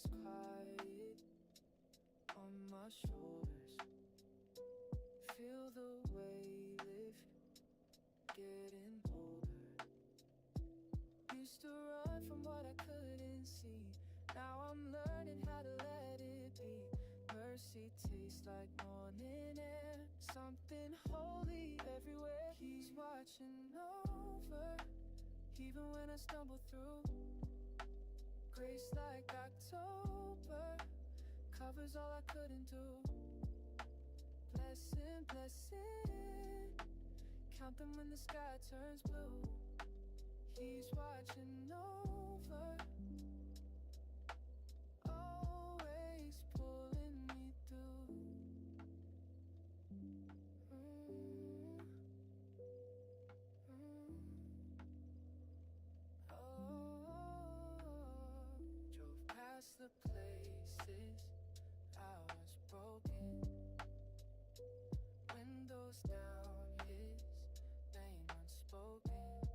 stays quiet on my shoulders. Feel the weight lift, getting older. Used to run from what I couldn't see. Now I'm learning how to let it be. Mercy tastes like morning air. Something holy everywhere. He's watching over, even when I stumble through. Grace like October covers all I couldn't do. Blessing, blessing, count them when the sky turns blue. He's watching over, always pulling me through. Drove past the places I was broken. Windows down, his name unspoken.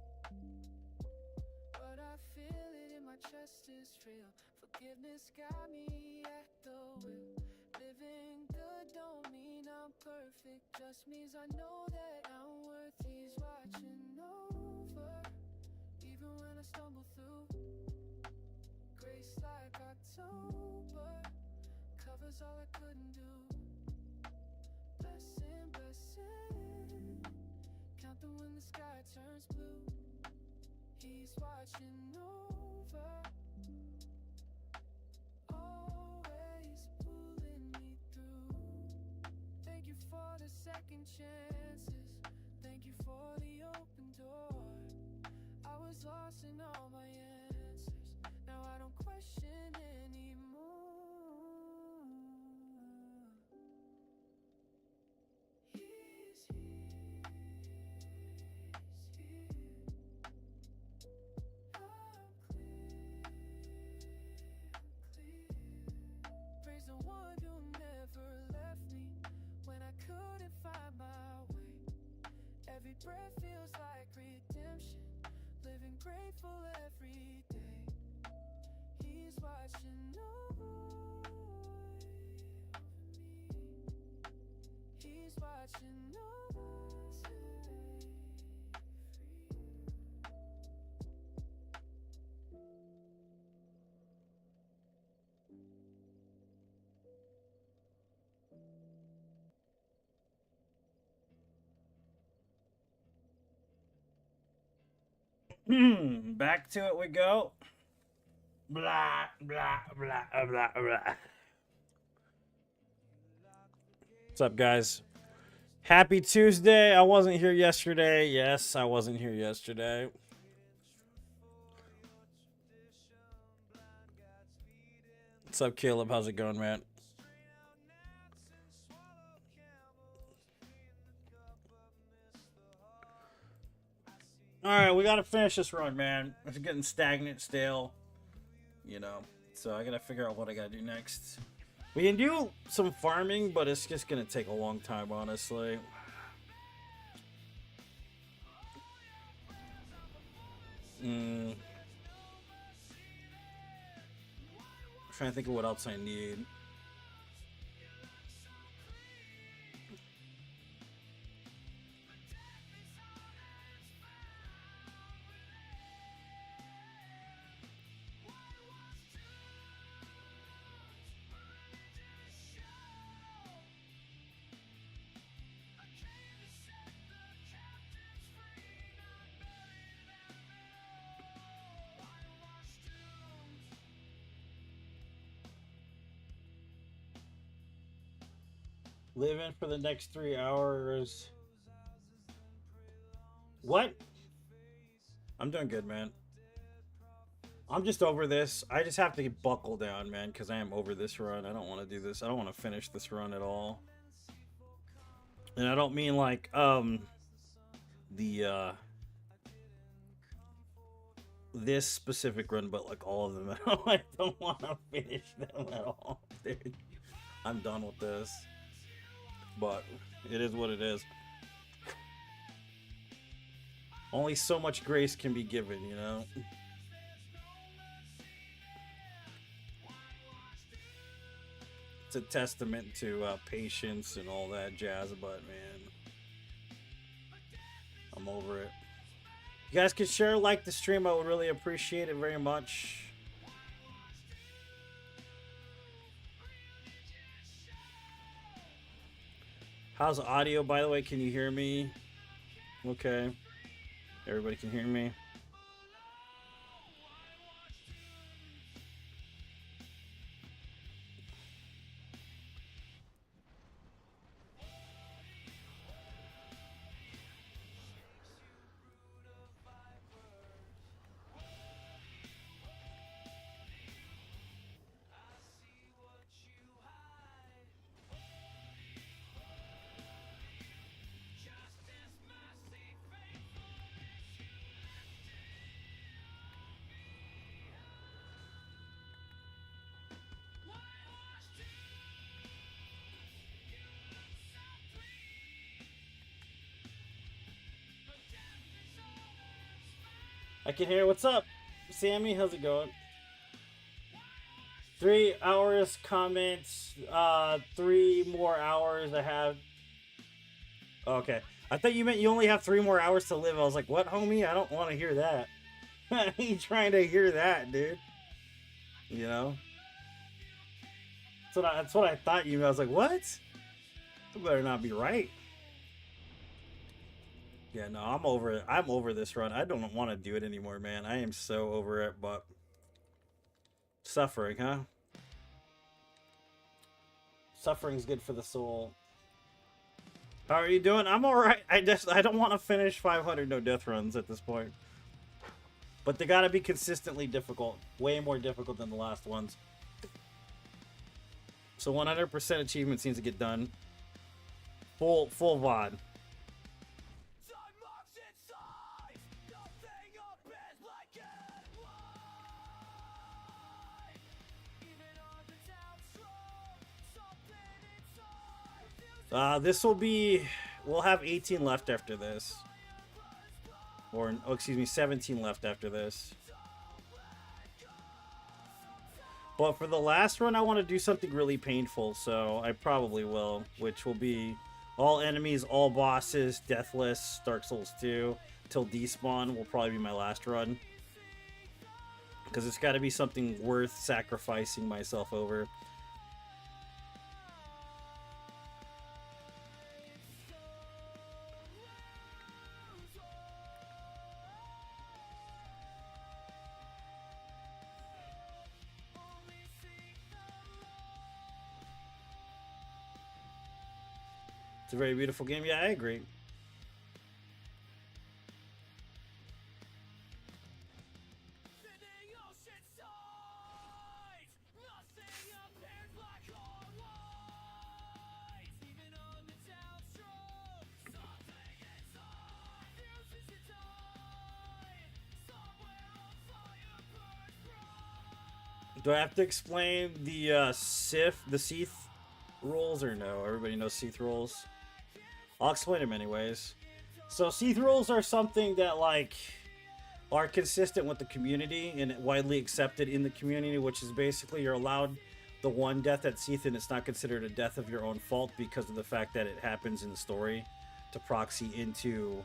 But I feel it in my chest, is real. Forgiveness got me at the wheel. Living good don't mean I'm perfect, just means I know that I'm worth. He's watching over, even when I stumble through. Grace like October covers all I couldn't do. Blessing, blessing, count them when the sky turns blue. He's watching over, always pulling me through. Thank you for the second chances. Thank you for the open door. I was lost in all my answers. Now I don't question anymore. He's here, he's here. I'm clear, clear. Praise the one who never left me when I couldn't find my way. Every breath feels like redemption, living grateful every day. He's watching over me. He's watching over me. Back to it we go. Blah, blah, blah, blah, blah. What's up, guys? Happy Tuesday. I wasn't here yesterday. Yes, I wasn't here yesterday. What's up, Caleb? How's it going, man? Alright, we gotta finish this run, man. It's getting stagnant, stale. You know. So I gotta figure out what I gotta do next. We can do some farming, but it's just gonna take a long time, honestly. I'm trying to think of what else I need. Live in for the next 3 hours. What? I'm doing good, man. I'm just over this. I just have to buckle down, man, because I am over this run. I don't want to do this. I don't want to finish this run at all. And I don't mean like this specific run, but like all of them. I don't want to finish them at all, dude. I'm done with this. But it is what it is. Only so much grace can be given, you know? it's a testament to patience and all that jazz. But man, I'm over it. You guys could share, like the stream. I would really appreciate it very much. How's audio, by the way? Can you hear me? Okay. Everybody can hear me. I can hear. What's up, Sammy? How's it going? 3 hours comments. 3 more hours. I have. Okay, I thought you meant you only have 3 more hours to live. I was like, what, homie? I don't want to hear that. I ain't trying to hear that, dude. You know. That's what I thought you. I was like, what? That better not be right. Yeah, no, I'm over it. I'm over this run. I don't want to do it anymore, man. I am so over it, but suffering, huh? Suffering's good for the soul. How are you doing? I'm all right. I don't want to finish 500 no death runs at this point. But they got to be consistently difficult. Way more difficult than the last ones. So 100% achievement seems to get done. Full VOD. This will be... We'll have 18 left after this. Or, oh, excuse me, 17 left after this. But for the last run, I want to do something really painful, so I probably will. Which will be all enemies, all bosses, Deathless, Dark Souls 2, till despawn will probably be my last run. Because it's got to be something worth sacrificing myself over. It's a very beautiful game. Yeah, I agree. Do I have to explain the Seath rules or no? Everybody knows Seath rules. I'll explain them anyways. So Seath rules are something that like are consistent with the community and widely accepted in the community, which is basically you're allowed the one death at Seath and it's not considered a death of your own fault because of the fact that it happens in the story to proxy into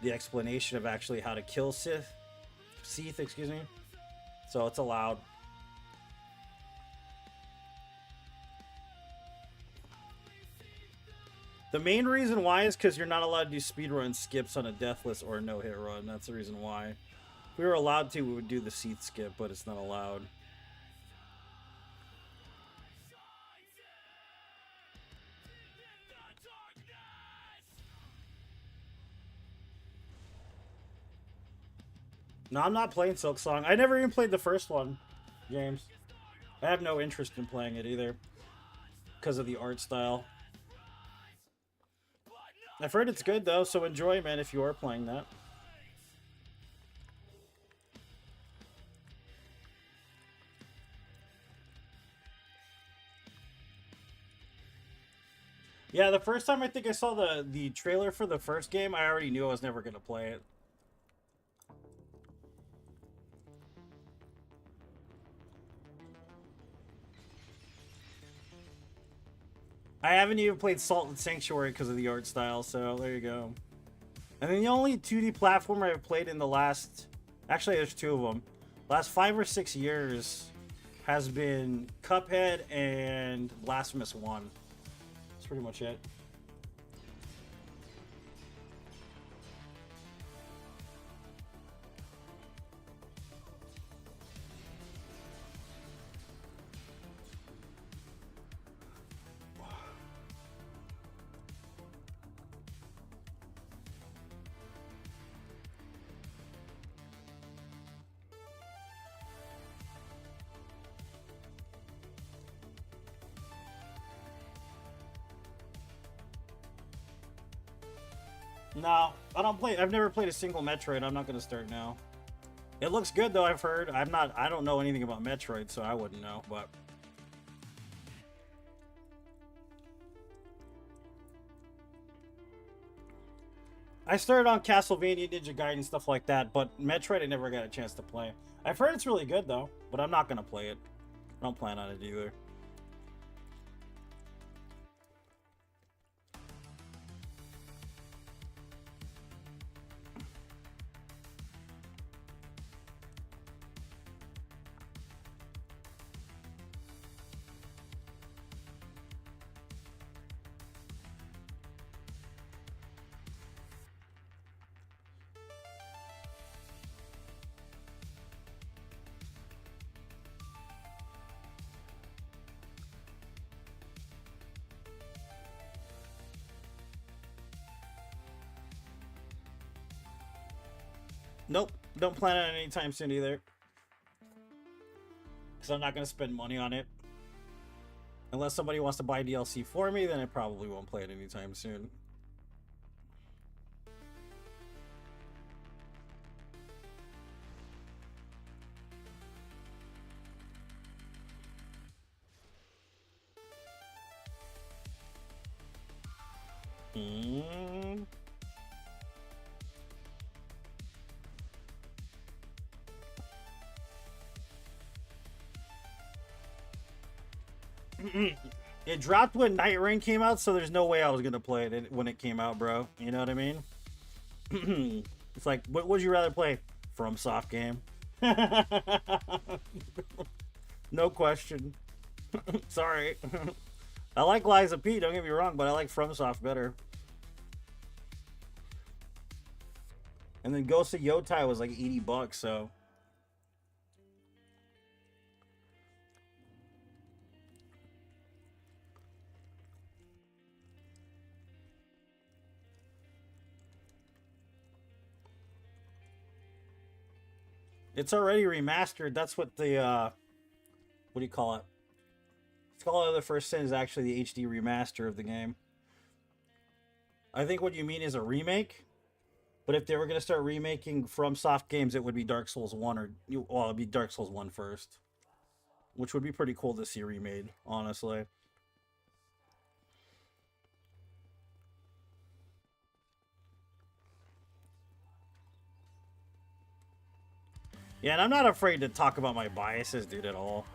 the explanation of actually how to kill Seath, excuse me. So it's allowed. The main reason why is because you're not allowed to do speedrun skips on a Deathless or a no-hit run. That's the reason why. If we were allowed to, we would do the Seath skip, but it's not allowed. No, I'm not playing Silksong. I never even played the first one, James. I have no interest in playing it either because of the art style. I've heard it's good, though, so enjoy, man, if you are playing that. Yeah, the first time I think I saw the trailer for the first game, I already knew I was never going to play it. I haven't even played Salt and Sanctuary because of the art style, so there you go. And then the only 2D platformer I've played in the last... Actually, there's two of them. Last 5 or 6 years has been Cuphead and Blasphemous 1. That's pretty much it. No, I don't play. I've never played a single Metroid. I'm not going to start now. It looks good though. I've heard. I don't know anything about Metroid, so I wouldn't know. But I started on Castlevania, Ninja Gaiden, stuff like that. But Metroid, I never got a chance to play. I've heard it's really good though, but I'm not going to play it. I don't plan on it either. Nope, don't plan on it anytime soon either. Because I'm not going to spend money on it. Unless somebody wants to buy DLC for me, then I probably won't play it anytime soon. It dropped when Night Rain came out, so there's no way I was gonna play it when it came out, bro. You know what I mean? It's like, what would you rather play? From Soft game? No question. Sorry. I like Liza P, don't get me wrong, but I like FromSoft better. And then Ghost of Yotai was like $80, so... It's already remastered. That's what the, what do you call it? Skull of the First Sin is actually the HD remaster of the game. I think what you mean is a remake. But if they were going to start remaking FromSoft games, it would be Dark Souls 1 or... Well, it'd be Dark Souls 1 first. Which would be pretty cool to see remade, honestly. Yeah, and I'm not afraid to talk about my biases, dude, at all.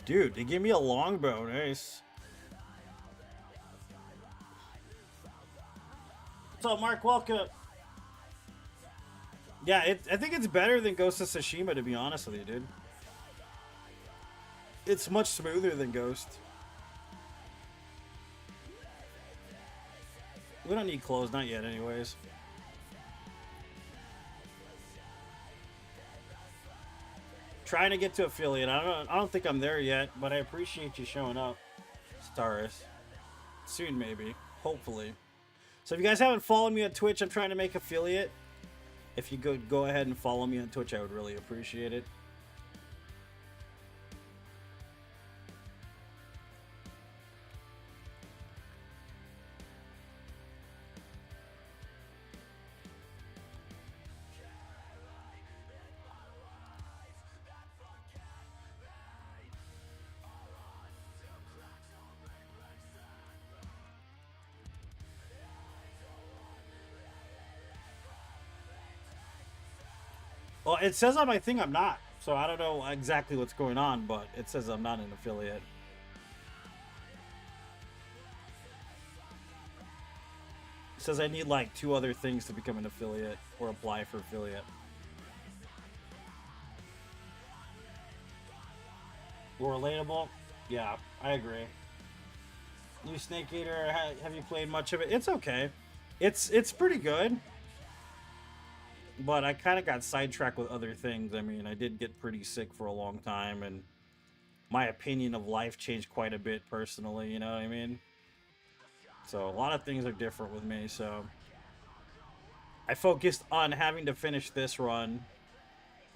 Dude, they gave me a longbow, nice. What's up, Mark? Welcome. Yeah, I think it's better than Ghost of Tsushima, to be honest with you, dude. It's much smoother than Ghost. We don't need clothes, not yet anyways. Trying to get to affiliate. I don't think I'm there yet, but I appreciate you showing up, Staris. Soon, maybe. Hopefully. So if you guys haven't followed me on Twitch, I'm trying to make affiliate. If you go ahead and follow me on Twitch, I would really appreciate it. Well, it says on my thing I'm not, so I don't know exactly what's going on, but it says I'm not an affiliate. It says I need like 2 other things to become an affiliate or apply for affiliate. More relatable? Yeah, I agree. New Snake Eater, have you played much of it? It's okay. It's pretty good, but I kind of got sidetracked with other things. I mean, I did get pretty sick for a long time, and my opinion of life changed quite a bit personally, you know what I mean? So a lot of things are different with me, so I focused on having to finish this run.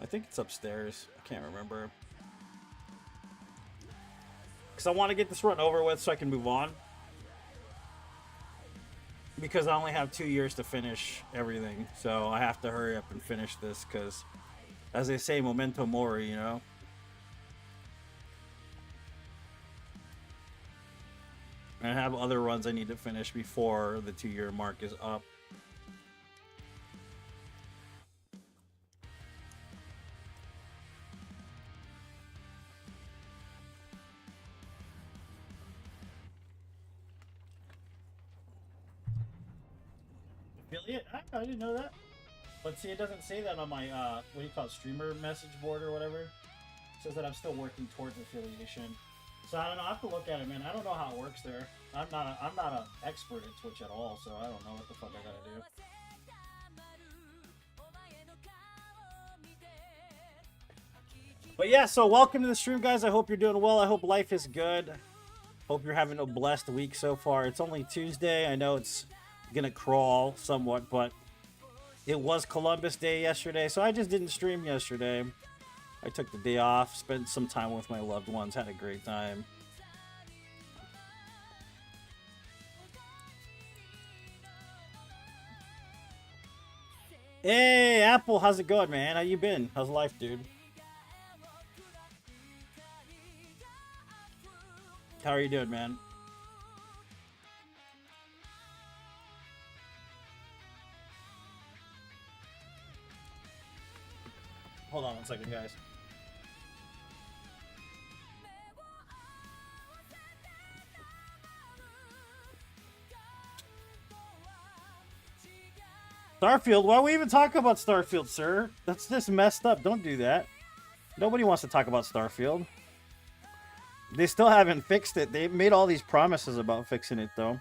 I think it's upstairs. I can't remember. Because I want to get this run over with so I can move on. Because I only have 2 years to finish everything. So I have to hurry up and finish this because, as they say, memento mori, you know? And I have other runs I need to finish before the 2-year mark is up. Affiliate? I didn't know that. But see, it doesn't say that on my, what do you call it, streamer message board or whatever. It says that I'm still working towards affiliation. So I don't know. I have to look at it, man. I don't know how it works there. I'm not an expert at Twitch at all, so I don't know what the fuck I gotta do. But yeah, so welcome to the stream, guys. I hope you're doing well. I hope life is good. Hope you're having a blessed week so far. It's only Tuesday. I know it's gonna crawl somewhat, but it was Columbus Day yesterday, so I just didn't stream yesterday. I took the day off, spent some time with my loved ones, had a great time. Hey, Apple, how's it going, man? How you been? How's life, dude? How are you doing, man? Hold on one second, guys. Starfield? Why are we even talking about Starfield, sir? That's just messed up. Don't do that. Nobody wants to talk about Starfield. They still haven't fixed it. They made all these promises about fixing it, though.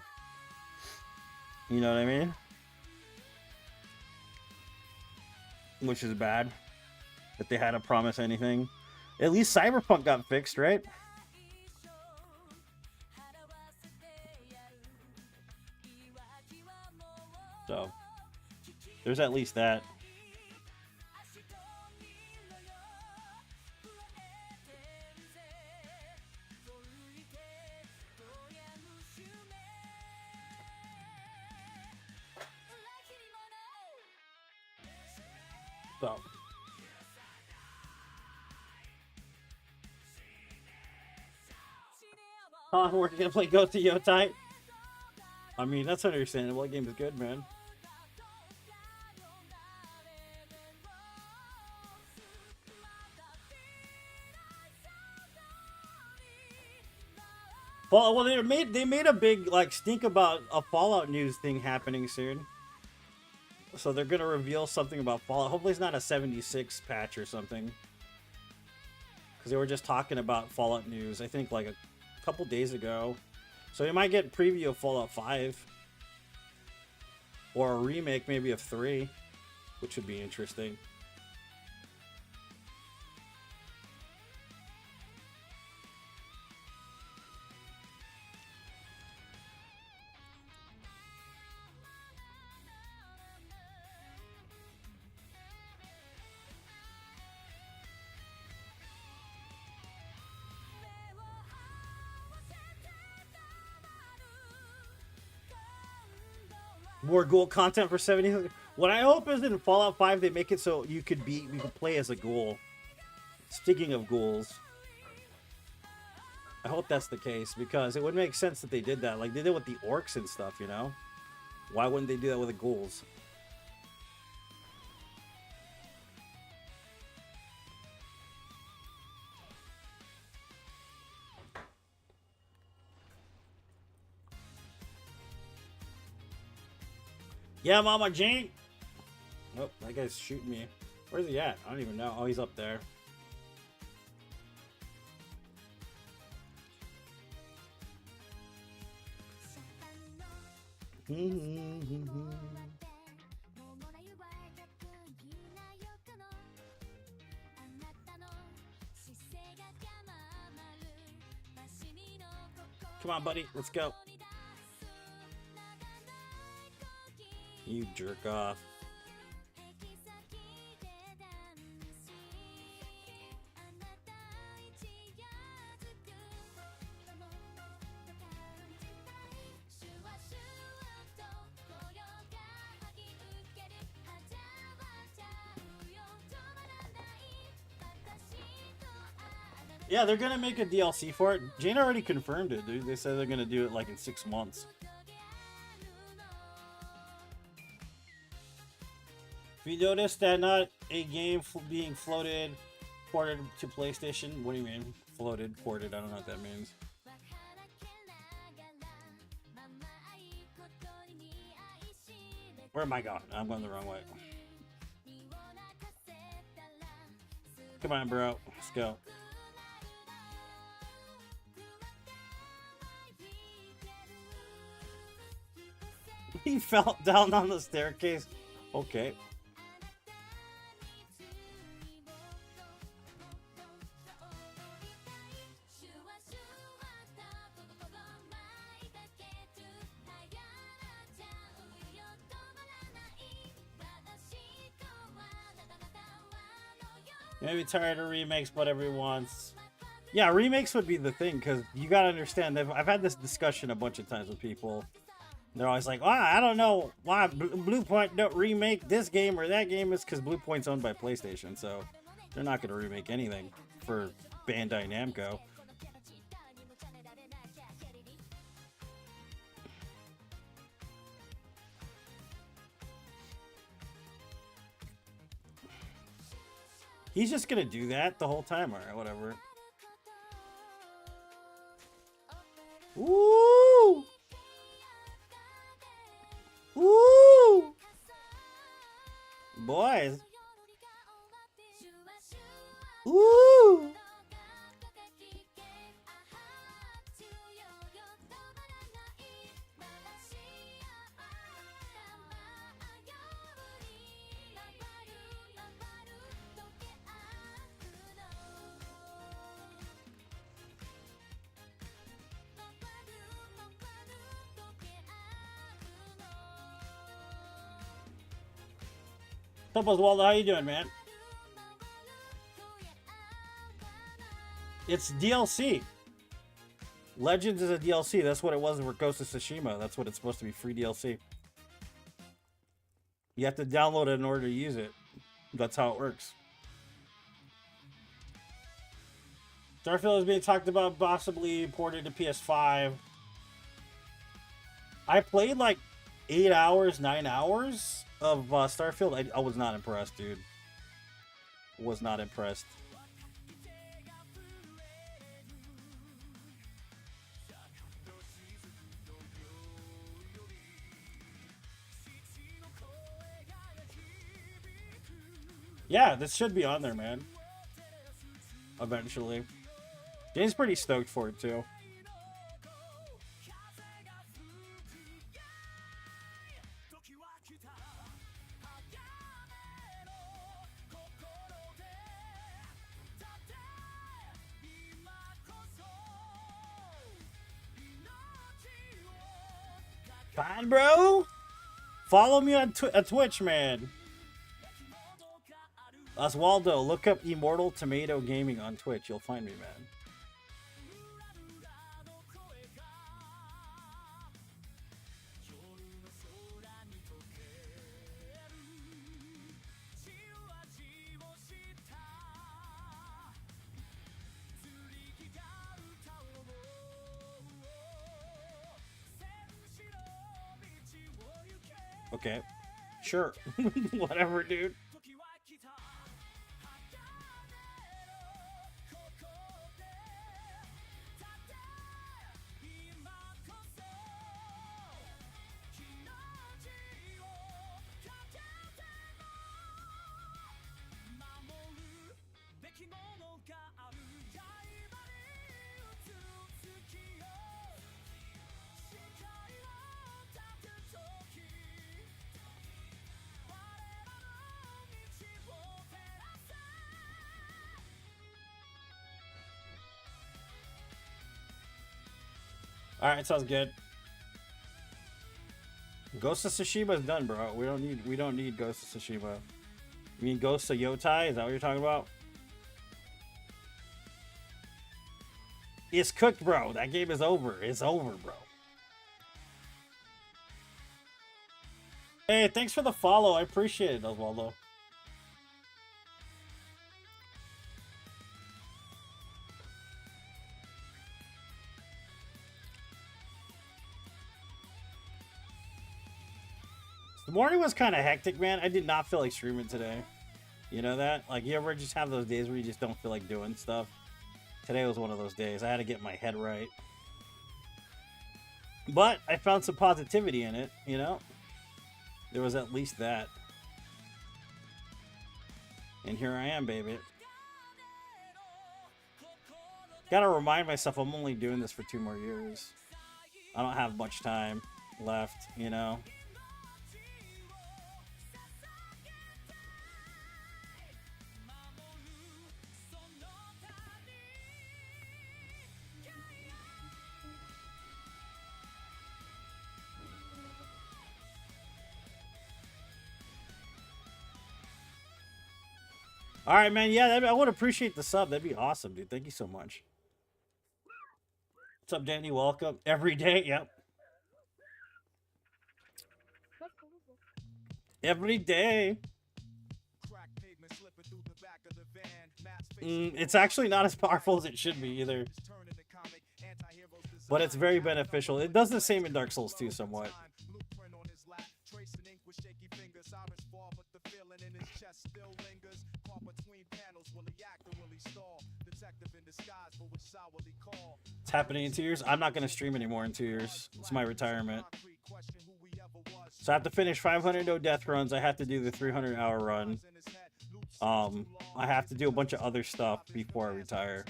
You know what I mean? Which is bad. That they had to promise anything. At least Cyberpunk got fixed, right? So, there's at least that. So. Oh, we're gonna play Ghost of Yotai. I mean, that's understandable. That game is good, man. Well, they made a big like stink about a Fallout news thing happening soon. So they're gonna reveal something about Fallout. Hopefully, it's not a 76 patch or something. Because they were just talking about Fallout news. I think like a couple days ago. So we might get a preview of Fallout 5. Or a remake maybe of 3. Which would be interesting. More ghoul content for 70. What I hope is in Fallout 5 they make it so you could play as a ghoul. Speaking of ghouls, I hope that's the case because it would make sense that they did that. Like they did with the orcs and stuff, you know? Why wouldn't they do that with the ghouls? Yeah, Mama Jane. Oh, that guy's shooting me. Where's he at? I don't even know. Oh, he's up there. Come on, buddy. Let's go. You jerk off. Yeah, they're gonna make a DLC for it. Jane already confirmed it, dude. They said they're gonna do it like in 6 months. If you notice that not a game being floated, ported to PlayStation, what do you mean? Floated, ported, I don't know what that means. Where am I going? I'm going the wrong way. Come on, bro. Let's go. He fell down on the staircase. Okay. Maybe tired of remakes, but everyone's... Yeah, remakes would be the thing, because you gotta understand, I've had this discussion a bunch of times with people. They're always like, I don't know why Bluepoint don't remake this game or that game. Is because Bluepoint's owned by PlayStation, so they're not going to remake anything for Bandai Namco. He's just going to do that the whole time, or whatever. Woo! Woo! Boys. Woo! What's up, Oswaldo? How you doing, man? It's DLC. Legends is a DLC. That's what it was for Ghost of Tsushima. That's what it's supposed to be, free DLC. You have to download it in order to use it. That's how it works. Starfield is being talked about possibly ported to PS5. I played like 8 hours, 9 hours of Starfield. I was not impressed, dude. Was not impressed. Yeah, this should be on there, man. Eventually. Jane's pretty stoked for it, too. Fine, bro. Follow me on Twitch, man. Oswaldo, look up Immortal Tomato Gaming on Twitch. You'll find me, man. Okay. Sure. Whatever, dude. All right, sounds good. Ghost of Tsushima is done, bro. We don't need Ghost of Tsushima. You mean Ghost of Yotai? Is that what you're talking about? It's cooked, bro. That game is over. It's over, bro. Hey, thanks for the follow. I appreciate it, Oswaldo. The morning was kind of hectic, man. I did not feel like streaming today. You know that? Like, you ever just have those days where you just don't feel like doing stuff? Today was one of those days. I had to get my head right. But I found some positivity in it, you know? There was at least that. And here I am, baby. Gotta remind myself I'm only doing this for 2 more years. I don't have much time left, you know? All right, man. Yeah, I would appreciate the sub. That'd be awesome, dude. Thank you so much. What's up, Danny? Welcome. Every day. Yep. Every day. It's actually not as powerful as it should be either. But it's very beneficial. It does the same in Dark Souls 2 somewhat. It's happening in 2 years. I'm not going to stream anymore in 2 years. It's my retirement. So I have to finish 500 no death runs. I have to do the 300-hour run. I have to do a bunch of other stuff before I retire.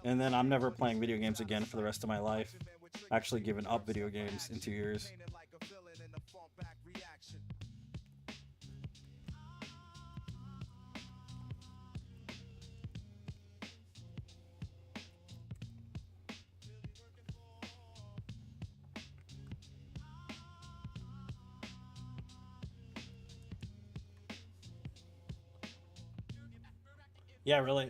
And then I'm never playing video games again for the rest of my life. Actually giving up video games in 2 years. Yeah, really.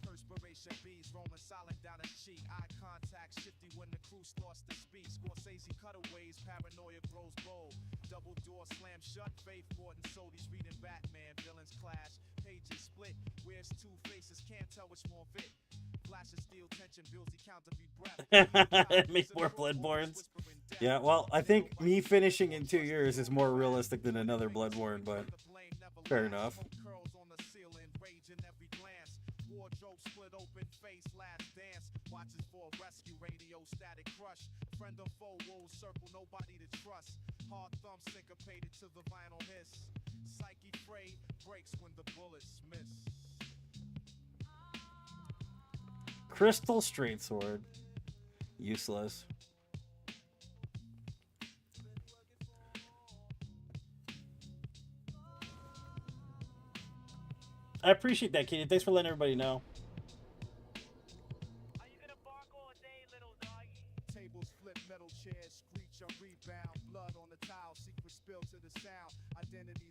Perspiration bees rolling solid down a cheek. Eye contact shifty when the crew starts to speak. Scorsese cutaways, paranoia grows bold. Double door slam shut, faith Gordon Sody's reading Batman. Villains clash, pages split. Where's two faces? Can't tell which one fit. Flash of steel tension builds the counterbeat breath. Make more Bloodborns. Yeah, well, I think me finishing in 2 years is more realistic than another Bloodborne, but fair enough. Split open face, last dance. Watches for a rescue radio, static crush. Friend or foe, wolves circle, nobody to trust. Hard thumb syncopated to the vinyl hiss. Psyche frayed, breaks when the bullets miss. Crystal straight sword. Useless. I appreciate that, Katie. Thanks for letting everybody know.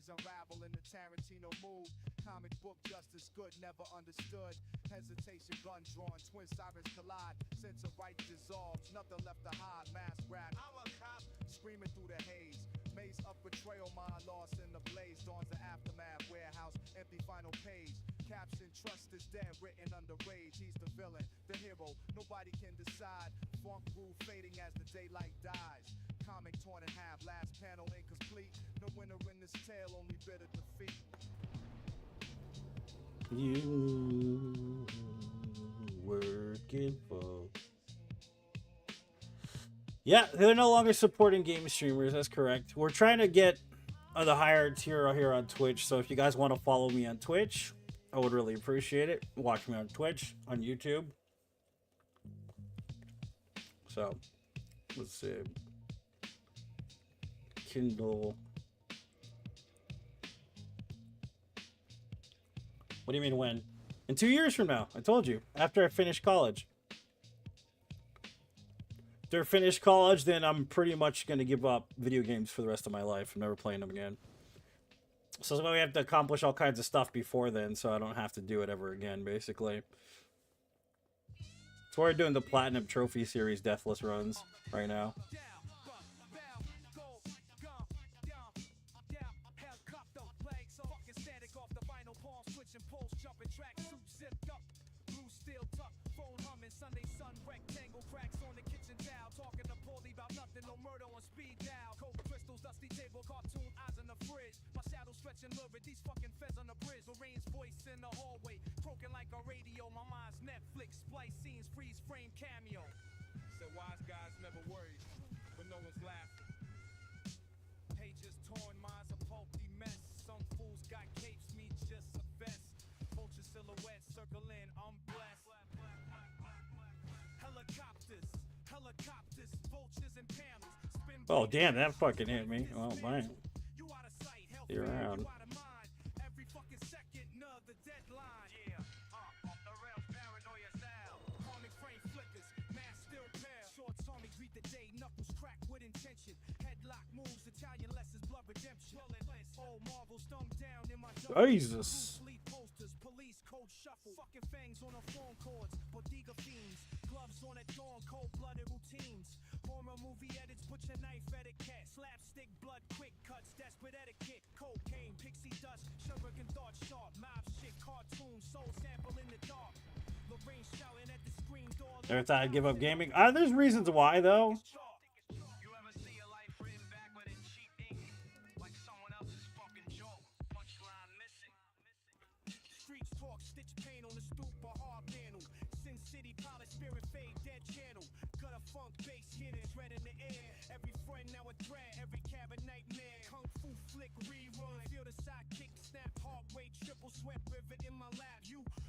Unravel in the Tarantino mood. Comic book justice good, never understood. Hesitation, gun drawn, twin sirens collide. Sense of right dissolves, nothing left to hide. Mass grab, I'm a cop, screaming through the haze. Maze of betrayal, mind lost in the blaze. Dawns the aftermath, warehouse, empty final page. Caption, trust is dead, written under rage. He's the villain, the hero, nobody can decide. Funk groove fading as the daylight dies. Comic torn in half, last panel incomplete. No winner in this tale, only bitter defeat. You working for? Yeah, they're no longer supporting game streamers. That's correct. We're trying to get the higher tier here on Twitch. So if you guys want to follow me on Twitch, I would really appreciate it. Watch me on Twitch, on YouTube. So let's see. Kindle. What do you mean when? In 2 years from now. I told you. After I finish college. After I finish college, then I'm pretty much going to give up video games for the rest of my life. I'm never playing them again. So we have to accomplish all kinds of stuff before then, so I don't have to do it ever again, basically. So we're doing the Platinum Trophy Series Deathless runs right now. These fucking feds on the bridge, Lorraine's voice in the hallway, broken like a radio. My mind's Netflix, splice scenes, freeze frame cameo. Said wise guys never worry, but no one's laughing. Pages torn, minds a pulpy mess. Some fools got capes, me just a vest. Vulture silhouette circling, I'm blessed. Helicopters, vultures and pandas. Oh damn, that fucking hit me. Well, fine. You're around. Jesus. Police code shuffle, fucking fangs on the phone cords, bodega fiends, gloves on at dawn, cold-blooded routines, horror movie edits, butcher knife etiquette, slapstick blood, quick cuts, desperate etiquette, cocaine, pixie dust, shuriken thought sharp, mouth shit, cartoon, soul sample in the dark, Lorraine shouting at the screen door. Never thought I'd give up gaming. There's reasons why though.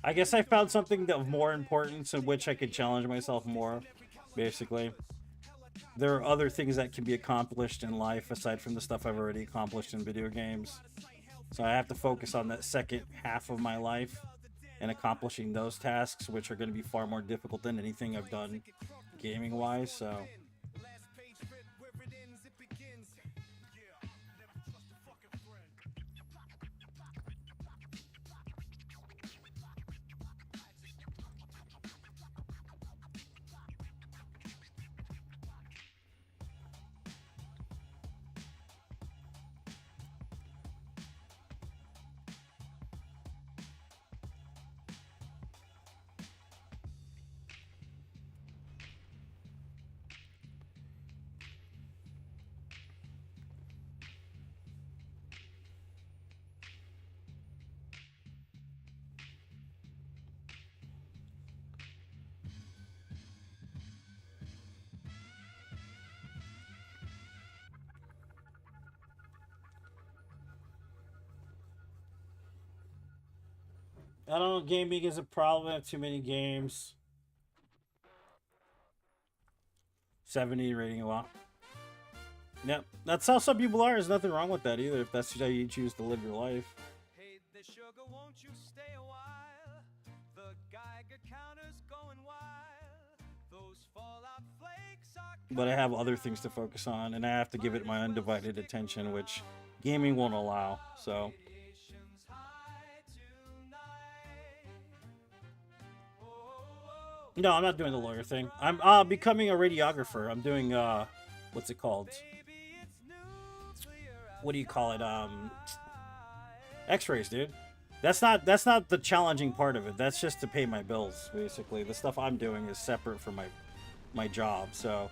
I guess I found something of more importance in which I could challenge myself more, basically. There are other things that can be accomplished in life aside from the stuff I've already accomplished in video games. So I have to focus on that second half of my life and accomplishing those tasks, which are going to be far more difficult than anything I've done gaming-wise, so... I don't know, gaming is a problem. I have too many games. 70 rating a lot. Yep, that's how some people are. There's nothing wrong with that either, if that's how you choose to live your life. Hey, the sugar, won't you stay a while? The Geiger counter's going wild. Those fallout flakes are... But I have other things to focus on, and I have to give it my undivided attention, which gaming won't allow, so... No, I'm not doing the lawyer thing. I'm becoming a radiographer. I'm doing what's it called? What do you call it? X-rays, dude. That's not the challenging part of it. That's just to pay my bills, basically. The stuff I'm doing is separate from my job, so.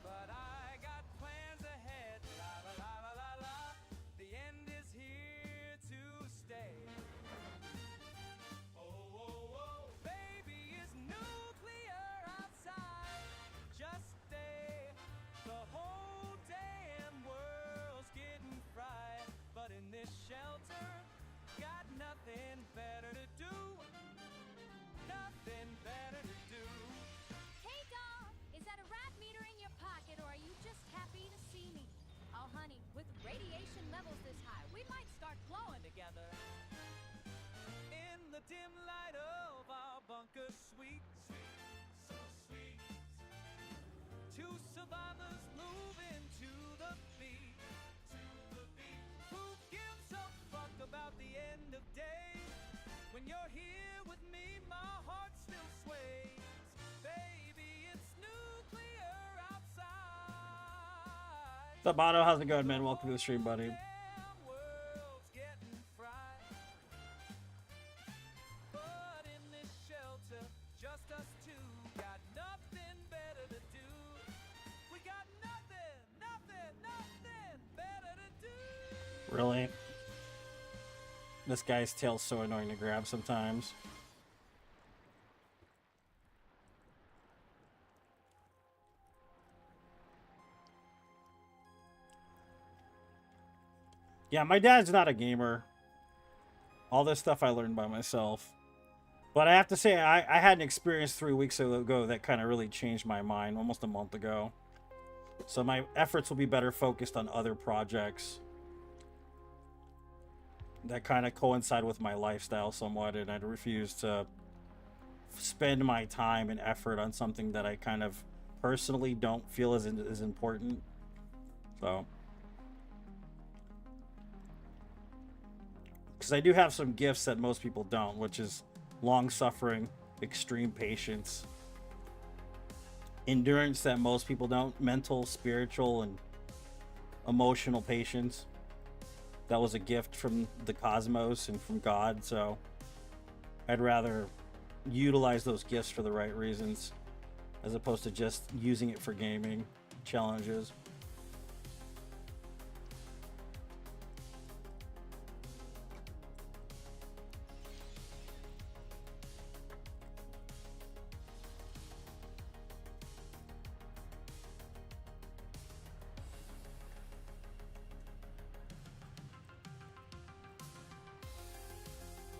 But I got plans ahead. La la la la la. The end is here. dim light of our bunker suite. So sweet. Two survivors moving to the beat. Who gives a fuck about the end of days? When you're here with me, my heart still sways. Baby, it's nuclear outside. What's up, Otto? How's it going, man? Welcome to the stream, buddy. World's getting fried. But in this shelter, just us two, got nothing better to do. We got nothing better to do. Really? This guy's tail's so annoying to grab sometimes. Yeah, my dad's not a gamer. All this stuff I learned by myself. But I have to say, I had an experience 3 weeks ago that kind of really changed my mind, almost a month ago. So my efforts will be better focused on other projects that kind of coincide with my lifestyle somewhat, and I'd refuse to spend my time and effort on something that I kind of personally don't feel is important. So, because I do have some gifts that most people don't, which is long-suffering, extreme patience, endurance that most people don't, mental, spiritual, and emotional patience. That was a gift from the cosmos and from God, so I'd rather utilize those gifts for the right reasons as opposed to just using it for gaming challenges.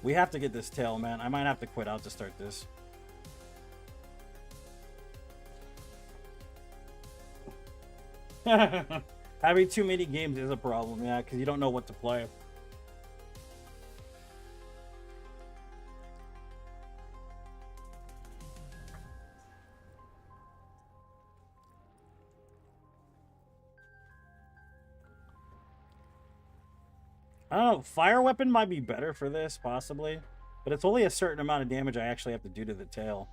We have to get this tail, man. I might have to quit out to start this. Having too many games is a problem, yeah, because you don't know what to play. I don't know, fire weapon might be better for this, possibly. But it's only a certain amount of damage I actually have to do to the tail.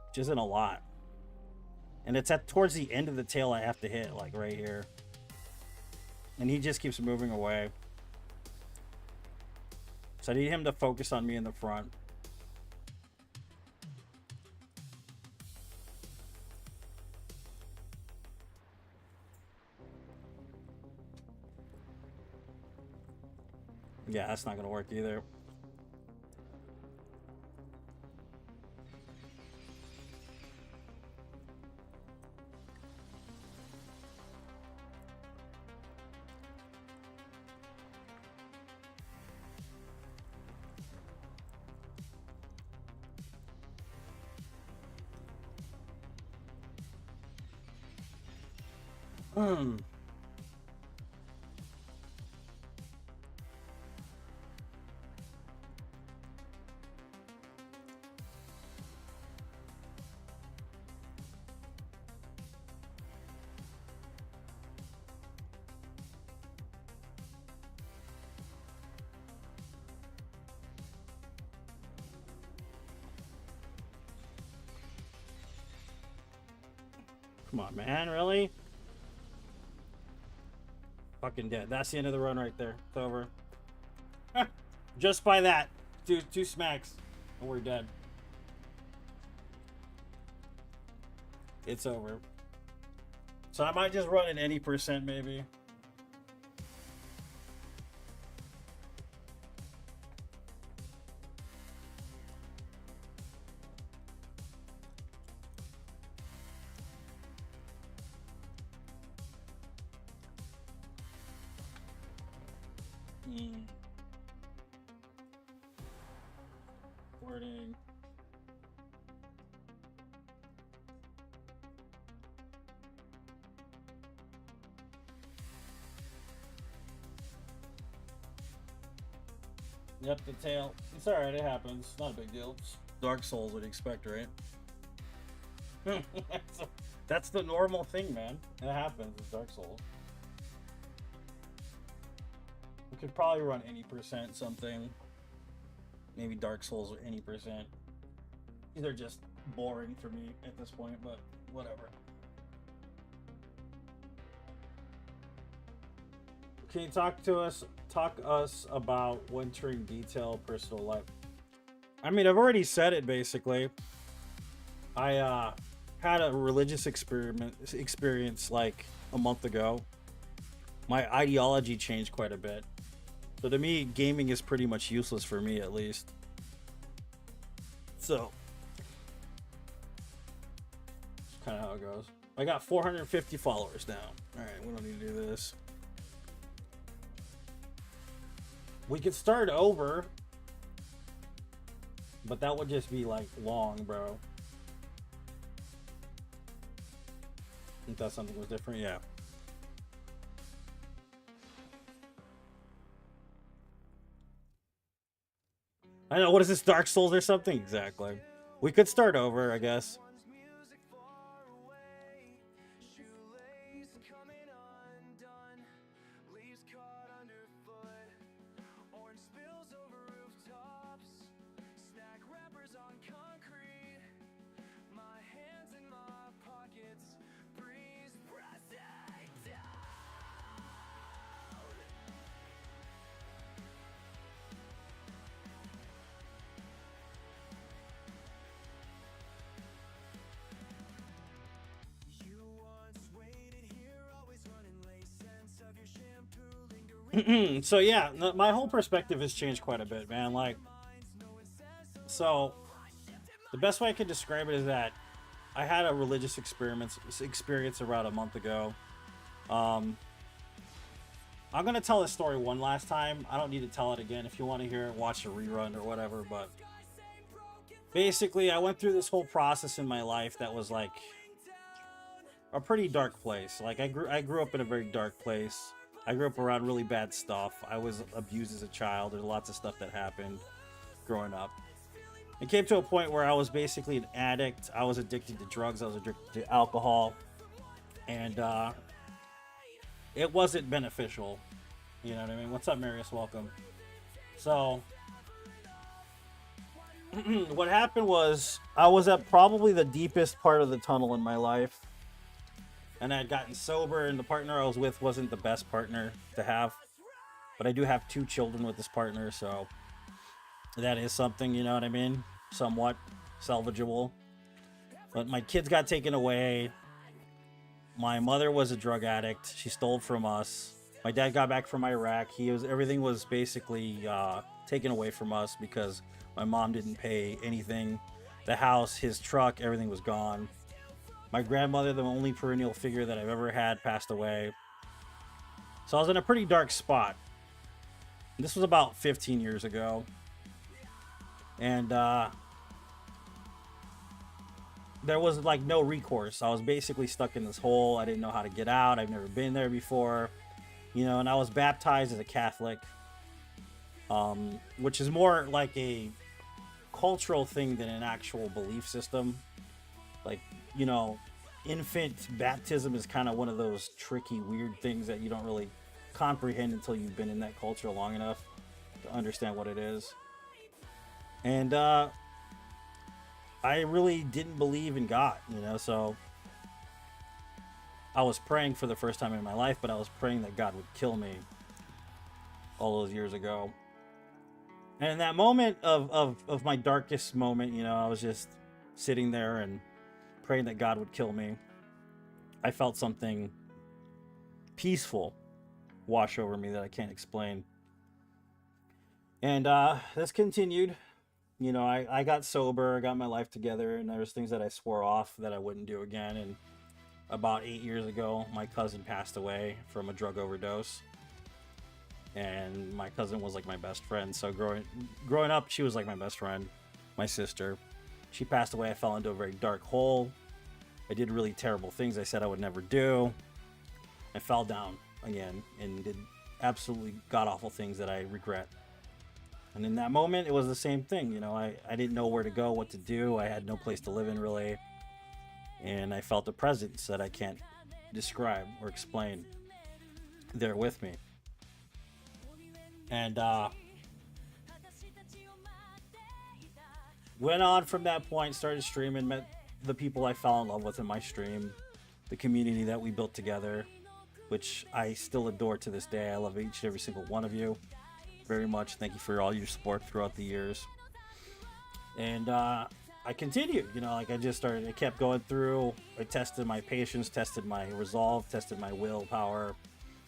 Which isn't a lot. And it's at towards the end of the tail I have to hit, like right here. And he just keeps moving away. So I need him to focus on me in the front. Yeah, that's not going to work either. Come on, man, really? Fucking dead. That's the end of the run right there. It's over. Just by that. Two smacks. And we're dead. It's over. So I might just run at any percent, maybe. Recording. Yep, the tail. It's alright, it happens. Not a big deal. It's Dark Souls would expect, right? That's the normal thing, man. It happens. It's Dark Souls. We could probably run any percent something. Maybe Dark Souls or any percent. These are just boring for me at this point, but whatever. Can you talk us about wintering detail personal life? I mean, I've already said it basically. I had a religious experience like a month ago. My ideology changed quite a bit. So to me, gaming is pretty much useless for me, at least. So, that's kind of how it goes. I got 450 followers now. All right, we don't need to do this. We could start over, but that would just be like long, bro. I thought something was different, yeah. I know, what is this, Dark Souls or something? Exactly. We could start over, I guess. So yeah, my whole perspective has changed quite a bit, man. Like, so the best way I could describe it is that I had a religious experience around a month ago. Um, I'm gonna tell this story one last time. I don't need to tell it again. If you want to hear it, watch a rerun or whatever. But basically, I went through this whole process in my life that was like a pretty dark place. Like I grew up in a very dark place. I grew up around really bad stuff. I was abused as a child. There's lots of stuff that happened growing up. It came to a point where I was basically an addict. I was addicted to drugs. I was addicted to alcohol. And it wasn't beneficial. You know what I mean? What's up, Marius? Welcome. So, what happened was I was at probably the deepest part of the tunnel in my life. And I had gotten sober, and the partner I was with wasn't the best partner to have. But I do have 2 children with this partner, so that is something, you know what I mean? Somewhat salvageable. But my kids got taken away. My mother was a drug addict. She stole from us. My dad got back from Iraq. Everything was basically taken away from us because my mom didn't pay anything. The house, his truck, everything was gone. My grandmother, the only perennial figure that I've ever had, passed away. So I was in a pretty dark spot. This was about 15 years ago. And there was like no recourse. I was basically stuck in this hole. I didn't know how to get out. I've never been there before. You know, and I was baptized as a Catholic. Which is more like a cultural thing than an actual belief system. Like, you know, infant baptism is kind of one of those tricky, weird things that you don't really comprehend until you've been in that culture long enough to understand what it is. And I really didn't believe in God, you know, so I was praying for the first time in my life, but I was praying that God would kill me all those years ago. And in that moment of my darkest moment, you know, I was just sitting there and praying that God would kill me. I felt something peaceful wash over me that I can't explain. And this continued. You know, I got sober, I got my life together, and there was things that I swore off that I wouldn't do again. And about 8 years ago, my cousin passed away from a drug overdose. And my cousin was like my best friend. So growing up, she was like my best friend, my sister. She passed away. I fell into a very dark hole. I did really terrible things I said I would never do. I fell down again and did absolutely god-awful things that I regret. And in that moment, it was the same thing. You know, I didn't know where to go, what to do. I had no place to live in, really. And I felt a presence that I can't describe or explain there with me. And went on from that point, started streaming, met the people I fell in love with in my stream, the community that we built together, which I still adore to this day. I love each and every single one of you very much. Thank you for all your support throughout the years. And I continued, you know, like I kept going through. I tested my patience, tested my resolve, tested my willpower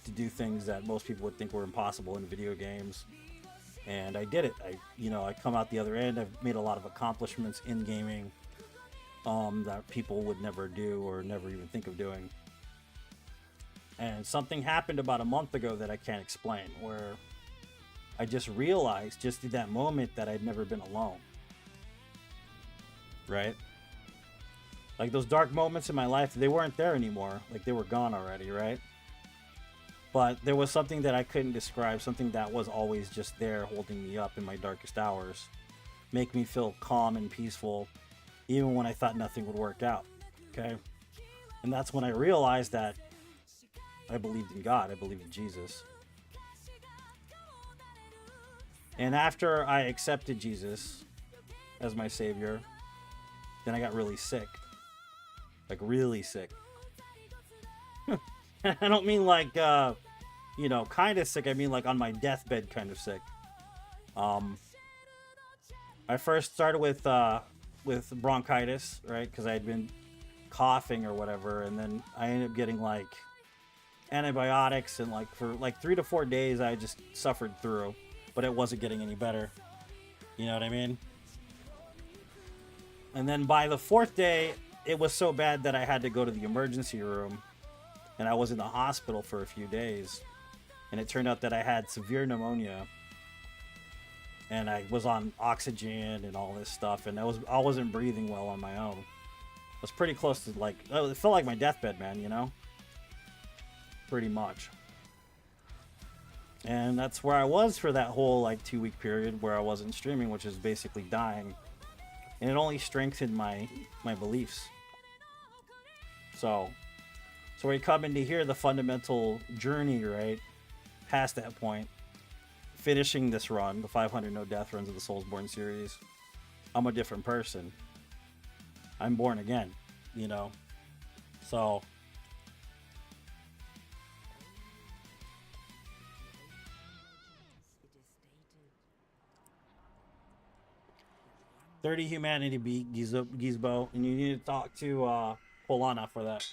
to do things that most people would think were impossible in video games. And I did it. I come out the other end. I've made a lot of accomplishments in gaming that people would never do or never even think of doing. And something happened about a month ago that I can't explain, where I just realized just in that moment that I'd never been alone. Right? Like those dark moments in my life, they weren't there anymore. Like they were gone already, right? But there was something that I couldn't describe, something that was always just there holding me up in my darkest hours, make me feel calm and peaceful, even when I thought nothing would work out. Okay? And that's when I realized that I believed in God, I believed in Jesus. And after I accepted Jesus as my Savior, then I got really sick. Like really sick. I don't mean like, kind of sick. I mean like on my deathbed kind of sick. I first started with bronchitis, right? Because I had been coughing or whatever. And then I ended up getting like antibiotics. And like for like 3 to 4 days, I just suffered through. But it wasn't getting any better. You know what I mean? And then by the 4th day, it was so bad that I had to go to the emergency room. And I was in the hospital for a few days. And it turned out that I had severe pneumonia. And I was on oxygen and all this stuff. And I wasn't breathing well on my own. I was pretty close to like, it felt like my deathbed, man, you know? Pretty much. And that's where I was for that whole like 2-week period where I wasn't streaming, which is basically dying. And it only strengthened my beliefs. So we come into here, the fundamental journey, right? Past that point, finishing this run, the 500 no death runs of the Soulsborne series, I'm a different person. I'm born again, you know? So 30 humanity beat Gizbo, and you need to talk to Polana for that.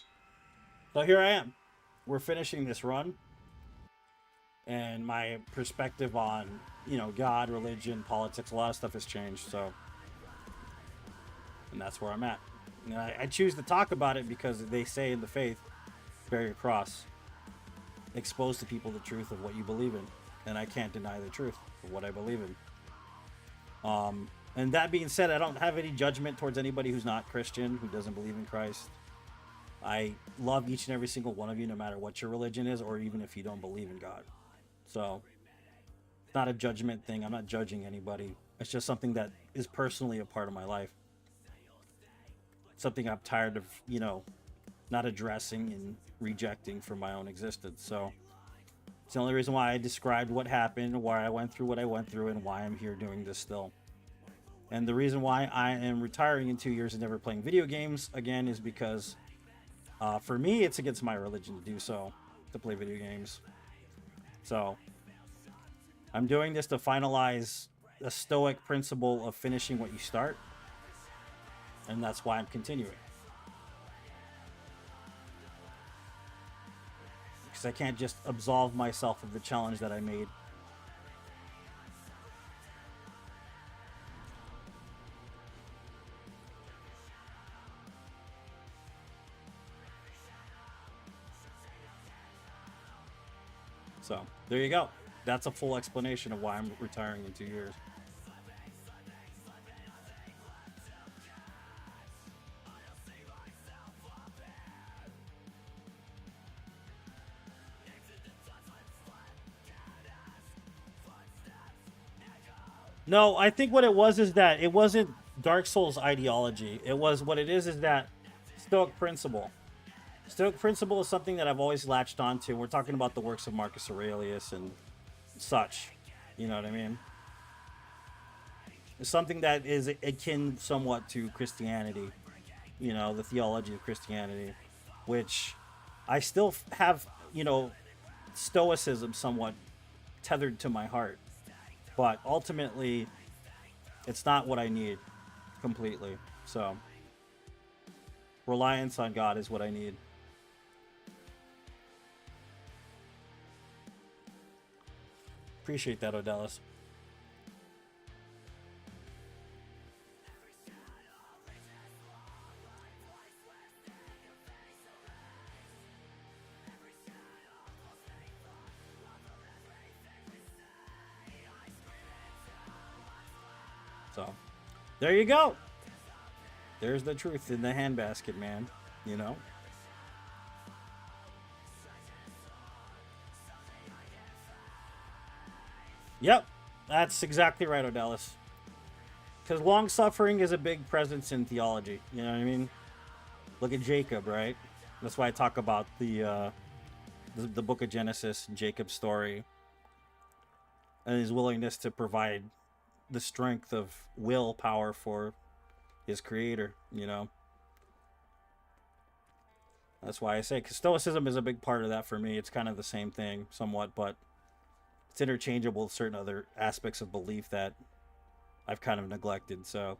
So here I am. We're finishing this run, and my perspective on, God, religion, politics, a lot of stuff has changed. So, and that's where I'm at. And I choose to talk about it because they say in the faith, bear your cross, expose to people the truth of what you believe in, and I can't deny the truth of what I believe in. And that being said, I don't have any judgment towards anybody who's not Christian, who doesn't believe in Christ. I love each and every single one of you, no matter what your religion is, or even if you don't believe in God. So, it's not a judgment thing. I'm not judging anybody. It's just something that is personally a part of my life. Something I'm tired of, not addressing and rejecting from my own existence. So, it's the only reason why I described what happened, why I went through what I went through, and why I'm here doing this still. And the reason why I am retiring in 2 years and never playing video games again is because for me, it's against my religion to do so, to play video games. So I'm doing this to finalize the Stoic principle of finishing what you start. And that's why I'm continuing. Because I can't just absolve myself of the challenge that I made. So, there you go. That's a full explanation of why I'm retiring in 2 years. No, I think what it was is that it wasn't Dark Souls ideology. It was what it is that Stoic principle. Stoic principle is something that I've always latched onto. We're talking about the works of Marcus Aurelius and such. You know what I mean? It's something that is akin somewhat to Christianity. You know, the theology of Christianity, which I still have, you know, Stoicism somewhat tethered to my heart. But ultimately, it's not what I need completely. So, reliance on God is what I need. Appreciate that, Odellis. So, there you go. There's the truth in the handbasket, man. You know? Yep. That's exactly right, Odellis. Because long suffering is a big presence in theology. You know what I mean? Look at Jacob, right? That's why I talk about the book of Genesis, Jacob's story, and his willingness to provide the strength of willpower for his creator, you know. That's why I say, because Stoicism is a big part of that for me. It's kind of the same thing, somewhat, but it's interchangeable with certain other aspects of belief that I've kind of neglected. So,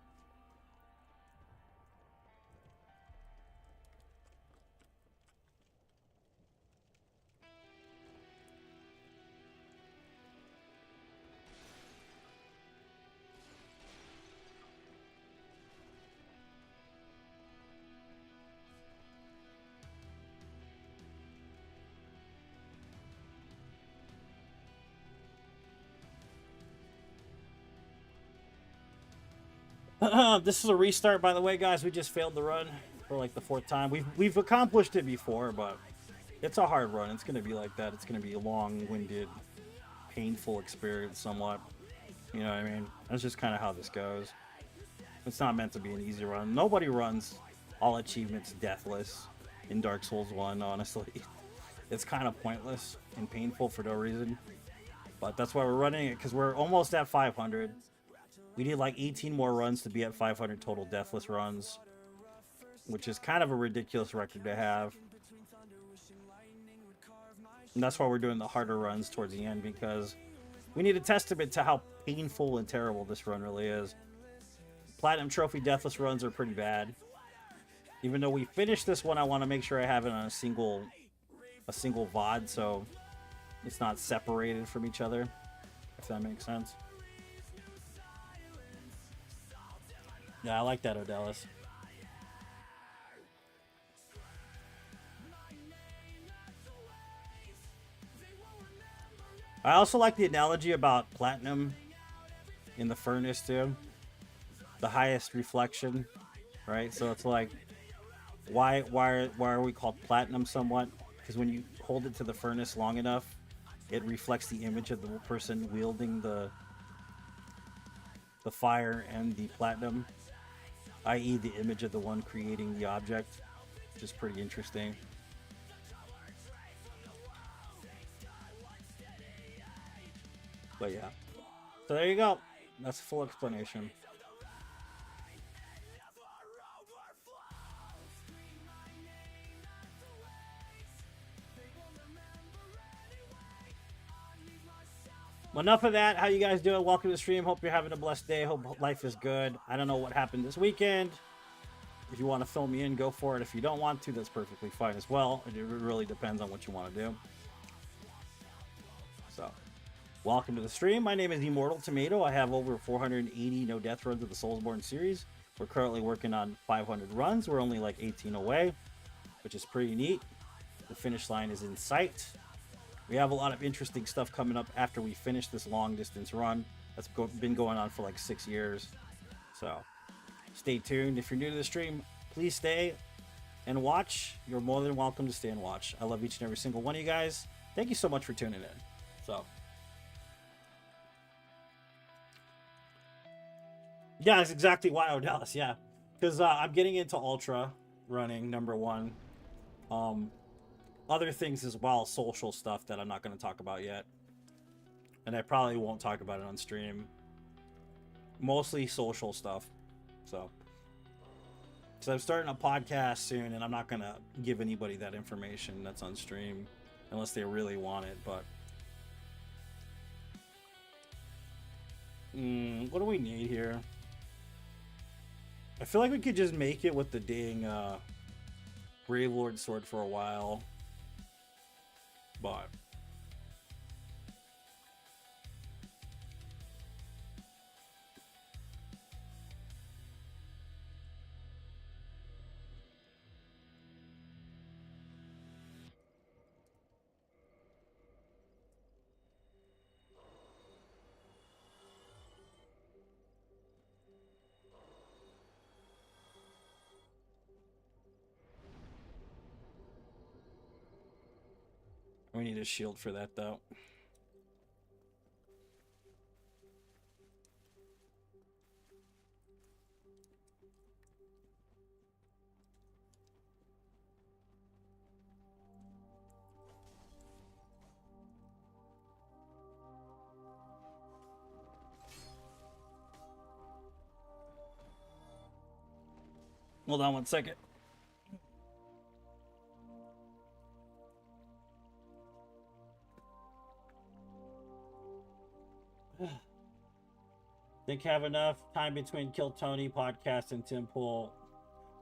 this is a restart, by the way, guys. We just failed the run for like the fourth time. We've accomplished it before, but it's a hard run. It's going to be like that. It's going to be a long-winded, painful experience, somewhat. You know what I mean? That's just kind of how this goes. It's not meant to be an easy run. Nobody runs all achievements deathless in Dark Souls 1, honestly. It's kind of pointless and painful for no reason. But that's why we're running it, because we're almost at 500. We need like 18 more runs to be at 500 total deathless runs, which is kind of a ridiculous record to have. And that's why we're doing the harder runs towards the end, because we need a testament to how painful and terrible this run really is. Platinum Trophy deathless runs are pretty bad. Even though we finished this one, I want to make sure I have it on a single VOD, so it's not separated from each other, if that makes sense. Yeah, I like that, Odellis. I also like the analogy about platinum in the furnace too. The highest reflection, right? So it's like, why are we called platinum somewhat? Because when you hold it to the furnace long enough, it reflects the image of the person wielding the fire and the platinum, i.e. the image of the one creating the object, which is pretty interesting. But yeah. So there you go. That's a full explanation. Enough of that. How you guys doing? Welcome to the stream. Hope you're having a blessed day. Hope life is good. I don't know what happened this weekend. If you want to fill me in, go for it. If you don't want to, that's perfectly fine as well. It really depends on what you want to do. So, welcome to the stream. My name is Immortal Tomato. I have over 480 no death runs of the Soulsborne series. We're currently working on 500 runs. We're only like 18 away, which is pretty neat. The finish line is in sight. We have a lot of interesting stuff coming up after we finish this long distance run that's been going on for like 6 years. So stay tuned. If you're new to the stream, please stay and watch. You're more than welcome to stay and watch. I love each and every single one of you guys. Thank you so much for tuning in. So Yeah, that's exactly why Dallas. Yeah, because I'm getting into ultra running, number one. Um, Other things as well, social stuff that I'm not going to talk about yet, and I probably won't talk about it on stream. Mostly social stuff. So, because I'm starting a podcast soon, and I'm not going to give anybody that information that's on stream unless they really want it. But what do we need here? I feel like we could just make it with the dang Brave Lord sword for a while. But we need a shield for that, though. Hold on one second. Think have enough time between Kill Tony podcast and Tim Pool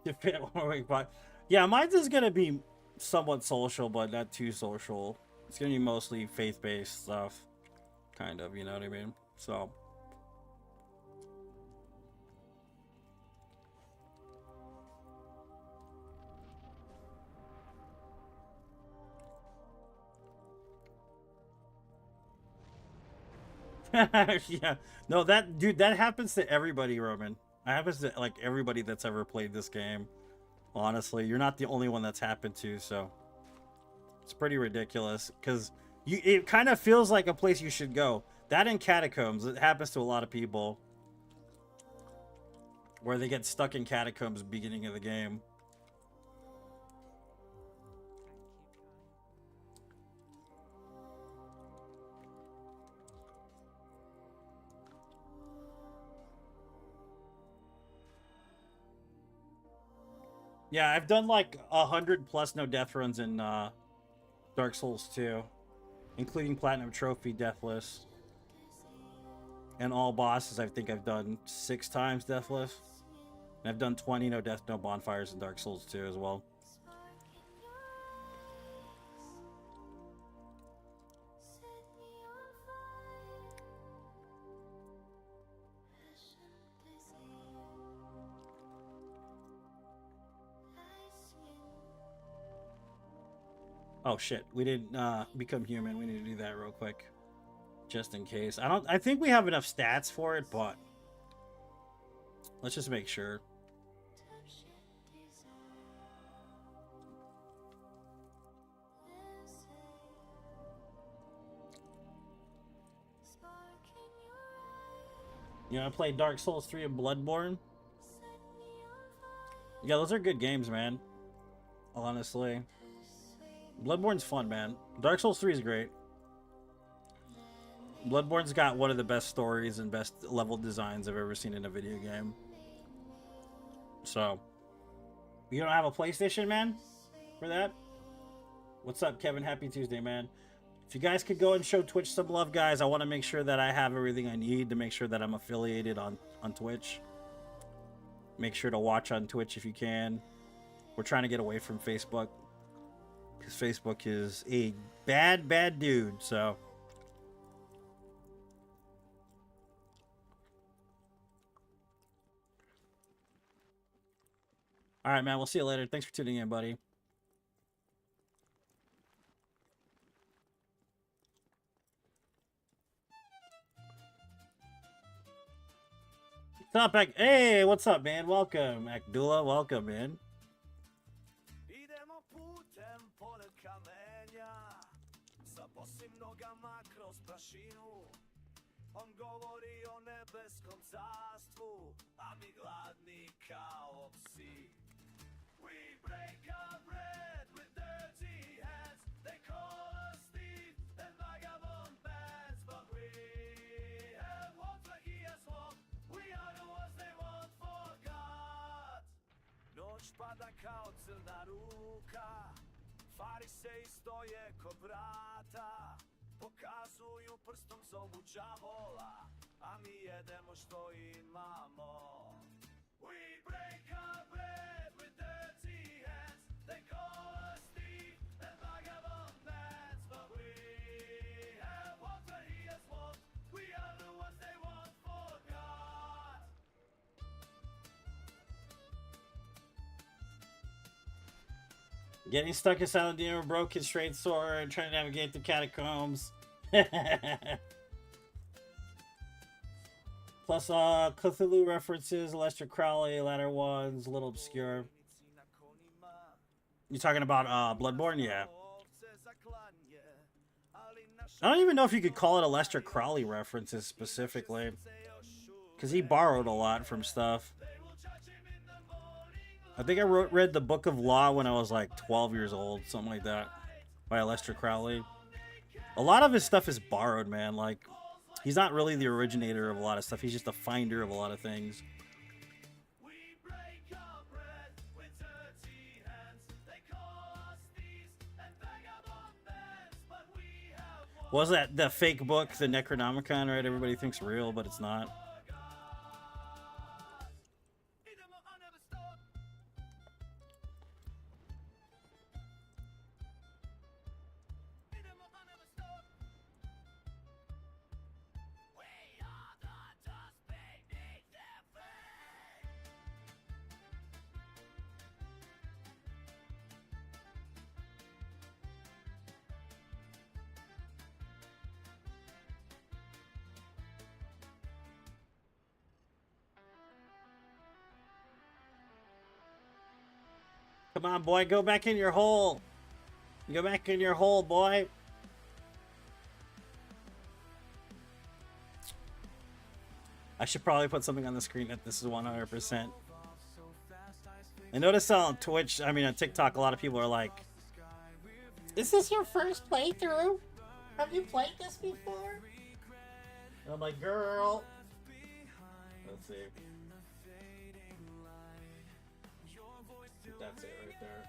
to fit one week. But yeah, mine's is gonna be somewhat social, but not too social. It's gonna be mostly faith-based stuff, kind of. You know what I mean? So. Yeah, no, that dude, that happens to everybody, Roman. That happens to like everybody that's ever played this game. Honestly, you're not the only one that's happened to, so it's pretty ridiculous. Because it kind of feels like a place you should go. That in catacombs, it happens to a lot of people, where they get stuck in catacombs at the beginning of the game. Yeah, I've done like 100+ no death runs in Dark Souls 2, including Platinum Trophy Deathless. And all bosses, I think I've done 6 times Deathless. And I've done 20 no death, no bonfires in Dark Souls 2 as well. Oh shit, we didn't become human. We need to do that real quick. Just in case. I think we have enough stats for it, but let's just make sure. You know, I played Dark Souls 3 and Bloodborne. Yeah, those are good games, man. Honestly. Bloodborne's fun, man. Dark Souls 3 is great. Bloodborne's got one of the best stories and best level designs I've ever seen in a video game. So, you don't have a PlayStation, man, for that? What's up, Kevin? Happy Tuesday, man. If you guys could go and show Twitch some love, guys, I want to make sure that I have everything I need to make sure that I'm affiliated on Twitch. Make sure to watch on Twitch if you can. We're trying to get away from Facebook, because Facebook is a bad dude, so... All right, man. We'll see you later. Thanks for tuning in, buddy. What's up, hey, what's up, man? Welcome, Akdula. Welcome, man. On govori o nebeskom carstvu, a mi gladni kao psi. We break our bread with dirty hands. They call us thieves and vagabond bands, but we have walked where he has walked. We are the ones they won't forget. Noć pada kao crna ruka, fariseji stoje ko vrata, pokazuju prstom zovu đavola, a mi jedemo što imamo. We break our bread with dirty hands. They call us thieves and vagabond bands, but we have walked where he has walked. We are the ones they won't forget. Getting stuck inside the demon broke his straight sword, trying to navigate the catacombs. Plus, Cthulhu references, Lester Crowley, latter ones, a little obscure. You talking about Bloodborne? Yeah. I don't even know if you could call it a Lester Crowley references specifically, because he borrowed a lot from stuff. I think I read the Book of Law when I was like 12 years old, something like that, by Lester Crowley. A lot of his stuff is borrowed, man. Like, he's not really the originator of a lot of stuff. He's just a finder of a lot of things. Was that the fake book, the Necronomicon, right? Everybody thinks real, but it's not. Come on, boy, go back in your hole. Go back in your hole, boy. I should probably put something on the screen that this is 100%. I noticed on Twitch, I mean on TikTok, a lot of people are like, "Is this your first playthrough? Have you played this before?" And I'm like, girl. Let's see. That's it right there.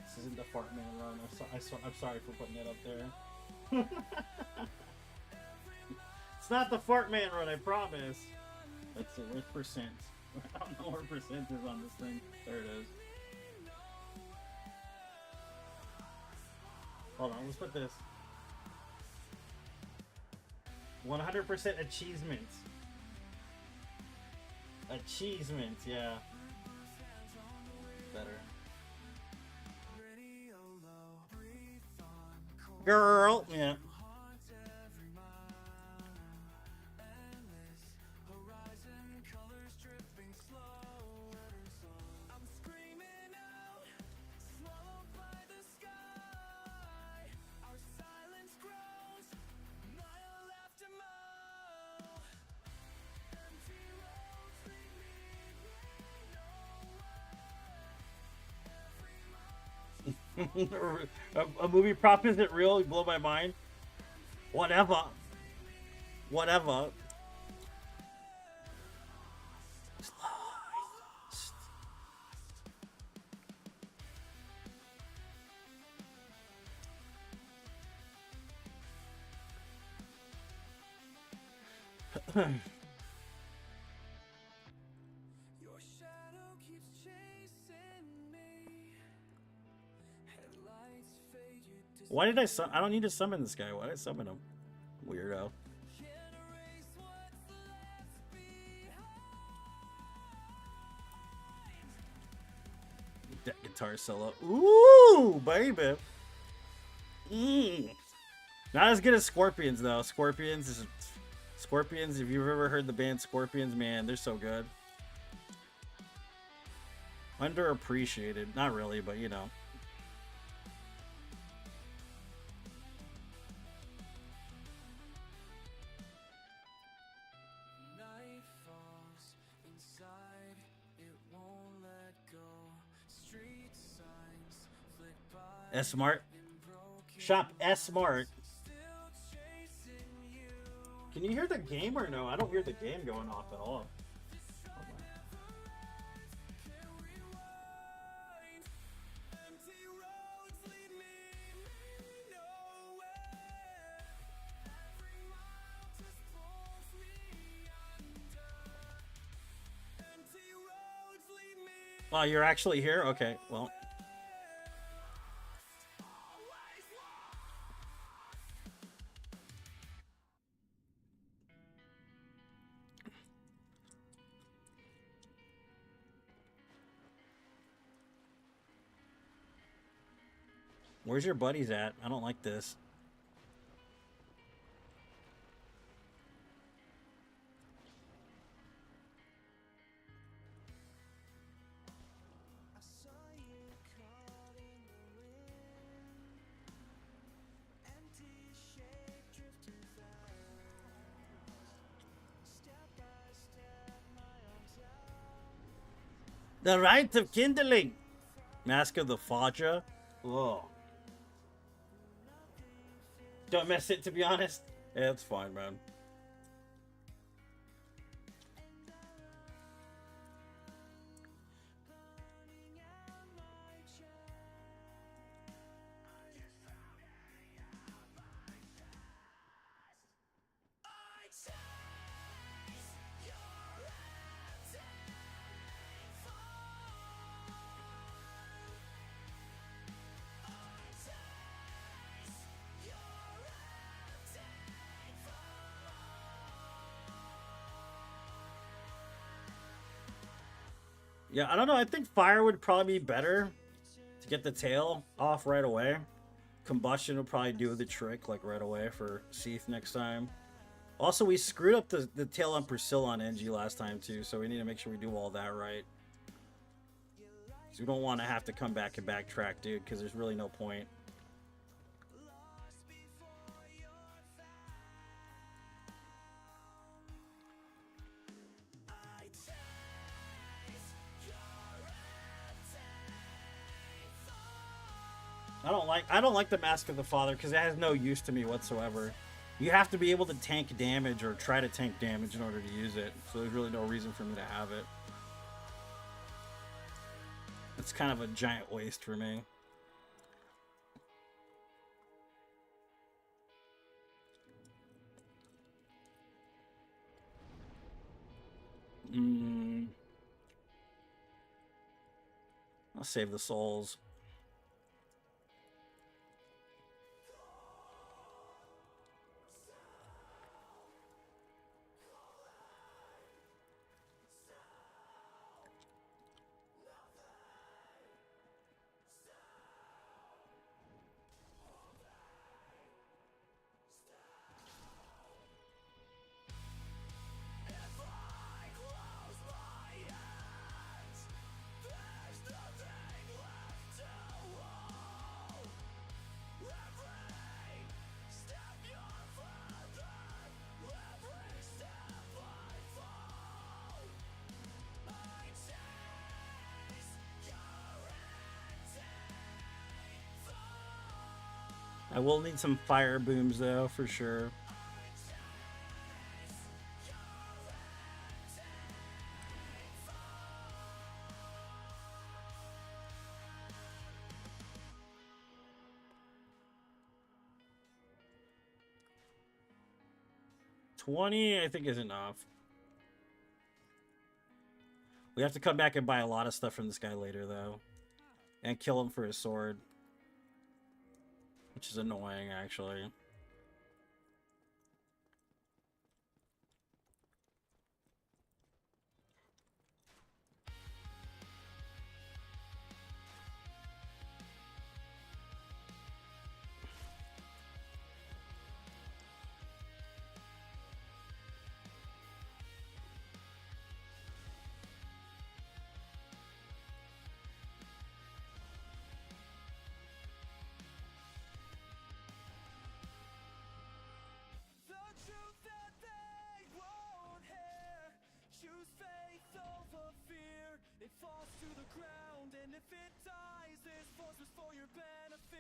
This isn't the Fart Man run. I'm sorry for putting it up there. It's not the Fart Man run, I promise. Let's see, where's percent? I don't know where percent is on this thing. There it is. Hold on, let's put this. 100% achievements. Achievements, yeah. Better. Girl, yeah. A movie prop isn't real, you blow my mind. Whatever. Whatever. Why did I don't need to summon this guy. Why did I summon him? Weirdo. That guitar solo. Ooh, baby. Not as good as Scorpions, though. Scorpions, if you've ever heard the band Scorpions, man, they're so good. Underappreciated. Not really, but you know. S Smart. Shop S Smart. Can you hear the game or no? I don't hear the game going off at all. Oh, you're actually here? Okay, well. Where's your buddies at? I don't like this. The Rite of Kindling. Mask of the Faja. Whoa. Don't miss it, to be honest. Yeah, it's fine, man. Yeah, I don't know. I think fire would probably be better to get the tail off right away. Combustion will probably do the trick like right away for Seath next time. Also, we screwed up the tail on Priscilla on NG last time too, so we need to make sure we do all that right. So we don't want to have to come back and backtrack, dude, because there's really no point. I don't like the Mask of the Father because it has no use to me whatsoever. You have to be able to tank damage or try to tank damage in order to use it. So there's really no reason for me to have it. It's kind of a giant waste for me. I'll save the souls. I will need some fire booms though, for sure. $20, I think, is enough. We have to come back and buy a lot of stuff from this guy later, though. And kill him for his sword. Which is annoying, actually. It falls to the ground, and if it dies, this force is for your benefit.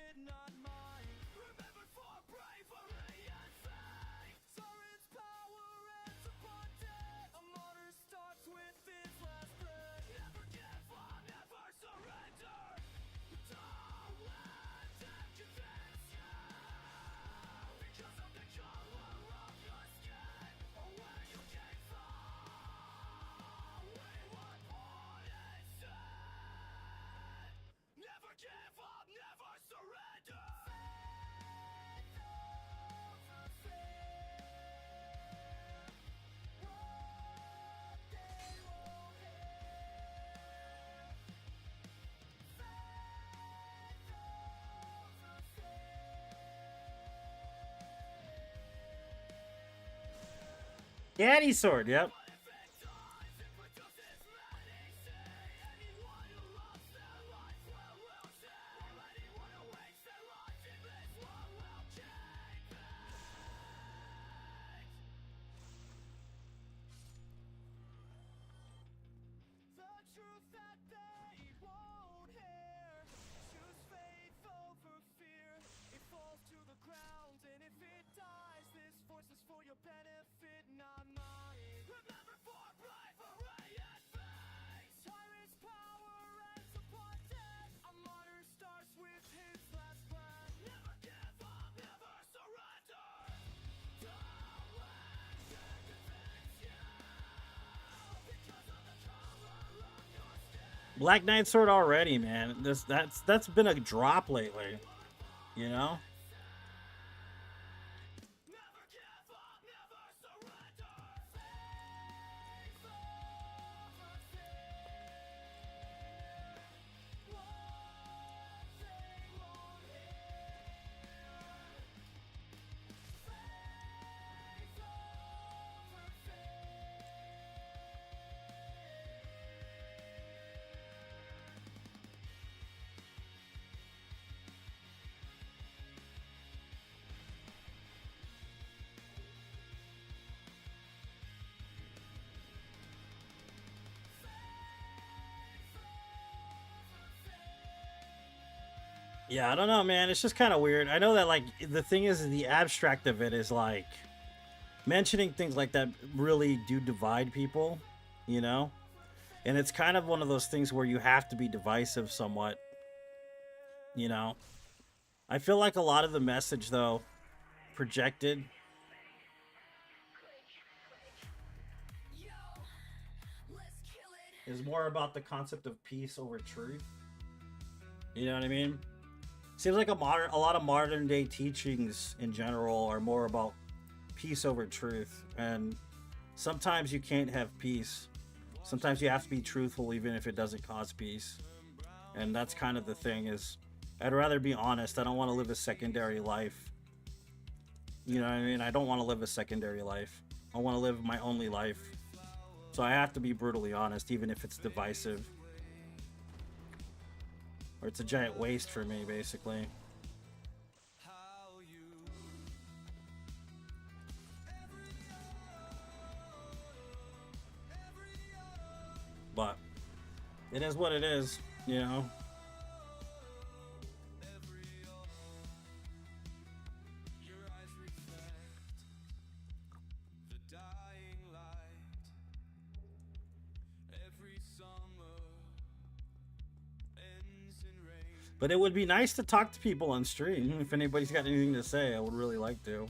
Daddy sword, yep. Black Knight sword already, man. That's been a drop lately, you know. Yeah, I don't know, man. It's just kind of weird. I know that, like, the thing is, the abstract of it is like mentioning things like that really do divide people, you know? And it's kind of one of those things where you have to be divisive somewhat, you know? I feel like a lot of the message, though, projected is more about the concept of peace over truth. You know what I mean? Seems like a lot of modern day teachings in general are more about peace over truth, and sometimes you can't have peace. Sometimes you have to be truthful even if it doesn't cause peace. And that's kind of the thing is I'd rather be honest. I don't want to live a secondary life. You know what I mean? I don't want to live a secondary life. I want to live my only life. So I have to be brutally honest even if it's divisive. Or it's a giant waste for me, basically. But it is what it is, you know? But it would be nice to talk to people on stream. If anybody's got anything to say, I would really like to.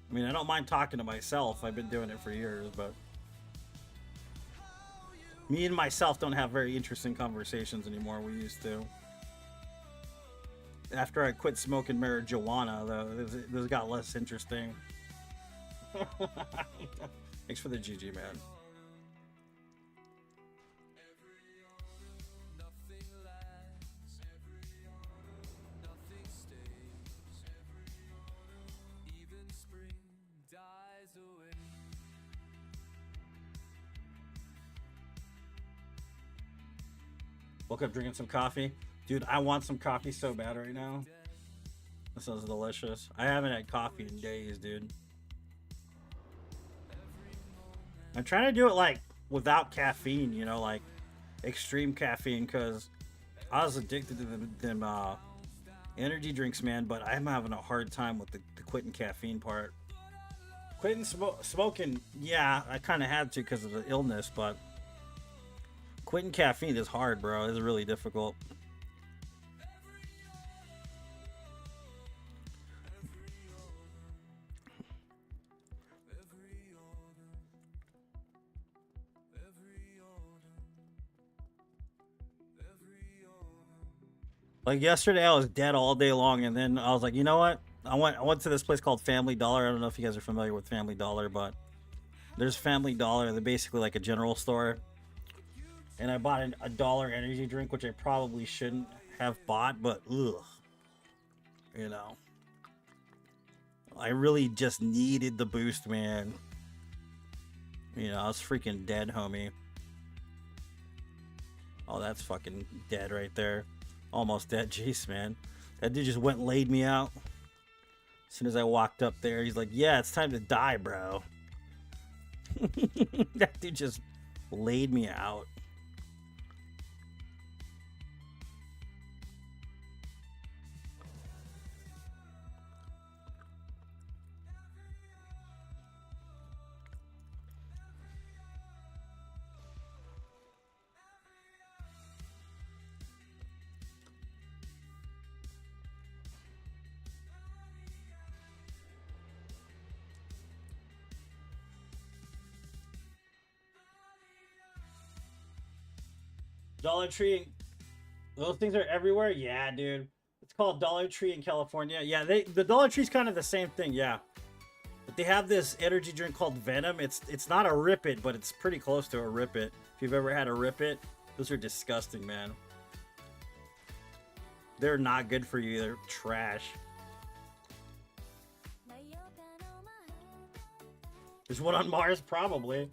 I mean, I don't mind talking to myself. I've been doing it for years, but me and myself don't have very interesting conversations anymore. We used to. After I quit smoking marijuana, though, this got less interesting. Thanks for the GG, man. Woke up drinking some coffee. Dude, I want some coffee so bad right now. This sounds delicious. I haven't had coffee in days, dude. I'm trying to do it like without caffeine, you know, like extreme caffeine, because I was addicted to them energy drinks, man. But I'm having a hard time with the quitting caffeine part. Quitting smoking, yeah, I kind of had to because of the illness, but quitting caffeine is hard, bro. It's really difficult. Like yesterday, I was dead all day long, and then I was like, you know what? I went to this place called Family Dollar. I don't know if you guys are familiar with Family Dollar, but there's Family Dollar. They're basically like a general store, and I bought a dollar energy drink, which I probably shouldn't have bought, but ugh, you know, I really just needed the boost, man. You know, I was freaking dead, homie. Oh, that's fucking dead right there. Almost dead. Jeez, man. That dude just went and laid me out. As soon as I walked up there, he's like, yeah, it's time to die, bro. That dude just laid me out. Dollar Tree, those things are everywhere. Yeah, dude. It's called Dollar Tree in California. Yeah, the Dollar Tree's kind of the same thing. Yeah, but they have this energy drink called Venom. It's not a Rip It, but it's pretty close to a Rip It. If you've ever had a Rip It, those are disgusting, man. They're not good for you. They're trash. There's one on Mars, probably.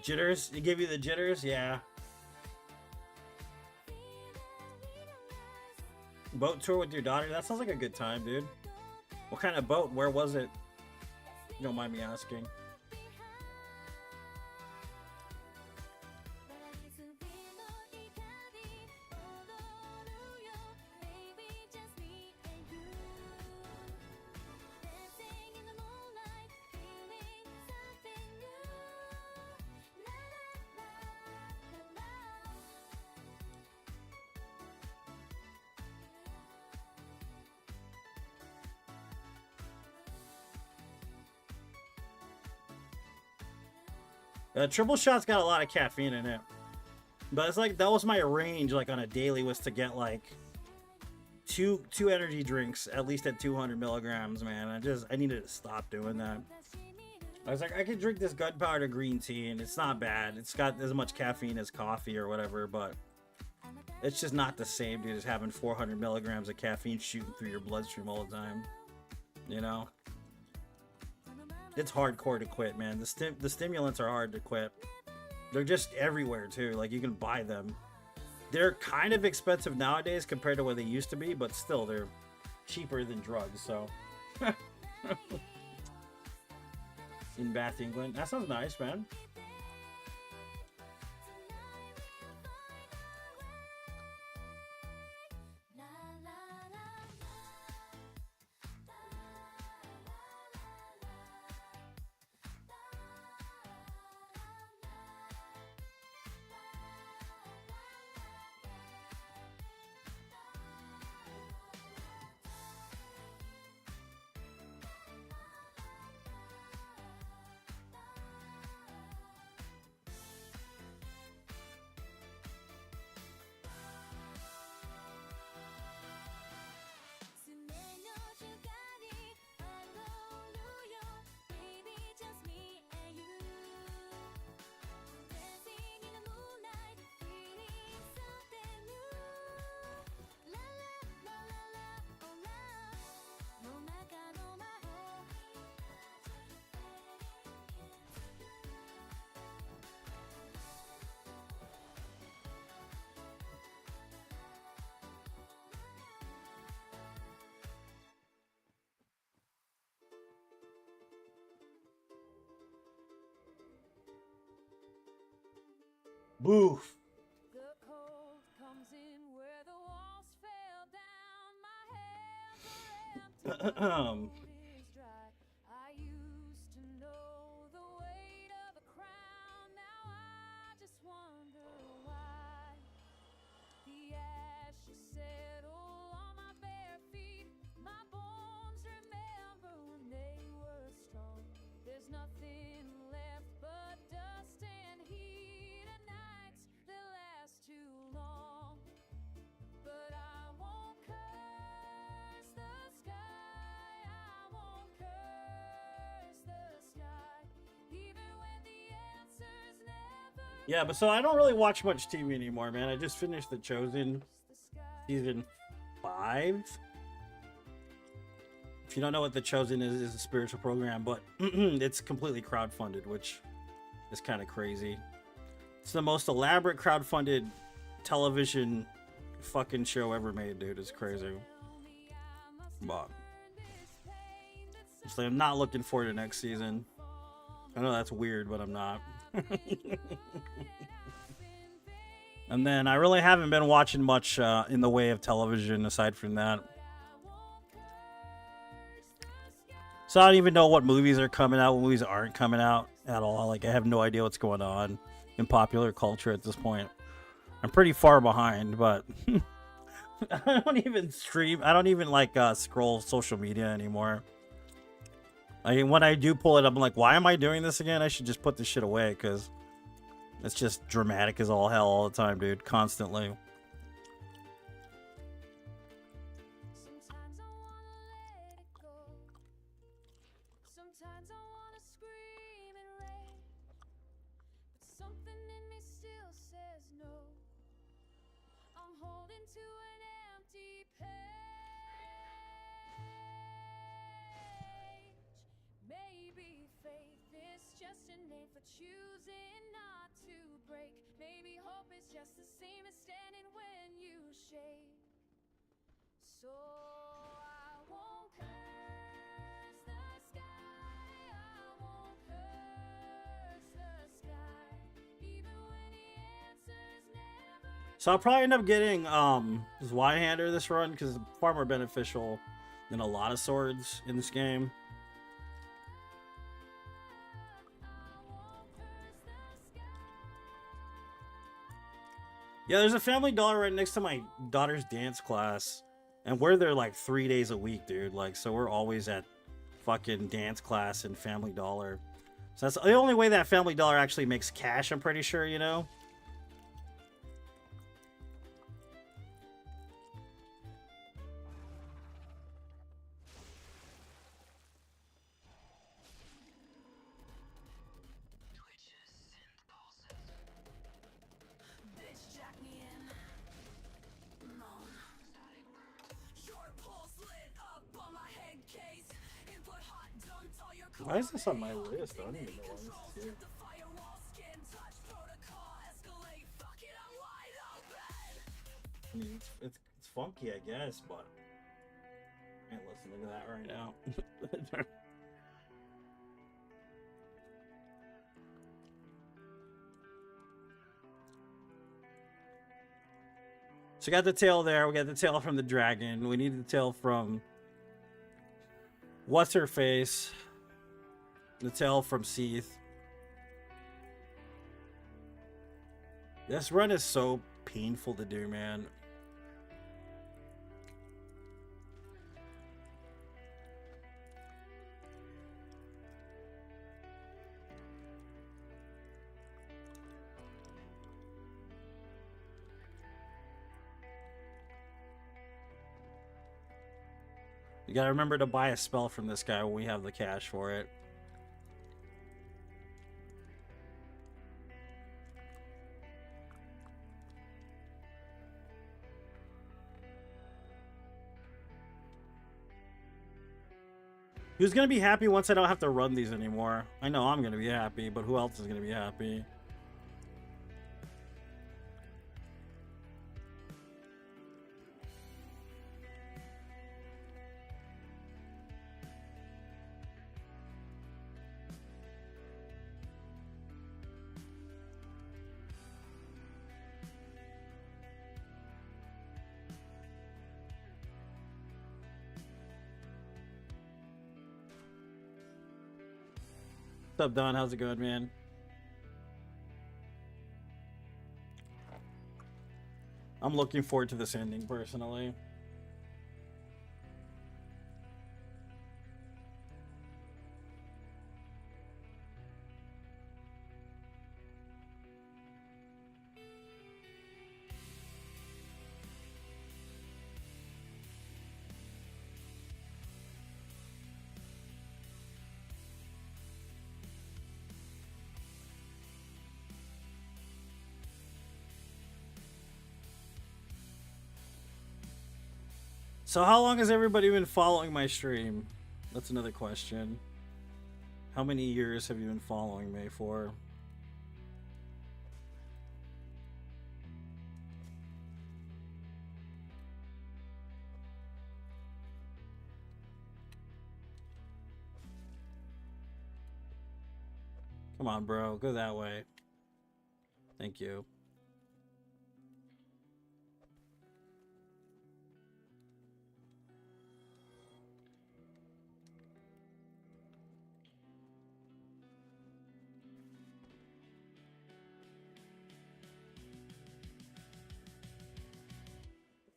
Jitters? It give you the jitters? Yeah. Boat tour with your daughter? That sounds like a good time, dude. What kind of boat? Where was it? You don't mind me asking. Triple shot's got a lot of caffeine in it, but it's like that was my range, like on a daily, was to get like two energy drinks at least at 200 milligrams. Man, I needed to stop doing that. I was like, I could drink this gunpowder green tea and it's not bad. It's got as much caffeine as coffee or whatever, but it's just not the same, dude, as having 400 milligrams of caffeine shooting through your bloodstream all the time. You know. It's hardcore to quit, man. The stimulants are hard to quit. They're just everywhere too. Like, you can buy them. They're kind of expensive nowadays compared to what they used to be, but still they're cheaper than drugs. So in Bath, England. That sounds nice, man. Boof. The cold comes in where the walls fell down. My hands are empty, my throat is dry. I used to know the weight of a crown. Now I just wonder why. The ashes settle on my bare feet. My bones remember when they were strong. There's nothing left but dust and heat and nights that last too long. But I won't curse the sky. I won't curse the sky. Even when the answers never. Yeah, but so I don't really watch much TV anymore, man. I just finished The Chosen season 5. If you don't know what The Chosen is, it's a spiritual program, but it's completely crowdfunded, which is kind of crazy. It's the most elaborate crowdfunded television fucking show ever made, dude. It's crazy. But so I'm not looking forward to next season. I know that's weird, but I'm not. And then I really haven't been watching much in the way of television aside from that. So I don't even know what movies are coming out, what movies aren't coming out at all. Like, I have no idea what's going on in popular culture at this point. I'm pretty far behind, but I don't even stream. I don't even like scroll social media anymore. I mean, when I do pull it up, I'm like, why am I doing this again? I should just put this shit away because it's just dramatic as all hell all the time, dude. Constantly. Sometimes I wanna let it go. Sometimes I wanna scream and rage. But something in me still says no. I'm holding to an empty page. Maybe faith is just a name for choosing not to break. Maybe hope is just the same as standing when you shake. So I won't curse the sky. I won't curse the sky. Even when the answers never. So I'll probably end up getting this Zweihander this run because it's far more beneficial than a lot of swords in this game. Yeah, there's a Family Dollar right next to my daughter's dance class. And we're there like 3 days a week, dude. Like, so we're always at fucking dance class and Family Dollar. So that's the only way that Family Dollar actually makes cash, I'm pretty sure, you know? Why is this on my list? I don't even know why this is here. I mean, it's funky, I guess, but I ain't listening to that right now. So we got the tail there. We got the tail from the dragon. We need the tail from what's her face. The tail from Seath. This run is so painful to do, man. You gotta remember to buy a spell from this guy when we have the cash for it. Who's gonna be happy once I don't have to run these anymore? I know I'm gonna be happy, but who else is gonna be happy? up, Don? How's it going, man? I'm looking forward to this ending, personally. So how long has everybody been following my stream? That's another question. How many years have you been following me for? Come on, bro. Go that way. Thank you.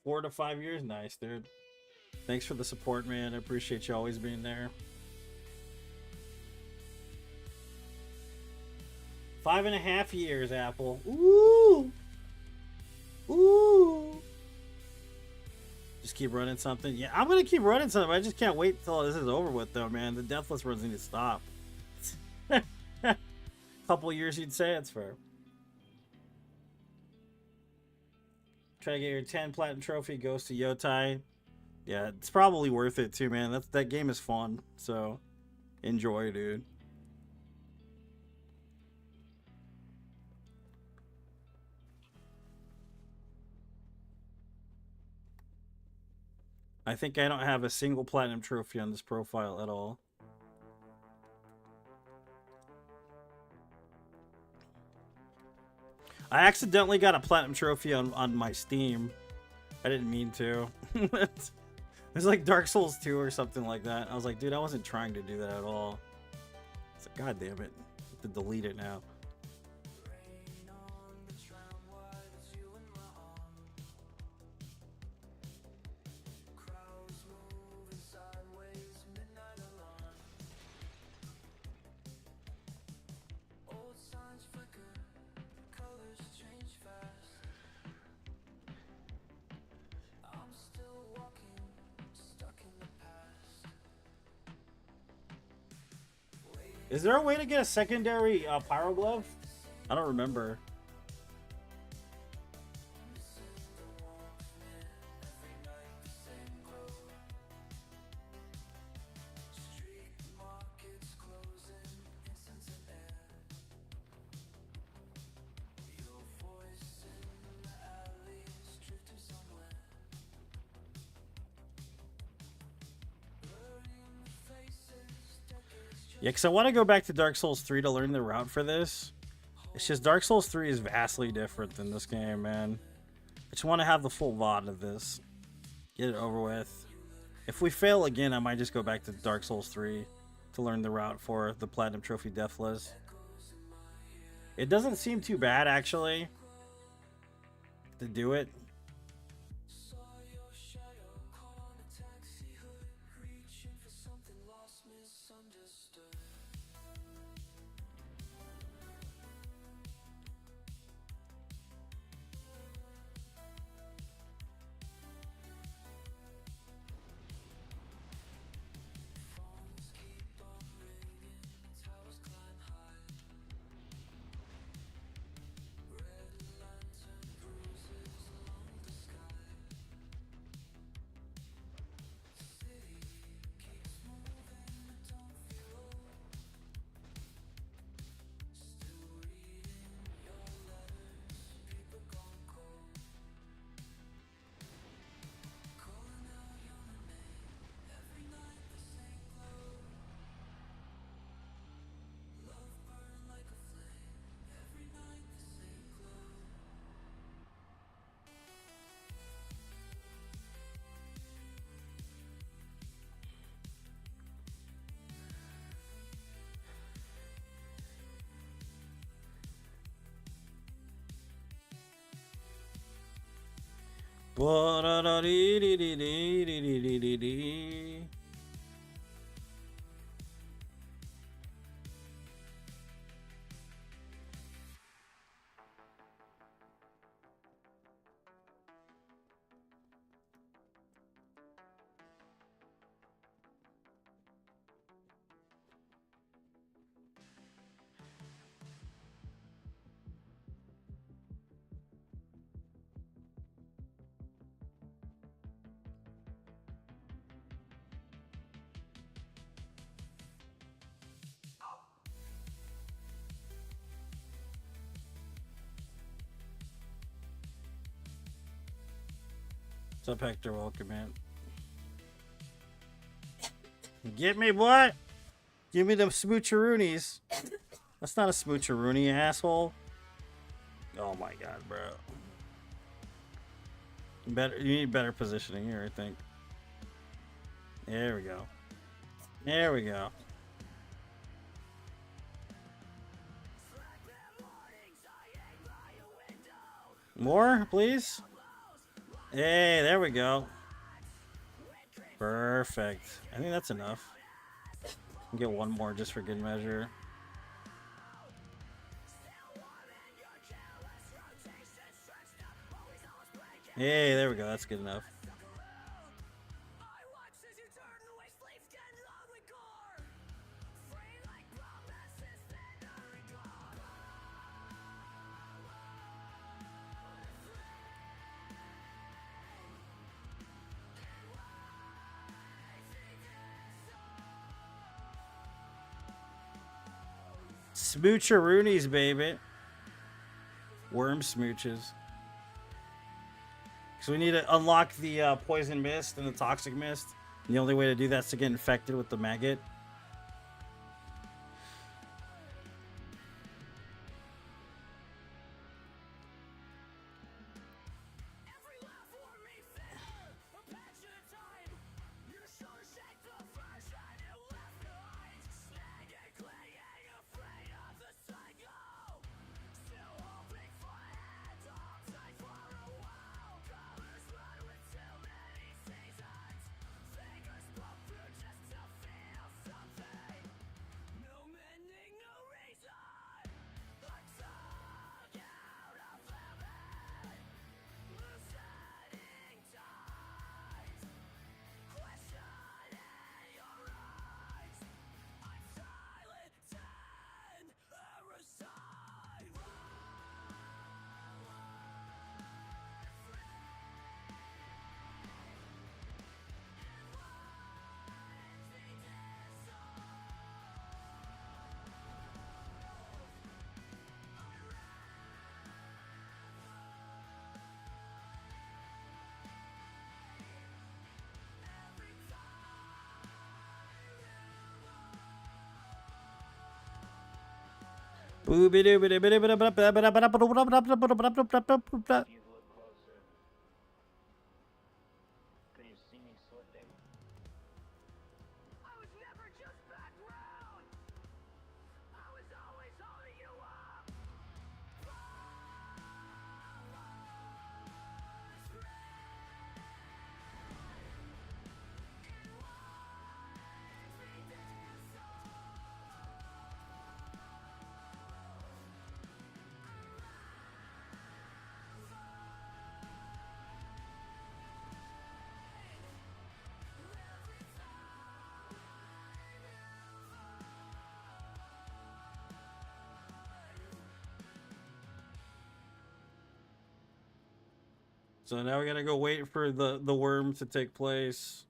Four to 5 years? Nice, dude. Thanks for the support, man. I appreciate you always being there. 5.5 years, Apple. Ooh! Ooh! Just keep running something? Yeah, I'm gonna keep running something. I just can't wait until this is over with, though, man. The Deathless runs need to stop. Couple years, you'd say? It's fair. Try to get your 10 platinum trophy, goes to Yotai. Yeah, it's probably worth it too, man. That game is fun, so enjoy, dude. I think I don't have a single platinum trophy on this profile at all. I accidentally got a platinum trophy on my Steam. I didn't mean to. It was like Dark Souls 2 or something like that. I was like, dude, I wasn't trying to do that at all. It's like, god damn it. I have to delete it now. Is there a way to get a secondary pyro glove? I don't remember. Yeah, because I want to go back to Dark Souls 3 to learn the route for this. It's just Dark Souls 3 is vastly different than this game, man. I just want to have the full VOD of this. Get it over with. If we fail again, I might just go back to Dark Souls 3 to learn the route for the Platinum Trophy Deathless. It doesn't seem too bad, actually, to do it. What's up, Hector? Welcome, man. Get me, what? Give me them smoocheroonies. That's not a smoocheroony, asshole. Oh my god, bro. You need better positioning here, I think. There we go. There we go. More, please. Hey, there we go. Perfect. I think that's enough. I'll get one more just for good measure. Hey, there we go. That's good enough. Smoocheroonies, baby. Worm smooches. So we need to unlock the poison mist and the toxic mist. And the only way to do that is to get infected with the maggot. So now we gotta go wait for the worm to take place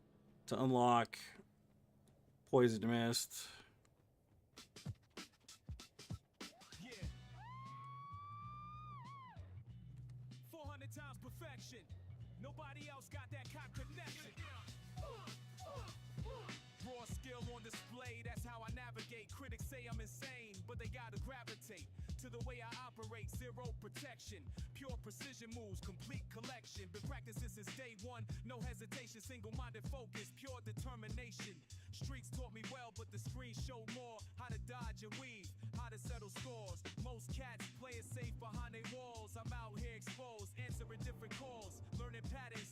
to unlock poison mist. Yeah. 400 times perfection. Nobody else got that kind of connection. Raw skill on display, that's how I navigate. Critics say I'm insane, but they gotta gravitate to the way I operate. Zero protection, pure precision moves, complete collection. Been practicing since day one, no hesitation, single-minded focus, pure determination. Streets taught me well, but the screen showed more. How to dodge and weave, how to settle scores. Most cats play it safe behind their walls. I'm out here exposed, answering different calls, learning patterns,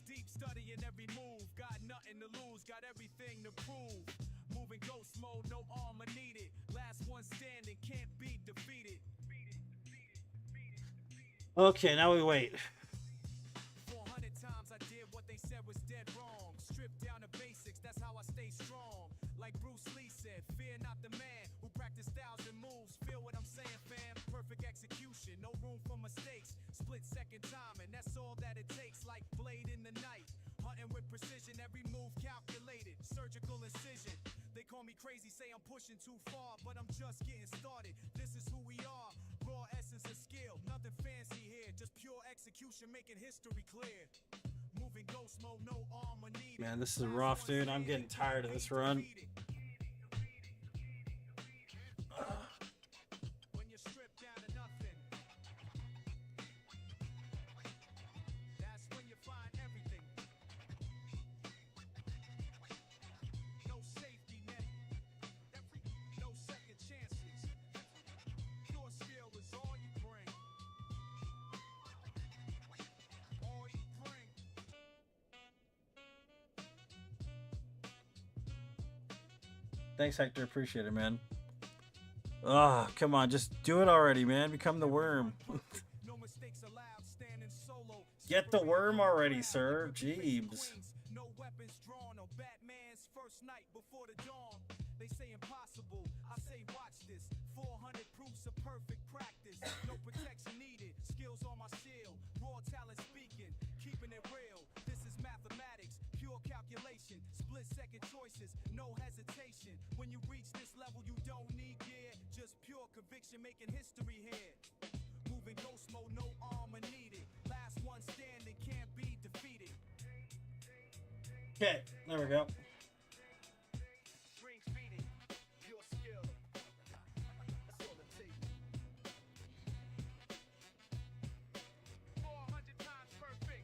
studying every move. Got nothing to lose, got everything to prove. Moving ghost mode, no armor needed. Last one standing, can't be defeated. Okay, now we wait. 400 times I did what they said was dead wrong. Stripped down the basics, that's how I stay strong. Like Bruce Lee said, fear not the man who practiced 1,000 moves. Feel what I'm saying, fam? Perfect execution, no room for mistakes. Split second time, and that's all that it takes. Like blade in the night, hunting with precision. Every move calculated, surgical incision. They call me crazy, say I'm pushing too far, but I'm just getting started. This is who we are, raw essence of skill. Nothing fancy here, just pure execution, making history clear. Moving ghost mode, no armor needed. Man, this is rough, dude. I'm getting tired of this run. When you're stripped down to nothing, that's when you find everything. No safety net, no second chances. Pure skill is all you bring. All you bring. Thanks, Hector. Appreciate it, man. Ah, come on. Just do it already, man. Become the worm. No mistakes allowed, standing solo. Get the worm already, sir. Jeebs. No weapons drawn on Batman's first night before the dawn. They say impossible, I say watch this. 400 proofs of perfect practice. No protection needed, skills on my shield. Raw talent speaking, keeping it real. This is mathematics, pure calculation. Split second choices, no hesitation. When you reach this level, you don't need gear. Just pure conviction, making history here. Moving ghost mode, no armor needed. Last one standing, can't be defeated. Okay, there we go. Ring feeding, pure skill. That's all it takes. 400 times perfect.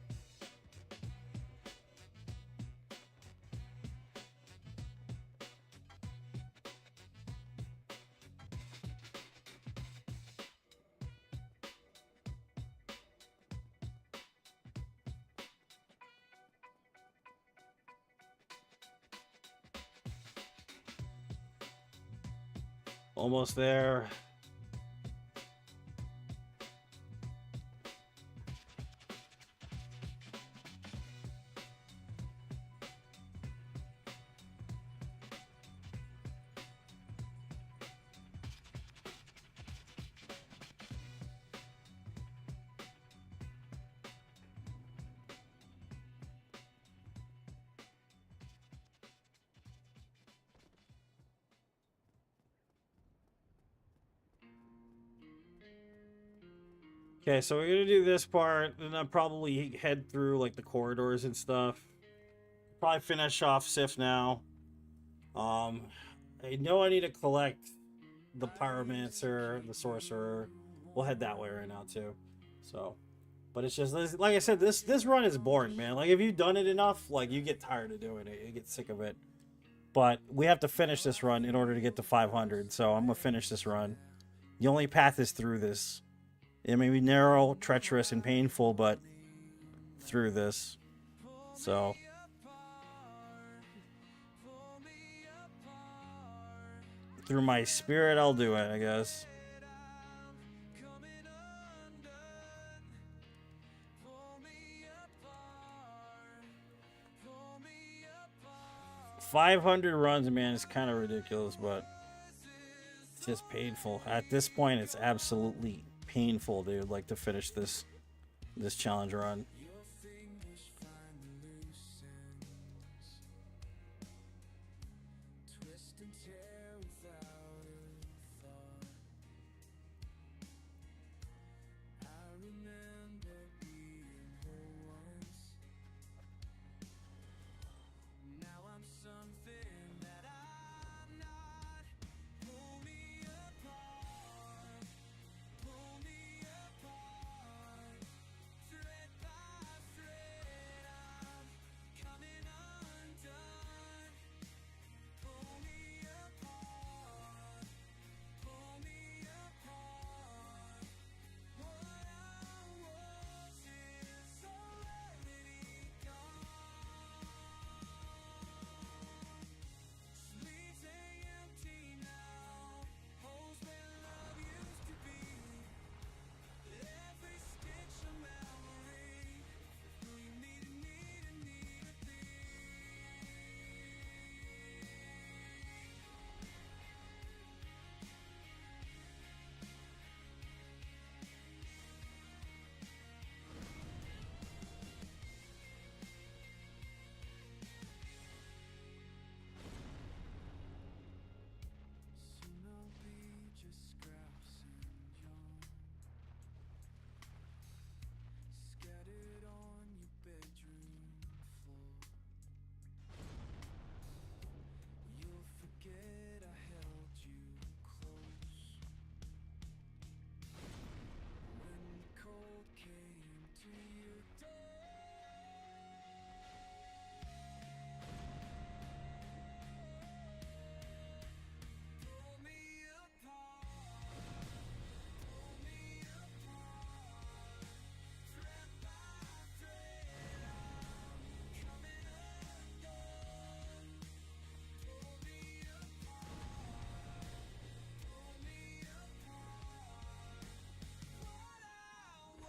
Almost there. Okay, so we're gonna do this part, and I'll probably head through like the corridors and stuff. Probably finish off Sif now. I know I need to collect the Pyromancer, the Sorcerer. We'll head that way right now too. So, but it's just like I said, this run is boring, man. Like if you've done it enough, like you get tired of doing it, you get sick of it. But we have to finish this run in order to get to 500. So I'm gonna finish this run. The only path is through this. It may be narrow, treacherous, and painful, but through this. So. Through my spirit, I'll do it, I guess. $500 runs, man, is kind of ridiculous, but it's just painful. At this point, it's absolutely painful, dude, like to finish this challenge run.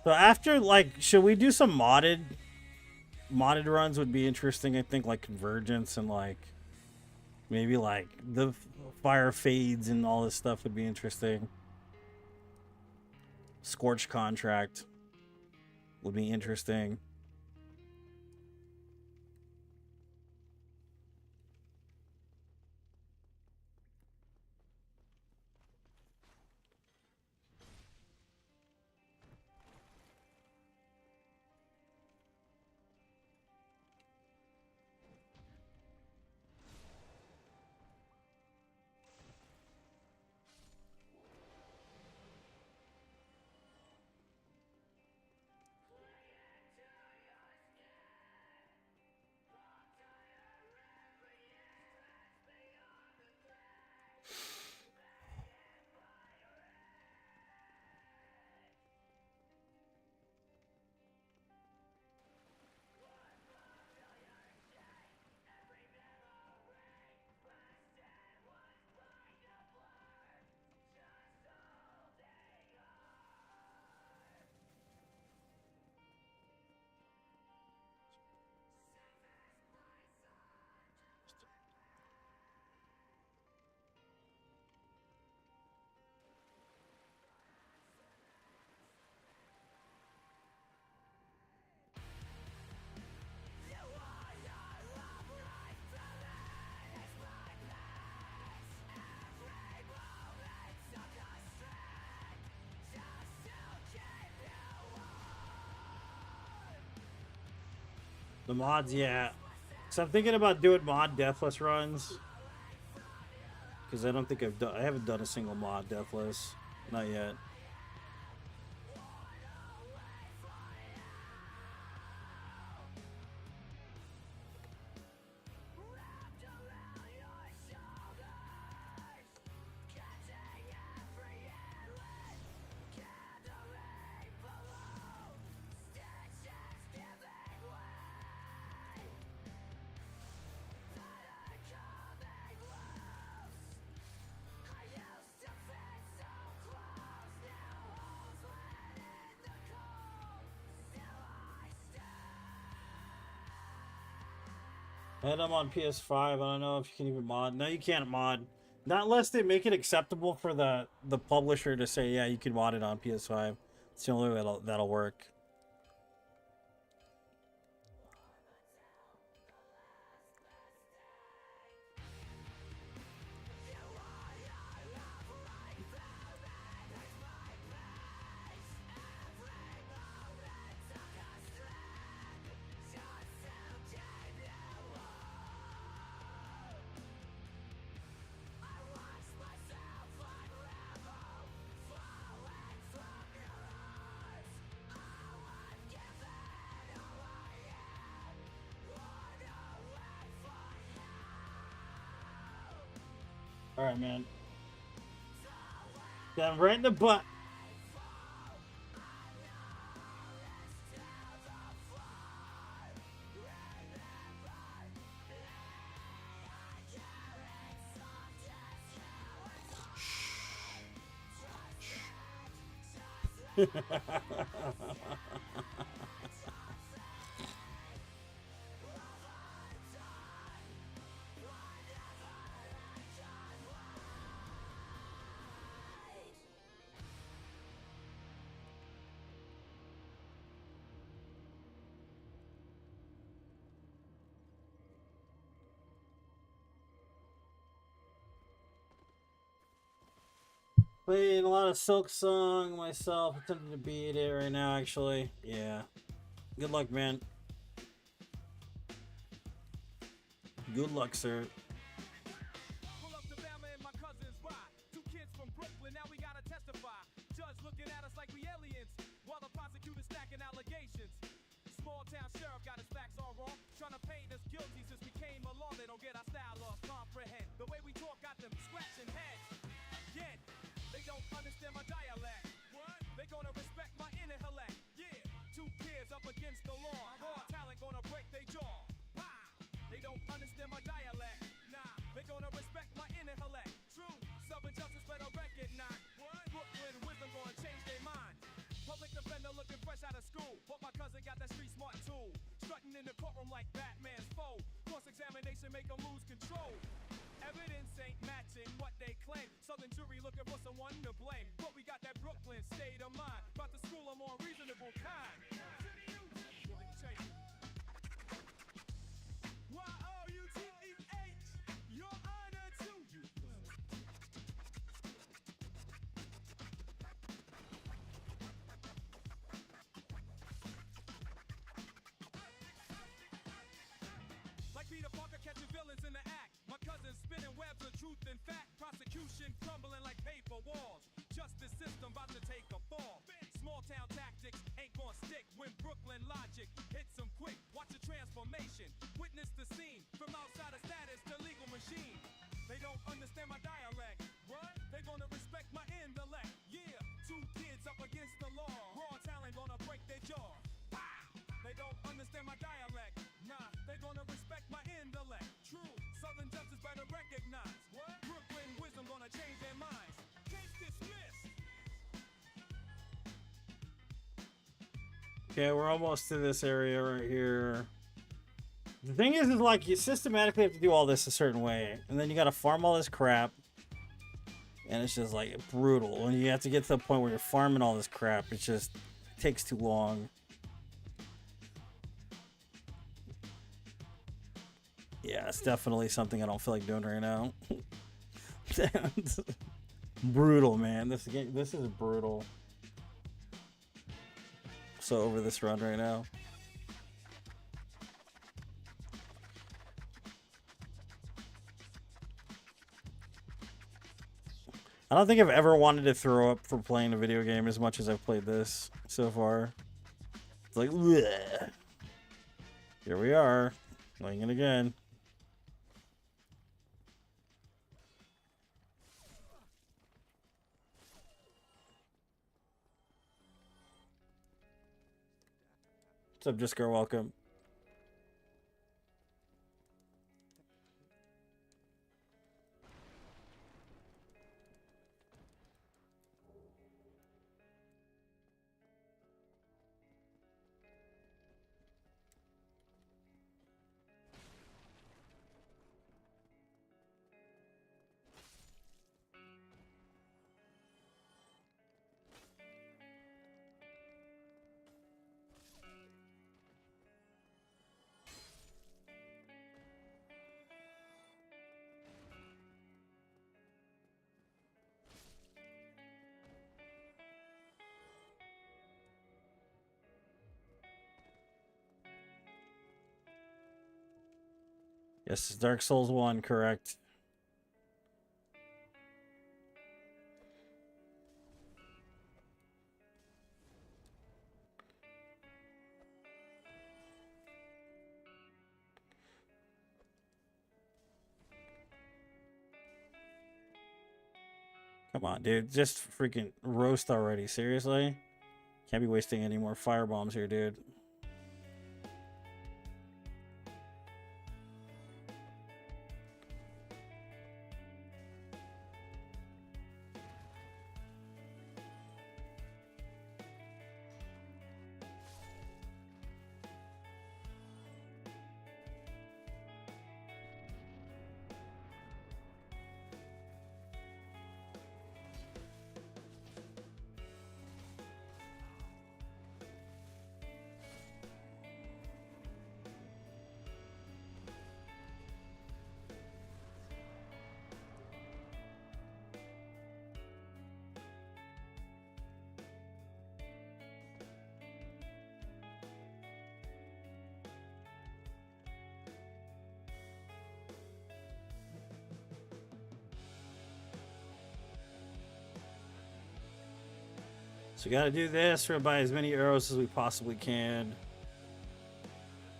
So after, like, should we do some modded runs would be interesting. I think like Convergence and like maybe like the fire fades and all this stuff would be interesting. Scorch Contract would be interesting. The mods, yeah. So I'm thinking about doing mod Deathless runs. Because I don't think I haven't done a single mod Deathless. Not yet. And I'm on PS5. I don't know if you can even mod. No, you can't mod. Not unless they make it acceptable for the publisher to say, yeah, you can mod it on PS5. It's the only way that'll work. All right, man. Yeah, right in the butt. Playing a lot of Silk Song myself. Attempting to beat it right now, actually. Yeah. Good luck, man. Good luck, sir. Pull up to Bama and my cousins ride. Two kids from Brooklyn, now we gotta testify. Judge looking at us like we aliens, while the prosecutor stacking allegations. Small town sheriff got his facts all wrong, trying to paint us guilty since we came along. They don't get our style lost, comprehend. The way we talk got them scratching heads. Yet, they don't understand my dialect. What? They gonna respect my intellect. Yeah, two peers up against the law. Raw talent gonna break their jaw. Pow! They don't understand my dialect. Nah, they gonna respect my intellect. True, Southern justice better recognize. What? Brooklyn wisdom gonna change their mind. Public defender looking fresh Evidence ain't matching what they claim. Southern jury looking for someone to blame. But we got that Brooklyn state of mind. About to school them on reasonable kind. Y-O-U-T-E-H, your honor to you. Like Peter Parker catching villains in the act. My cousin spinning webs of truth and fact. Prosecution crumbling like paper walls. Justice system about to take a fall. Small town tactics ain't gonna stick when Brooklyn logic hits them quick. Watch the transformation. Witness the scene from outside of status to legal machine. They don't understand my dialect. What? They gonna respect my intellect. Yeah, two kids up against the law. Raw talent gonna break their jaw. They don't understand my dialect. Nah, they gonna respect my intellect. True, Southern justice better recognize. What? Brooklyn wisdom gonna change their minds. Case dismissed. Okay, we're almost to this area right here. The thing is like you systematically have to do all this a certain way, and then you gotta farm all this crap, and it's just like brutal. When you have to get to the point where you're farming all this crap, it just takes too long. Yeah, it's definitely something I don't feel like doing right now. Brutal, man. This is brutal. So over this run right now. I don't think I've ever wanted to throw up for playing a video game as much as I've played this so far. It's like, bleh. Here we are, playing it again. What's up, Jisker? Welcome. Yes, it's Dark Souls 1, correct. Come on, dude. Just freaking roast already. Seriously? Can't be wasting any more fire bombs here, dude. So we gotta do this. We're gonna buy as many arrows as we possibly can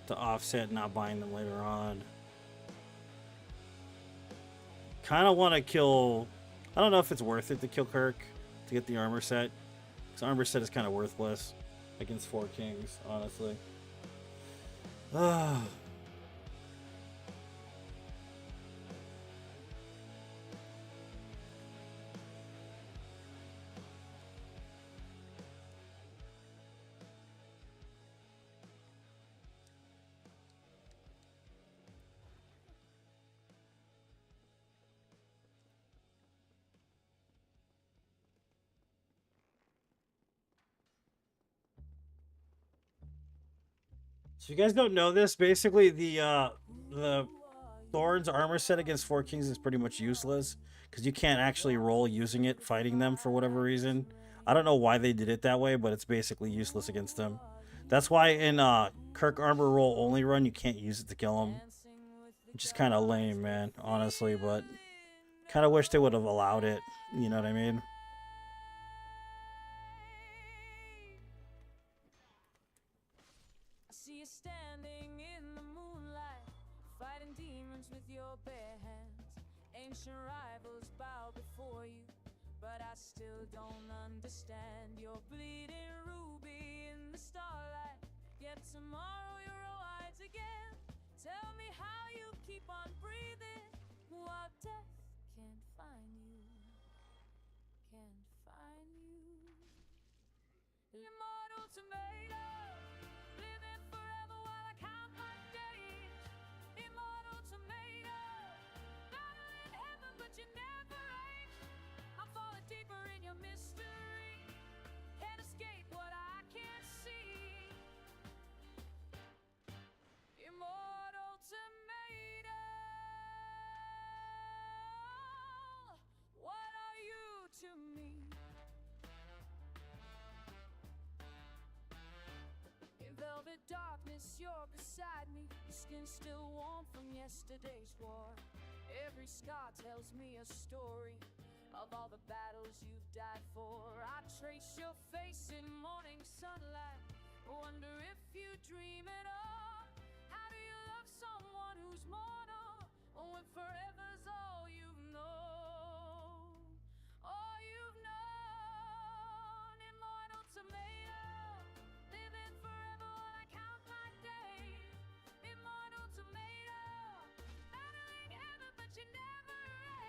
to offset not buying them later on. Kind of want to kill... I don't know if it's worth it to kill Kirk to get the armor set. Because armor set is kind of worthless against 4 kings, honestly. So you guys don't know this. Basically, the Thorn's armor set against Four Kings is pretty much useless because you can't actually roll using it fighting them for whatever reason. I don't know why they did it that way, but it's basically useless against them. That's why in Kirk armor roll only run you can't use it to kill him, which is kind of lame, man. Honestly, but kind of wish they would have allowed it. You know what I mean? I see you standing in the moonlight, fighting demons with your bare hands. Ancient rivals bow before you, but I still don't understand. You're bleeding ruby in the starlight, yet tomorrow you're eyes again. Tell me how you keep on breathing while death can't find you, can't find you. Immortal tomato, living forever while I count my days. Immortal tomato, battling heaven but you never age. I'm falling deeper in your mystery, can't escape what I can't see. Immortal tomato, what are you to me? In velvet darkness, you're beside me. Your skin still warm from yesterday's war. Every scar tells me a story of all the battles you've died for. I trace your face in morning sunlight, wonder if you dream it all. How do you love someone who's mortal when forever's all you've known? All you've known. Immortal tomato, living forever while I count my days. Immortal tomato, battling heaven but you never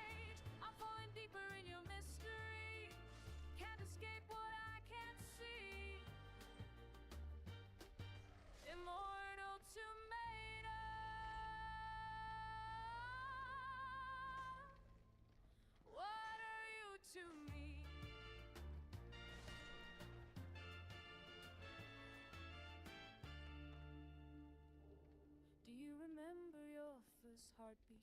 age. I'm falling deeper in your mystery, can't escape what I can't see. Immortal tomato, what are you to me? Do you remember your first heartbeat?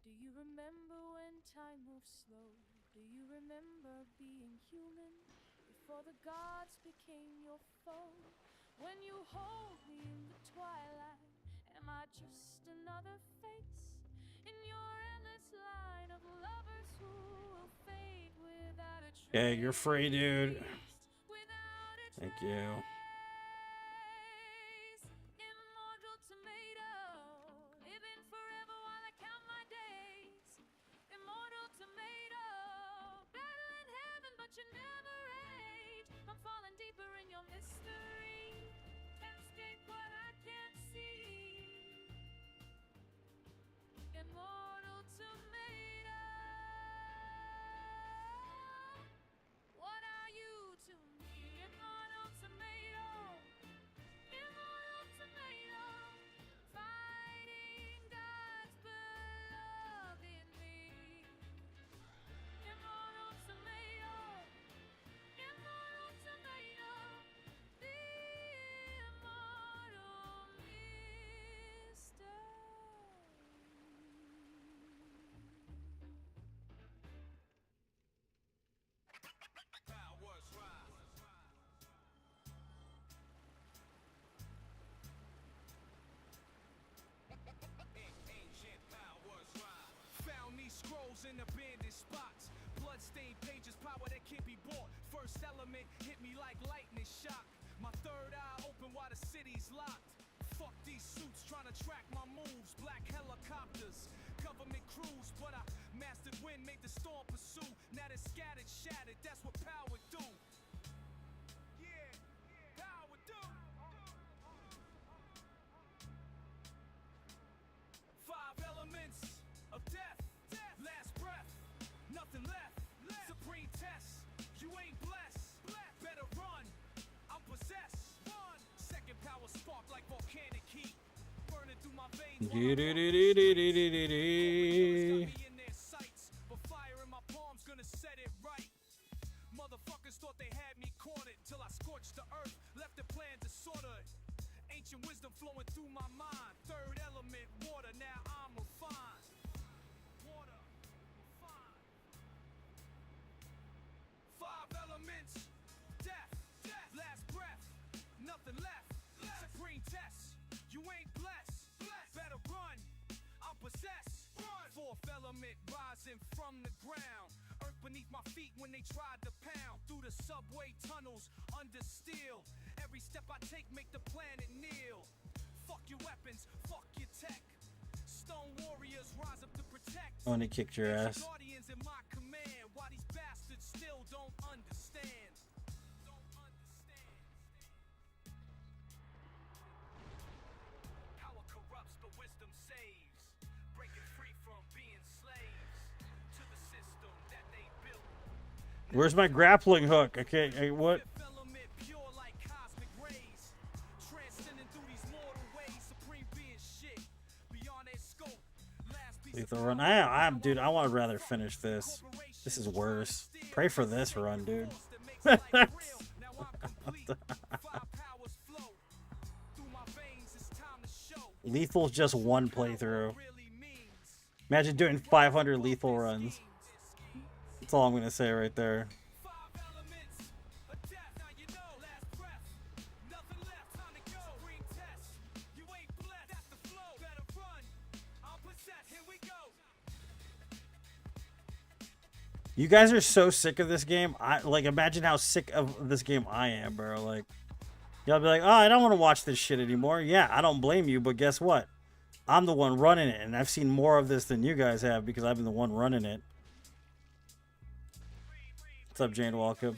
Do you remember when time moved slow? Do you remember being human before the gods became your foe? When you hold me in the twilight, am I just another face in your endless line of lovers who will fade without a trace? Yeah, you're free, dude. Without a Thank you. trace. Immortal tomato, living forever while I count my days. Immortal tomato, battling heaven but you never age. I'm falling deeper in your mystery, can't escape what I can't see. Immortal tomato, what are you to me? Immortal tomato, immortal tomato, fighting God's beloved in me. Immortal tomato, immortal tomato, the immortal mystery. Powers rise. Ancient powers rise. Found these scrolls in abandoned spots. Bloodstained pages, power that can't be bought. First element hit me like lightning shock. My third eye open while the city's locked. Fuck these suits trying to track my moves. Black helicopters, government crews, but I mastered wind, made the storm pursue. Now they're scattered, shattered. That's what power do. Yeah, power do. Five elements of death. Last breath, nothing left. Supreme test, you ain't blessed. Better run, I'm possessed. Second power spark like volcanic heat, burning through my veins. Got me in their sights, but fire in my palms gonna set it right. Motherfuckers thought they had me cornered till I scorched the earth, left the plan disordered. Ancient Ancient wisdom flowing through my mind. Third element, water, now I'm refined. Water, refined. Five elements, death, last breath, nothing left. Supreme test, you ain't blessed. Better run, I'm possessed. Fourth element rising from the ground. Earth beneath my feet when they tried to pound through the subway tunnels under steel. Every step I take make the planet kneel. Fuck your weapons, fuck your tech. Stone warriors rise up to protect. Oh, and he kicked your ass. Guardians in my command. Why these bastards still don't understand? Power corrupts, but wisdom saves. Breaking free from being slaves to the system that they built. Where's my grappling hook? Okay, hey, what? Fifth element, pure like cosmic rays. Transcending through these mortal ways. Supreme being shit beyond their scope. Last piece Lethal of run. I'm dude. I would rather finish this. This is worse. Pray for this run, dude. Lethal's just one playthrough. Imagine doing 500 lethal runs. That's all I'm gonna say right there. You guys are so sick of this game. Imagine how sick of this game I am, bro. Like, y'all be like, oh, I don't want to watch this shit anymore. Yeah, I don't blame you, but guess what? I'm the one running it, and I've seen more of this than you guys have because I've been the one running it. What's up, Jane Walkup?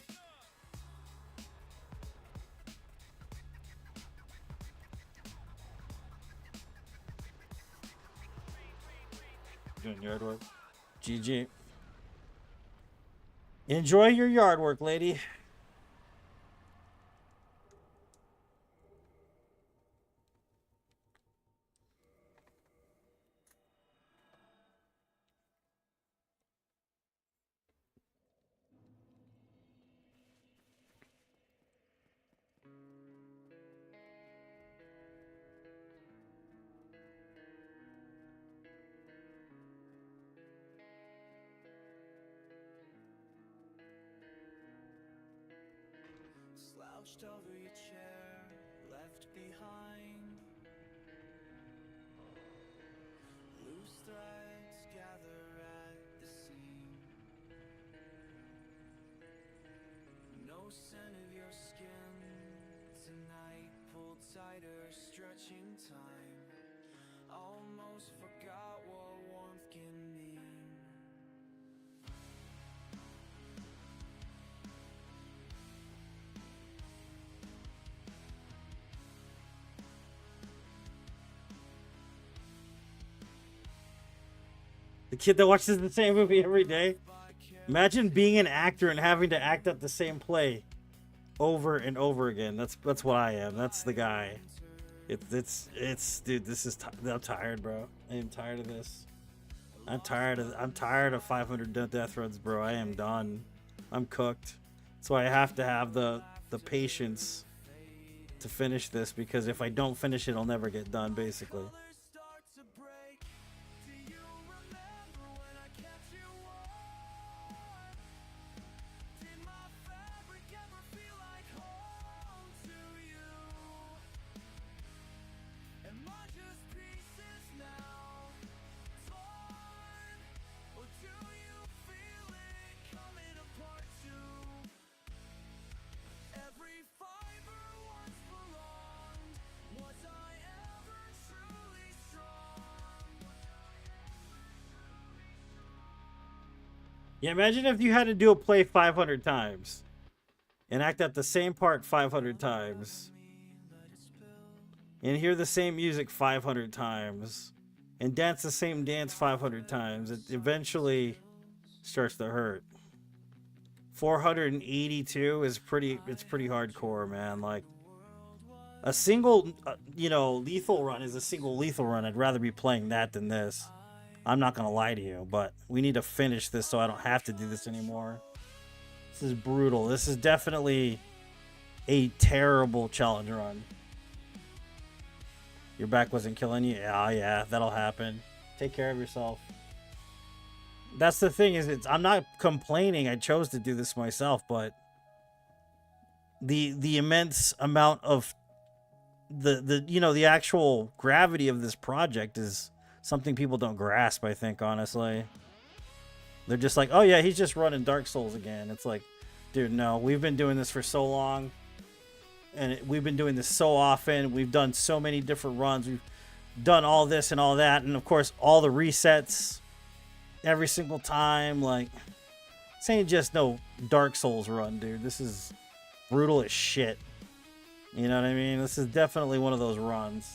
Doing yard work. GG. Enjoy your yard work, lady. Slouched over your chair, left behind. Loose threads gather at the seam. No scent of your skin tonight, pulled tighter, stretching time. Almost forgot what warmth can mean. The kid that watches the same movie every day. Imagine being an actor and having to act out the same play over and over again. That's what I am. That's the guy. It's dude. This is. I'm tired, bro. I am tired of this. I'm tired of 500 death runs, bro. I am done. I'm cooked. So I have to have the patience to finish this, because if I don't finish it, I'll never get done, basically. Yeah, imagine if you had to do a play 500 times and act out the same part 500 times and hear the same music 500 times and dance the same dance 500 times. It eventually starts to hurt. 482 is pretty hardcore, man. Like, a single, lethal run is a single lethal run. I'd rather be playing that than this. I'm not going to lie to you, but we need to finish this so I don't have to do this anymore. This is brutal. This is definitely a terrible challenge run. Your back wasn't killing you? Yeah, yeah, that'll happen. Take care of yourself. That's the thing is, I'm not complaining. I chose to do this myself, but the immense amount of the actual gravity of this project is something people don't grasp, I think, honestly. They're just like, oh yeah, he's just running Dark Souls again. It's like, dude, no, we've been doing this for so long. And we've been doing this so often. We've done so many different runs. We've done all this and all that. And of course, all the resets every single time. Like, this ain't just no Dark Souls run, dude. This is brutal as shit. You know what I mean? This is definitely one of those runs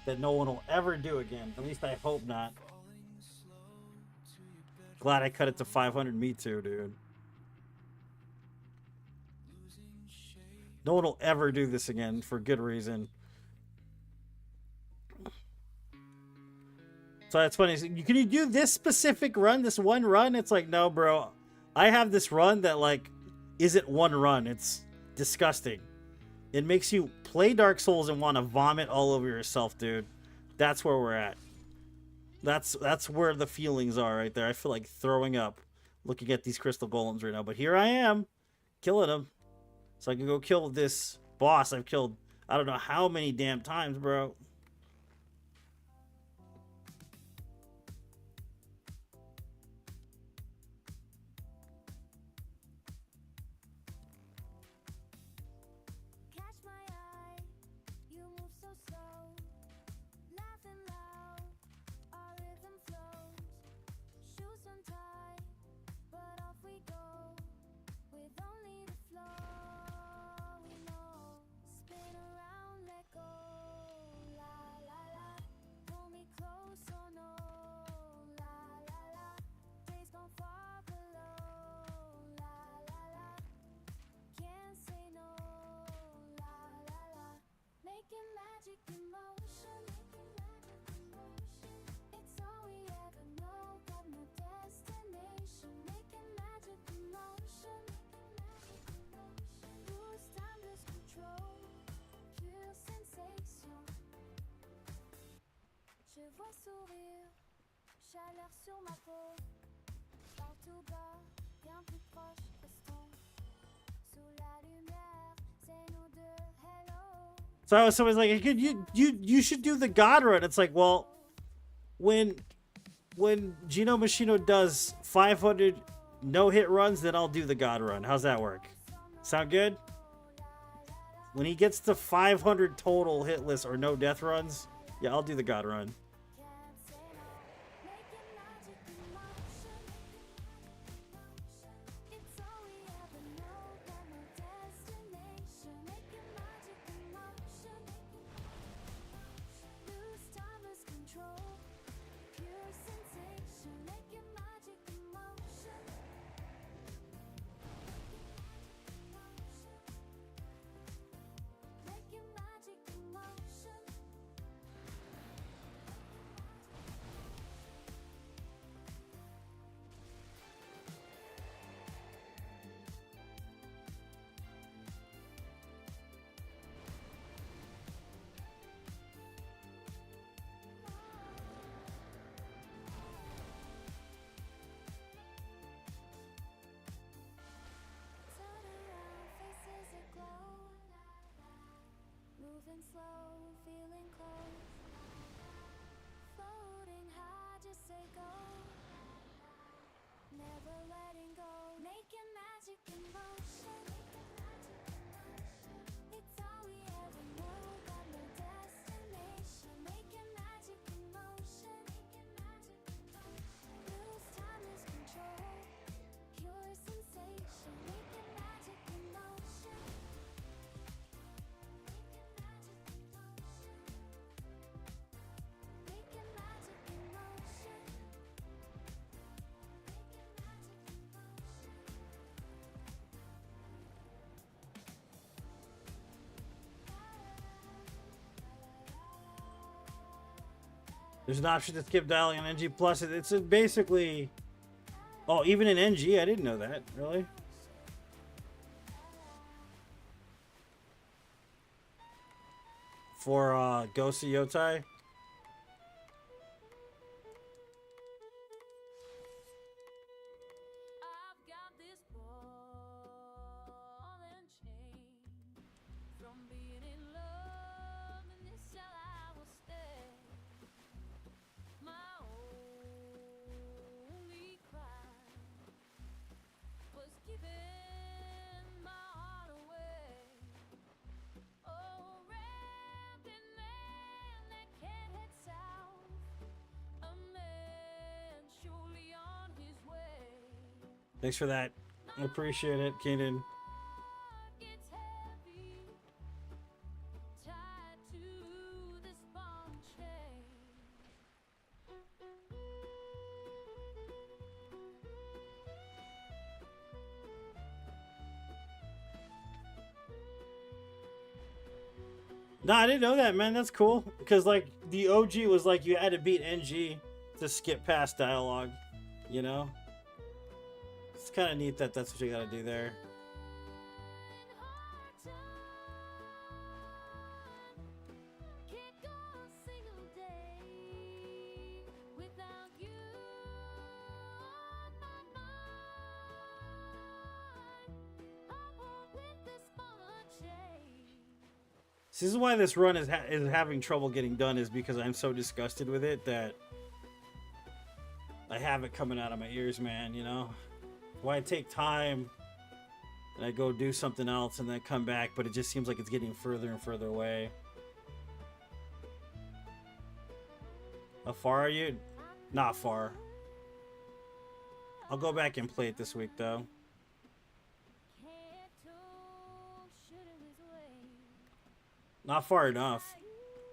that no one will ever do again. At least I hope not. Glad I cut it to 500. Me too, dude. No one will ever do this again for good reason. So that's funny. Can you do this specific run, this one run? It's like, no, bro. I have this run that, like, isn't one run. It's disgusting. It makes you play Dark Souls and want to vomit all over yourself, dude. That's where we're at. That's where the feelings are right there. I feel like throwing up looking at these crystal golems right now. But here I am, killing them. So I can go kill this boss I've killed I don't know how many damn times, bro. So someone's like, you should do the God run. It's like, well, when Gino Machino does 500 no-hit runs, then I'll do the God run. How's that work? Sound good? When he gets to 500 total hitless or no death runs, yeah, I'll do the God run. There's an option to skip dialing on NG Plus. It's basically... Oh, even in NG? I didn't know that. Really? For Ghost of Yotai. I've got this ball and chain from being in love, and this shall I will stay. My only crime was giving my heart away. Oh, rampant man that can't head south, a man surely on his way. Thanks for that. I appreciate it, Keenan. Gets heavy, tied to this bond chain. No, I didn't know that, man. That's cool. Because, like, the OG was like you had to beat NG to skip past dialogue, you know? It's kind of neat that that's what you gotta do there. Can't go a single day without you on my mind. I walk with this bond chain. This is why this run is having trouble getting done, is because I'm so disgusted with it that I have it coming out of my ears, man, you know? Why I take time and I go do something else and then come back, but it just seems like it's getting further and further away. How far are you? Not far. I'll go back and play it this week, though. Can't talk, shouldn't his way. Not far enough.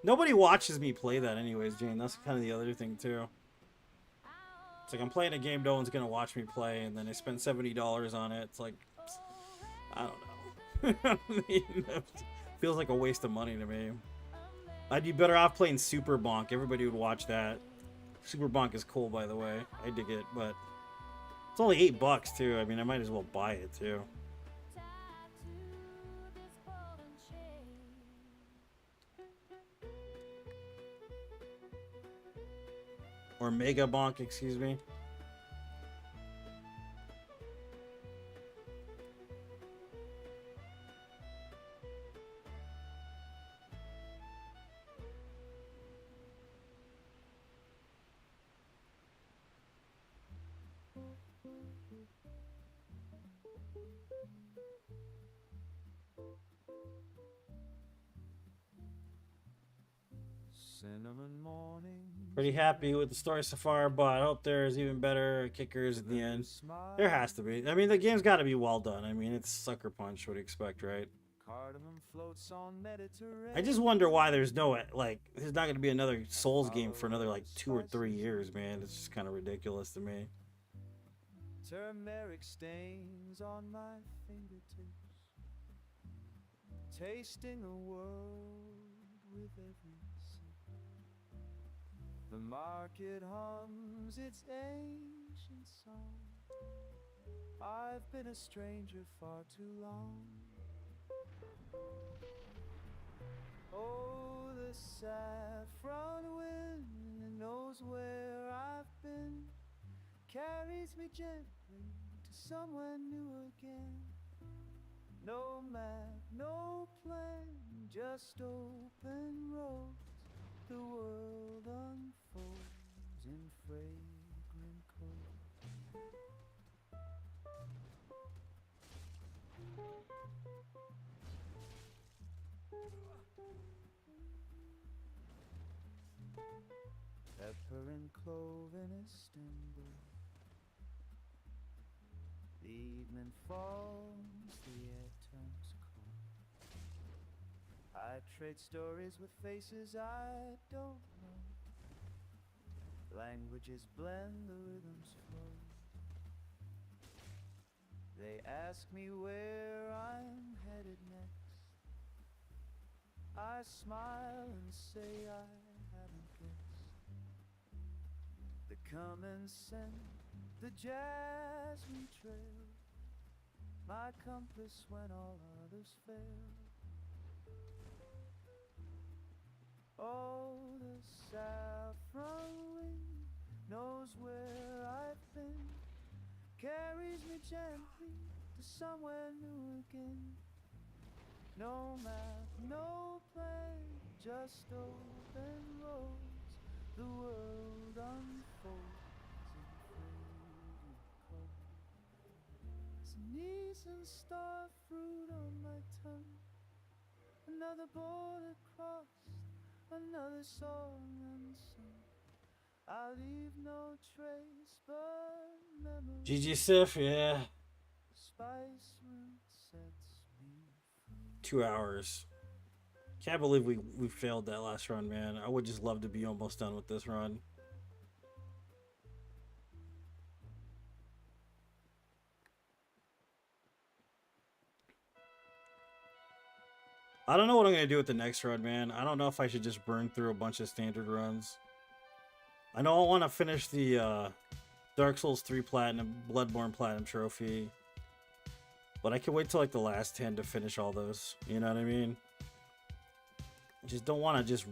Nobody watches me play that anyways, Jane. That's kind of the other thing, too. It's like I'm playing a game no one's going to watch me play, and then I spent $70 on it. It's like, I don't know. It feels like a waste of money to me. I'd be better off playing Super Bonk. Everybody would watch that. Super Bonk is cool, by the way. I dig it, but it's only $8 too. I mean, I might as well buy it too. Tied to this ball and chain. Or Mega Bonk, excuse me. Cinnamon morning. Pretty happy with the story so far, but I hope there's even better kickers at the end. There has to be. I mean, the game's got to be well done. I mean, it's Sucker Punch. What do you expect, right? Cardamom floats on Mediterranean. I just wonder why there's no, like, there's not going to be another Souls game for another, like, 2 or 3 years, man. It's just kind of ridiculous to me. Turmeric stains on my fingertips. Tasting the world with every sip. The market hums its ancient song. I've been a stranger far too long. Oh, the saffron wind knows where I've been, carries me gently to somewhere new again. No map, no plan, just open roads. The world unfolds in fragrant codes. Pepper and clove in a stemble. The evening falls, the air turns cold. I trade stories with faces I don't know. Languages blend, the rhythms flow. They ask me where I'm headed next. I smile and say I haven't guessed. The common scent, the jasmine trail, my compass when all others fail. knows where I've been, carries me gently to somewhere new again. No map, no plan, just open roads. The world unfolds in faded cold. Sneeze and star fruit on my tongue. Another border crossed, another song unsung. I leave no trace but memory. GG Sif, yeah. Spice root sets me free. 2 hours. Can't believe we failed that last run, man. I would just love to be almost done with this run. I don't know what I'm going to do with the next run, man. I don't know if I should just burn through a bunch of standard runs. I know I want to finish the Dark Souls 3 Platinum, Bloodborne Platinum Trophy. But I can wait till like the last 10 to finish all those. You know what I mean? I just don't want to just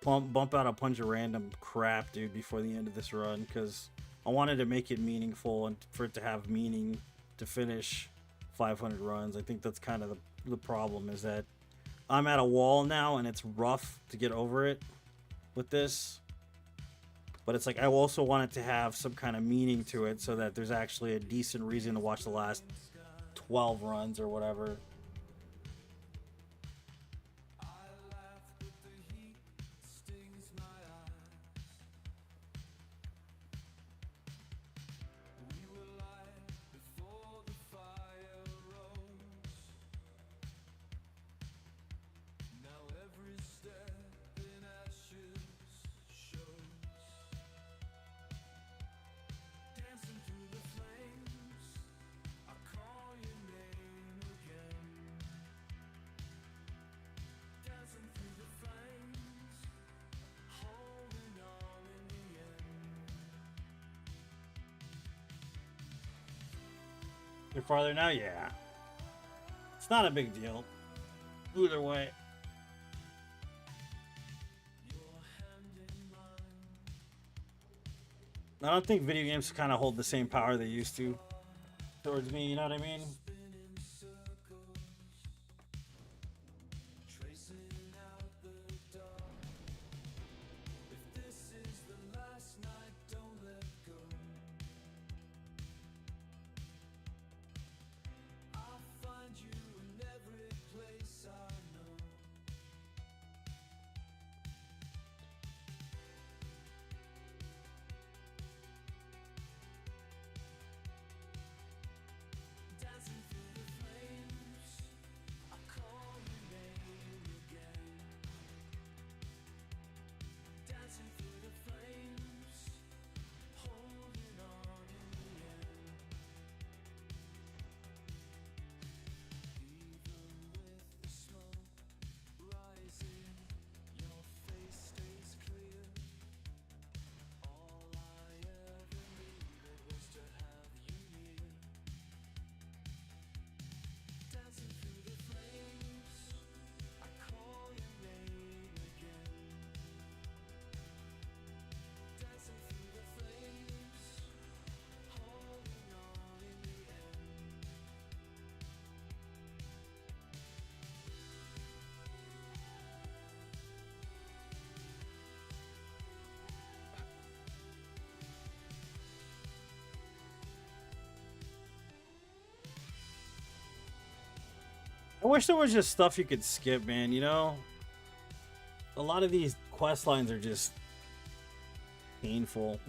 bump out a bunch of random crap, dude, before the end of this run. Because I wanted to make it meaningful and for it to have meaning to finish 500 runs. I think that's kind of the problem is that I'm at a wall now and it's rough to get over it with this. But it's like I also want it to have some kind of meaning to it so that there's actually a decent reason to watch the last 12 runs or whatever. You're farther now? Yeah. It's not a big deal. Either way. I don't think video games kind of hold the same power they used to towards me, you know what I mean? I wish there was just stuff you could skip, man, you know? A lot of these quest lines are just painful.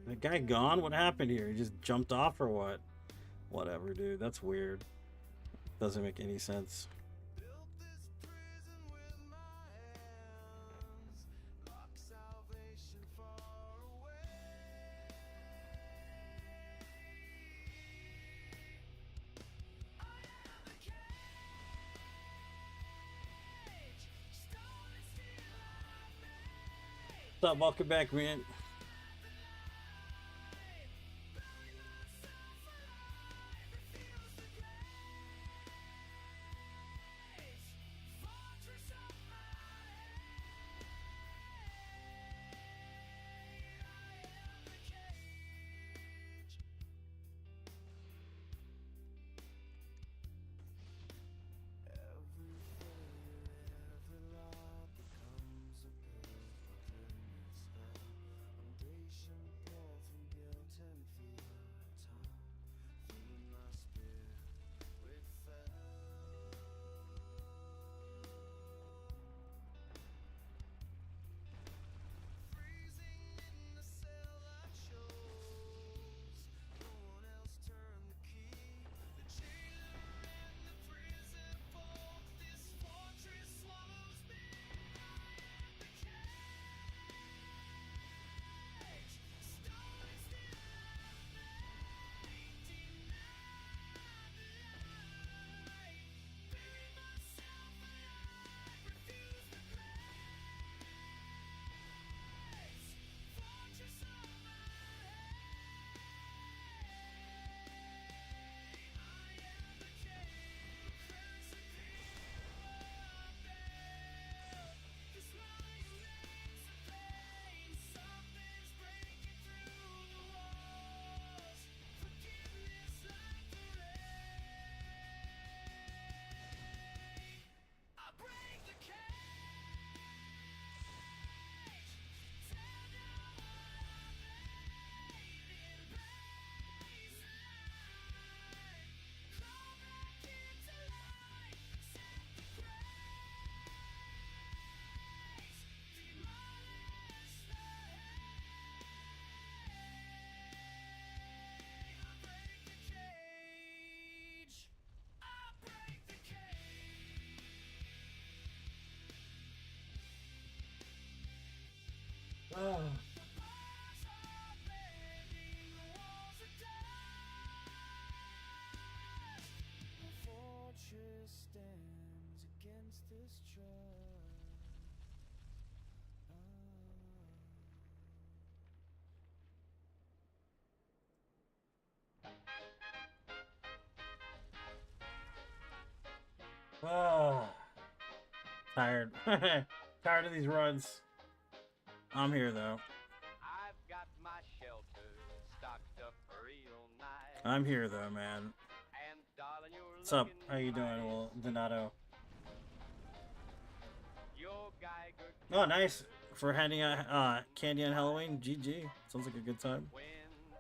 The guy gone? What happened here? He just jumped off or what? Whatever, dude. That's weird. Doesn't make any sense. What's up? Welcome back, man. Oh. Ah, tired. Tired of these runs. I'm here though. I've got my shelter stocked up real nice. I'm here though, man. And darling, you're What's up? looking How you doing, fine. well, Donato? Your Geiger Oh, nice for handing out candy on Halloween. GG. Sounds like a good time. when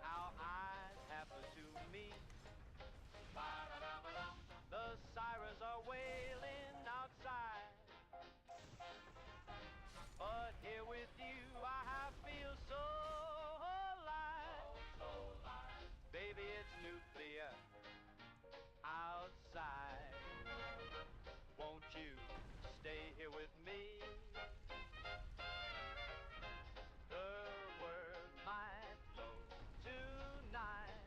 our eyes happen to meet. The sirens are wailing outside. But here with you, I feel so alive. Baby, it's nuclear outside. Won't you stay here with me? The world might blow tonight,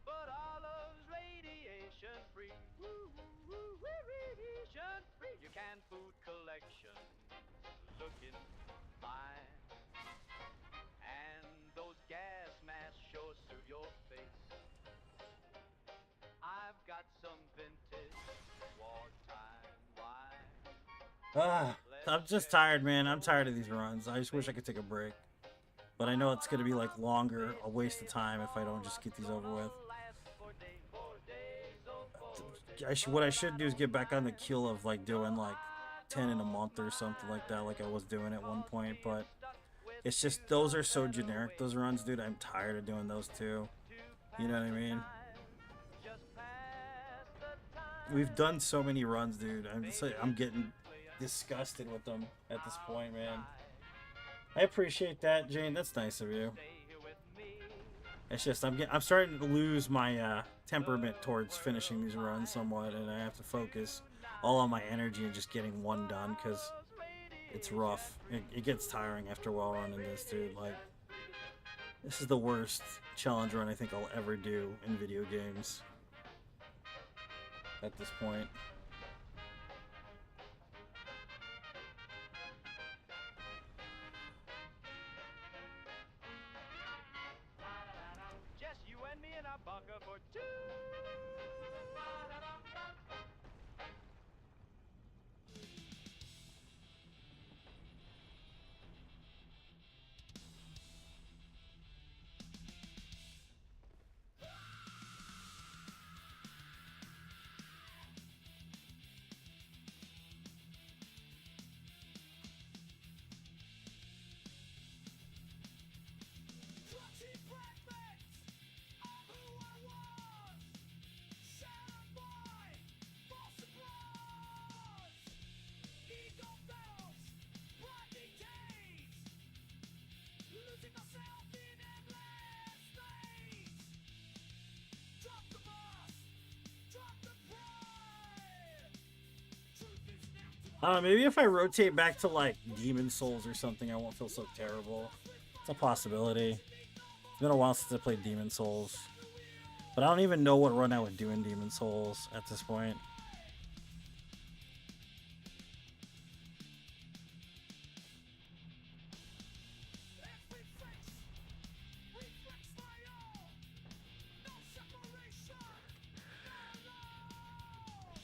but all love's radiation free. Woo, woo, woo, radiation free. Your canned food collection looking fine, and those gas masks sure suit your face. I've got some vintage wartime wine. I'm just tired, man. I'm tired of these runs. I just wish I could take a break. But I know it's going to be like longer, a waste of time if I don't just get these over with. What I should do is get back on the keel of like doing like 10 in a month or something like that, like I was doing at one point. But it's just, those are so generic, those runs, dude. I'm tired of doing those too. You know what I mean? We've done so many runs, dude. I'm getting disgusted with them at this point, man. I appreciate that, Jane. That's nice of you. Stay here with me. It's just I'm starting to lose my temperament towards finishing these runs somewhat, and I have to focus all on my energy and just getting one done because it's rough. It gets tiring after a while running this, dude. Like, this is the worst challenge run I think I'll ever do in video games at this point. Just you and me in a bunker for two. Clutching fragments of who I was, shattered by false applause. Ego battles, blinding days, losing myself in endless space. Drop the mask, drop the pride. Truth is now Maybe if I rotate back to like Demon Souls or something, I won't feel so terrible. It's a possibility. It's been a while since I played Demon Souls, but I don't even know what run I would do in Demon Souls at this point. every face reflects my own. No separation, no law.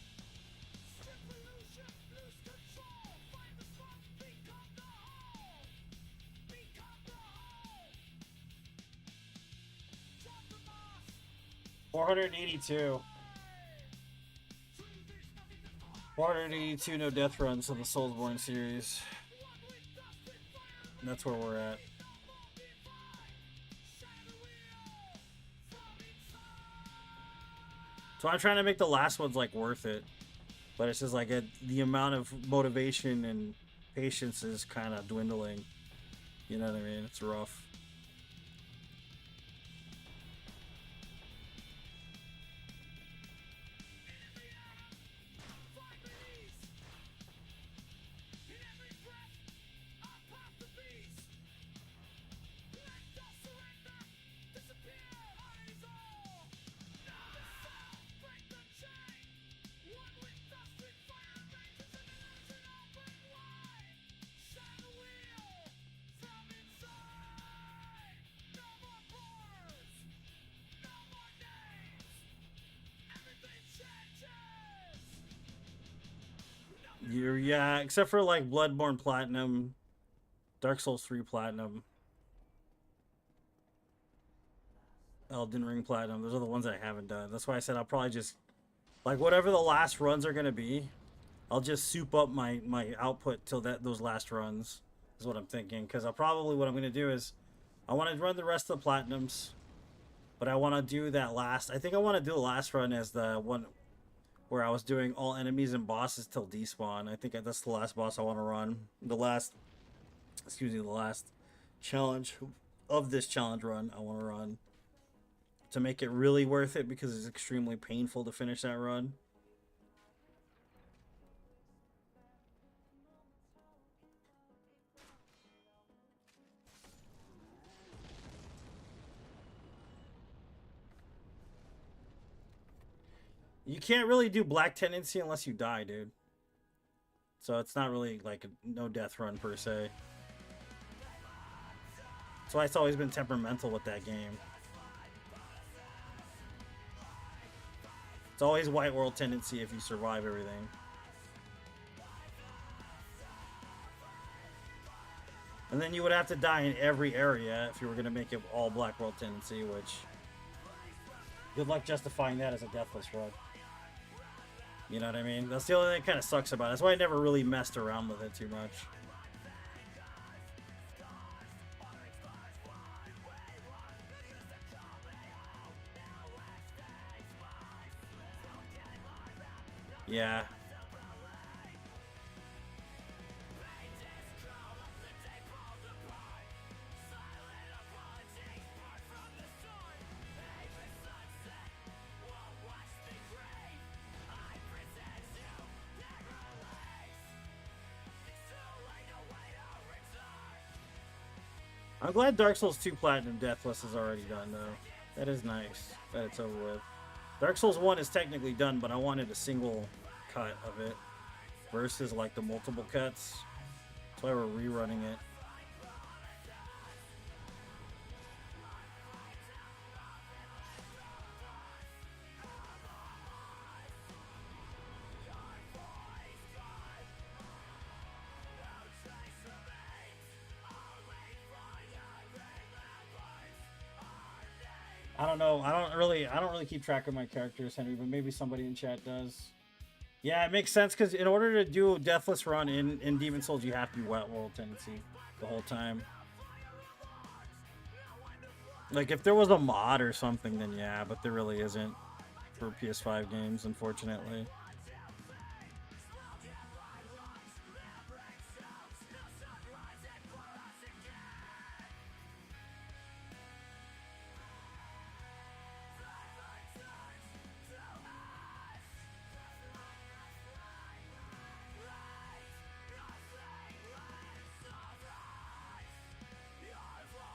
Strip illusion, lose control. Find the spot, become the whole. Become the whole. Drop the mask. 482. 482 no death runs in the Soulsborne series. And that's where we're at. So I'm trying to make the last ones like worth it, but it's just like the amount of motivation and patience is kind of dwindling. You know what I mean? It's rough. Yeah, except for like Bloodborne Platinum, Dark Souls 3 Platinum, Elden Ring Platinum. Those are the ones I haven't done. That's why I said I'll probably just, like, whatever the last runs are gonna be, I'll just soup up my output till those last runs is what I'm thinking. Because what I'm gonna do is I want to run the rest of the Platinums, but I want to do that last. I think I want to do the last run as the one where I was doing all enemies and bosses till despawn. I think that's the last boss I want to run. The last challenge of this challenge run I want to run to make it really worth it, because it's extremely painful to finish that run. You can't really do Black Tendency unless you die, dude. So it's not really like a no death run per se. That's why it's always been temperamental with that game. It's always White World Tendency if you survive everything. And then you would have to die in every area if you were going to make it all Black World Tendency, which... good luck justifying that as a deathless run. You know what I mean? That's the only thing that kind of sucks about it. That's why I never really messed around with it too much. Yeah. I'm glad Dark Souls 2 Platinum Deathless is already done, though. That is nice that it's over with. Dark Souls 1 is technically done, but I wanted a single cut of it versus like the multiple cuts. That's why we're rerunning it. I don't know. I don't really keep track of my characters, Henry, but maybe somebody in chat does. Yeah, it makes sense because in order to do a Deathless run in Demon Souls, you have to be Wet World Tendency the whole time. Like, if there was a mod or something, then yeah, but there really isn't for PS5 games, unfortunately.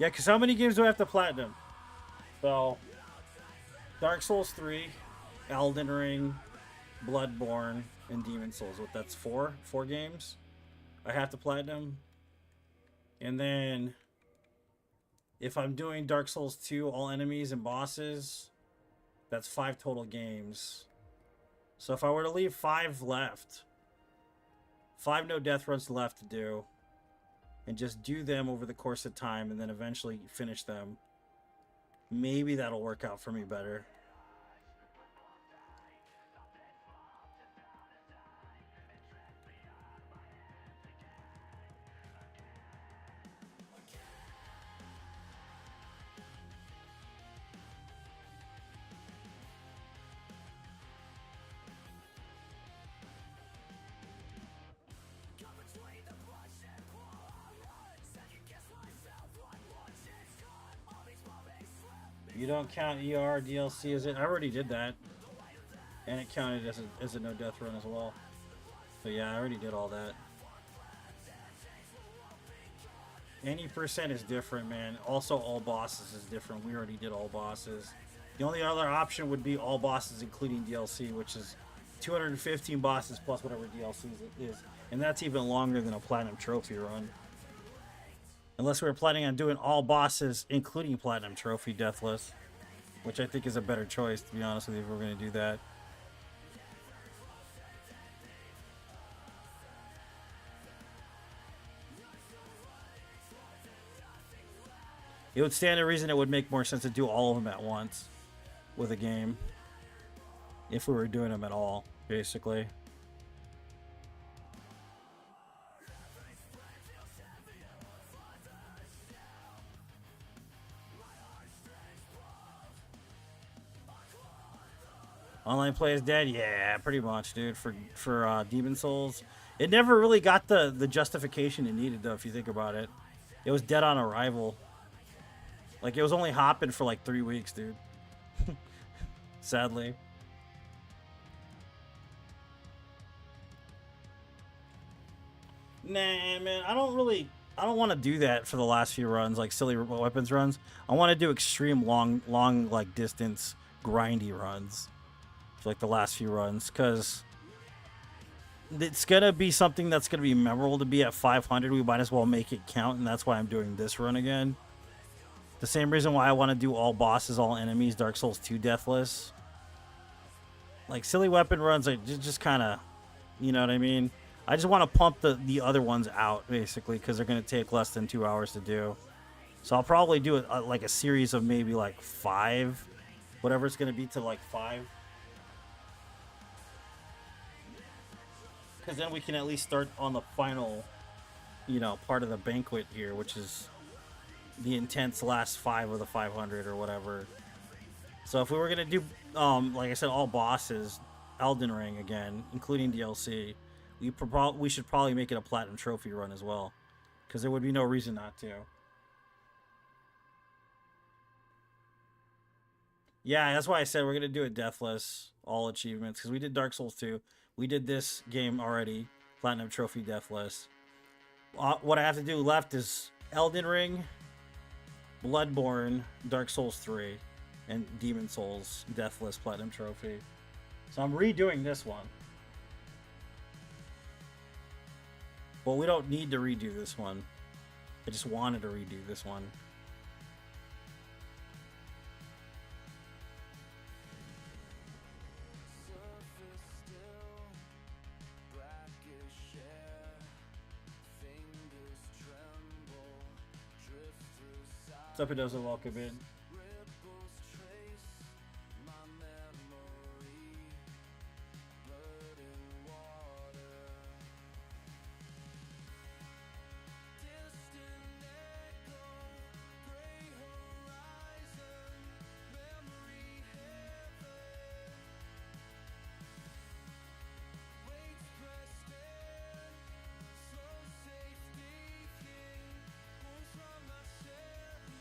Yeah, because how many games do I have to platinum? So, Dark Souls 3, Elden Ring, Bloodborne, and Demon Souls. What, that's four? 4 games I have to platinum. And then, if I'm doing Dark Souls 2, all enemies and bosses, that's 5 total games. So if I were to leave 5 left, 5 no death runs left to do, and just do them over the course of time and then eventually finish them, maybe that'll work out for me better. You don't count ER DLC as it? I already did that. And it counted as a no death run as well. So yeah, I already did all that. Any percent is different, man. Also, all bosses is different. We already did all bosses. The only other option would be all bosses including DLC, which is 215 bosses plus whatever DLC it is. And that's even longer than a Platinum Trophy run. Unless we were planning on doing all bosses, including Platinum Trophy Deathless. Which I think is a better choice, to be honest with you, if we're going to do that. It would stand to reason it would make more sense to do all of them at once with a game. If we were doing them at all, basically. Online play is dead? Yeah, pretty much, dude. For Demon Souls. It never really got the justification it needed, though, if you think about it. It was dead on arrival. Like, it was only hopping for like 3 weeks, dude. Sadly. Nah, man, I don't want to do that for the last few runs, like silly weapons runs. I want to do extreme long, like, distance, grindy runs. Like the last few runs, because it's gonna be something that's gonna be memorable to be at 500. We might as well make it count, and that's why I'm doing this run again. The same reason why I want to do all bosses, all enemies, Dark Souls 2 Deathless. Like silly weapon runs, I just kind of, you know what I mean. I just want to pump the other ones out basically, because they're gonna take less than 2 hours to do. So I'll probably do it like a series of maybe like 5, whatever it's gonna be, to like 5. Because then we can at least start on the final, you know, part of the banquet here, which is the intense last 5 of the 500 or whatever. So if we were going to do, like I said, all bosses, Elden Ring again, including DLC, we should probably make it a Platinum Trophy run as well. Because there would be no reason not to. Yeah, that's why I said we're going to do it Deathless, all achievements. Because we did Dark Souls 2. We did this game already, Platinum Trophy Deathless. What I have to do left is Elden Ring, Bloodborne, Dark Souls 3, and Demon Souls Deathless Platinum Trophy. So I'm redoing this one. Well, we don't need to redo this one. I just wanted to redo this one. What's up, Adoza? Welcome in.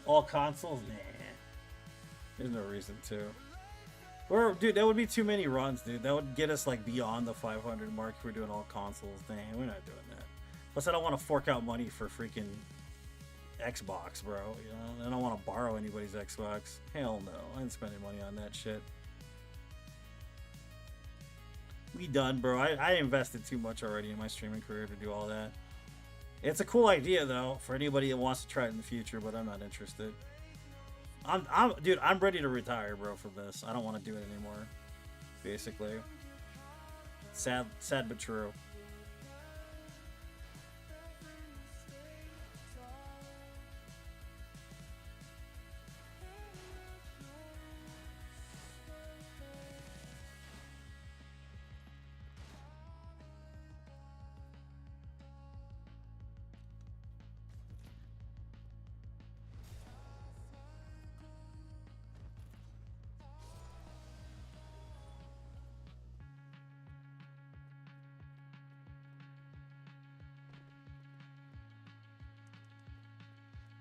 All consoles? Nah. There's no reason to. Or, dude, that would be too many runs, dude. That would get us, like, beyond the 500 mark if we're doing all consoles. Dang, we're not doing that. Plus, I don't want to fork out money for freaking Xbox, bro. You know? I don't want to borrow anybody's Xbox. Hell no. I ain't spending money on that shit. We done, bro. I invested too much already in my streaming career to do all that. It's a cool idea, though, for anybody that wants to try it in the future, but I'm not interested. Dude, I'm ready to retire, bro, from this. I don't want to do it anymore, basically. Sad but true.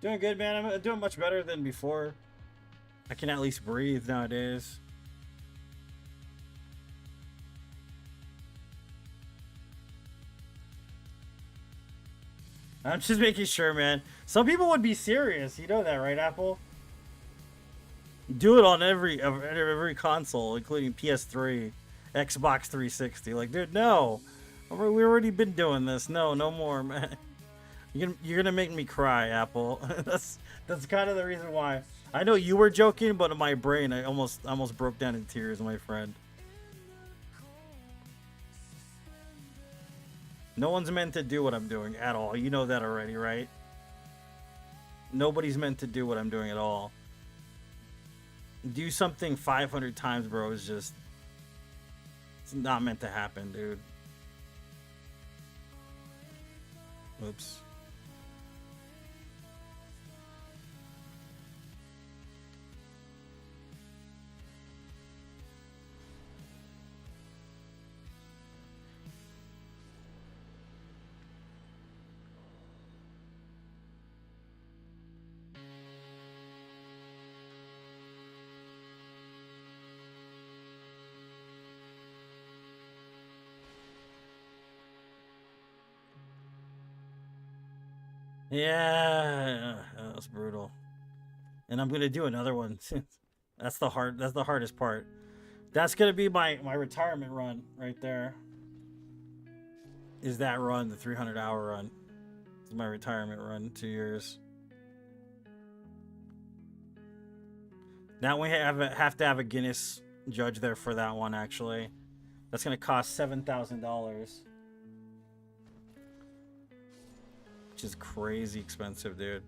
Doing good, man. I'm doing much better than before. I can at least breathe nowadays. I'm just making sure, man. Some people would be serious. You know that, right, Apple? Do it on every console, including PS3, Xbox 360. Like, dude, no. We've already been doing this. No more, man. You're gonna make me cry, Apple. that's kind of the reason why. I know you were joking, but in my brain, I almost broke down in tears, my friend. No one's meant to do what I'm doing at all. You know that already, right? Nobody's meant to do what I'm doing at all. Do something 500 times, bro, is just... It's not meant to happen, dude. Oops. Yeah, that was brutal. And I'm gonna do another one. That's the hardest part. That's gonna be my retirement run right there. Is that run, the 300-hour run? It's my retirement run, 2 years. Now we have to have a Guinness judge there for that one, actually. That's gonna cost $7,000. Which is crazy expensive, dude.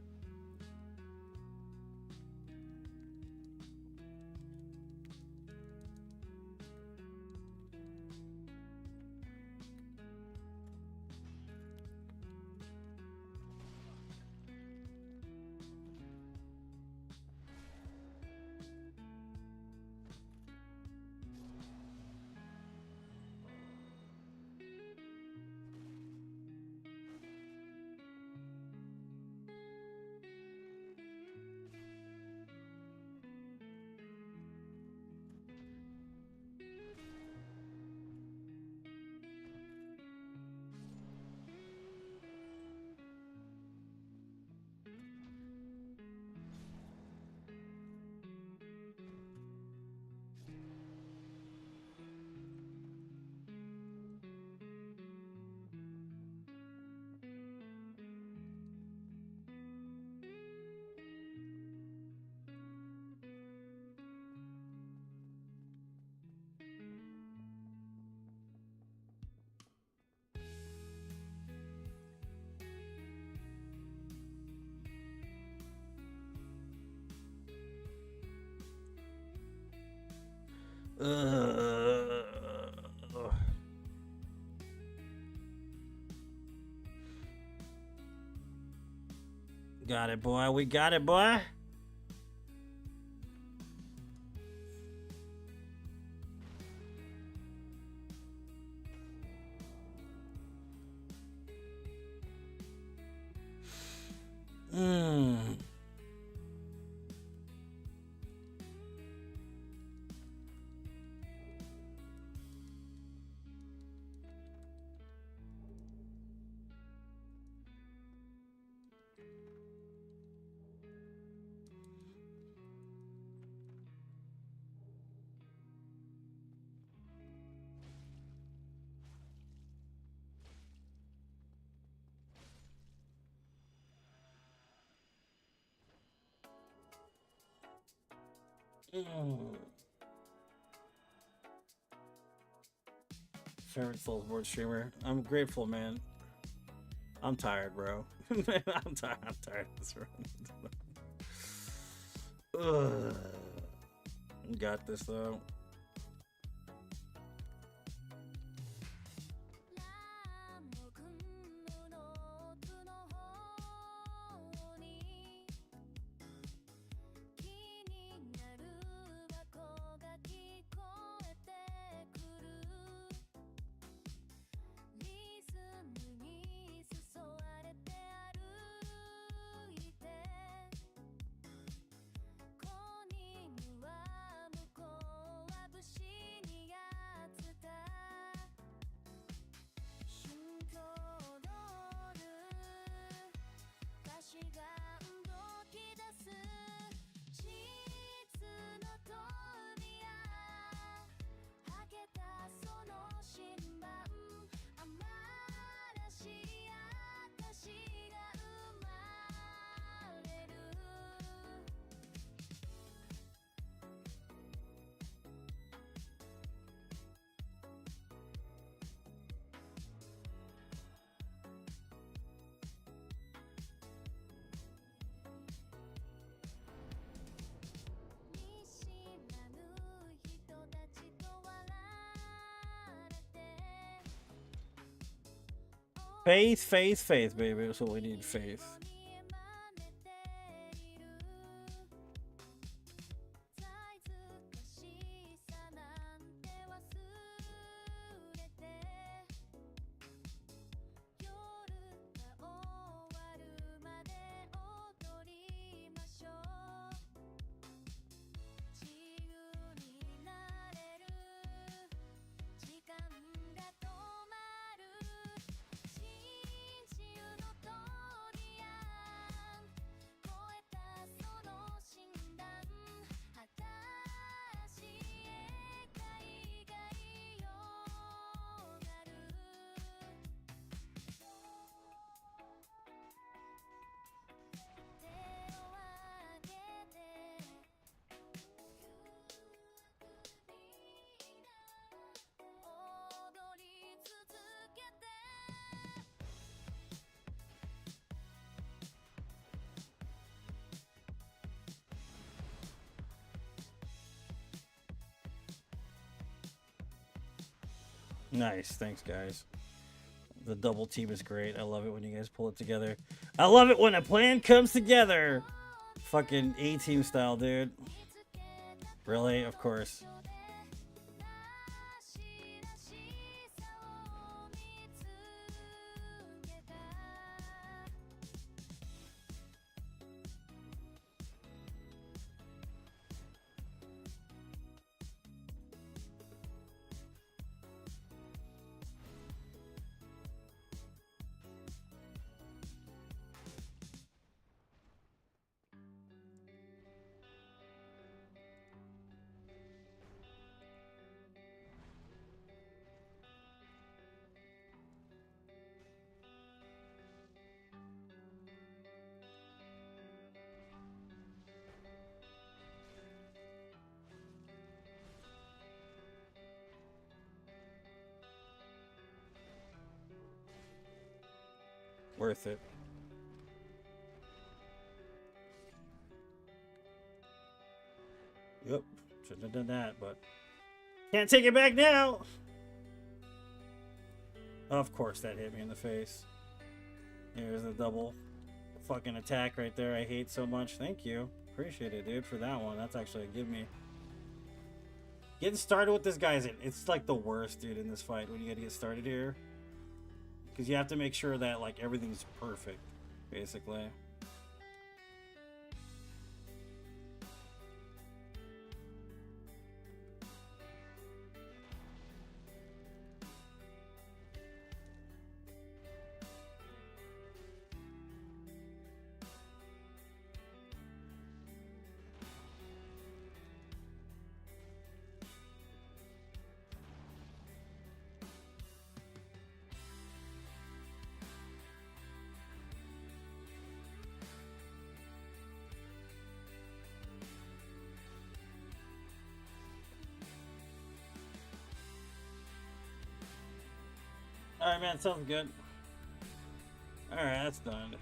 Got it, boy. We got it, boy. Mmm. Favorite Soulsborne streamer. I'm grateful, man. I'm tired, bro. I'm tired. I'm tired of this run. Ugh. Got this though. Faith, faith, faith, baby. That's what we need, faith. Nice. Thanks, guys. The double team is great. I love it when you guys pull it together. I love it when a plan comes together. Fucking A-team style, dude. Really? Of course. Worth it. Yep. Shouldn't have done that, but Can't take it back now. Of course that hit me in the face. There's the double fucking attack right there I hate so much. Thank you. Appreciate it, dude, for that one. That's actually a give me. Getting started with this guy it's like the worst, dude, in this fight when you gotta get started here. Because you have to make sure that like everything's perfect, basically. Alright, man, sounds good. Alright, that's done.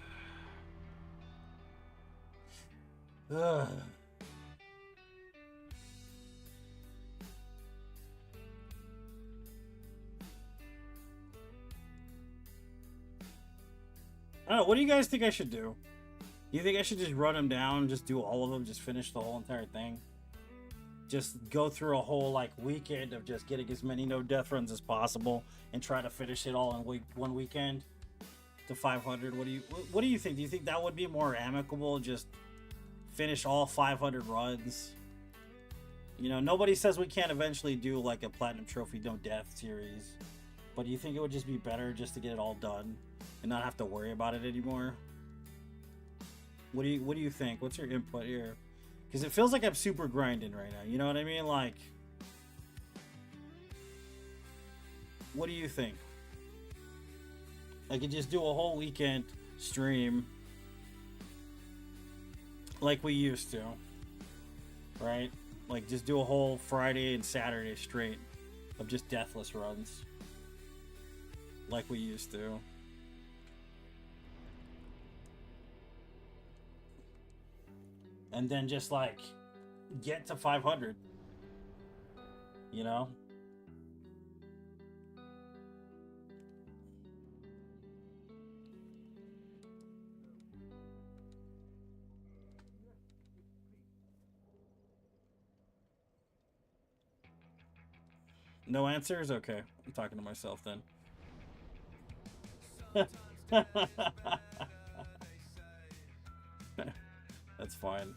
Ugh. I don't know, what do you guys think I should do? Do you think I should just run them down, just do all of them, just finish the whole entire thing? Just go through a whole like weekend of just getting as many no death runs as possible and try to finish it all in one weekend to 500. What do you think? Do you think that would be more amicable? Just finish all 500 runs. You know, nobody says we can't eventually do like a platinum trophy no death series, but do you think it would just be better just to get it all done and not have to worry about it anymore? What do you think? What's your input here? Because it feels like I'm super grinding right now. You know what I mean? Like, what do you think? I could just do a whole weekend stream like we used to, right? Like, just do a whole Friday and Saturday straight of just deathless runs like we used to. And then just like get to 500, you know? No answers? Okay, I'm talking to myself then. That's fine.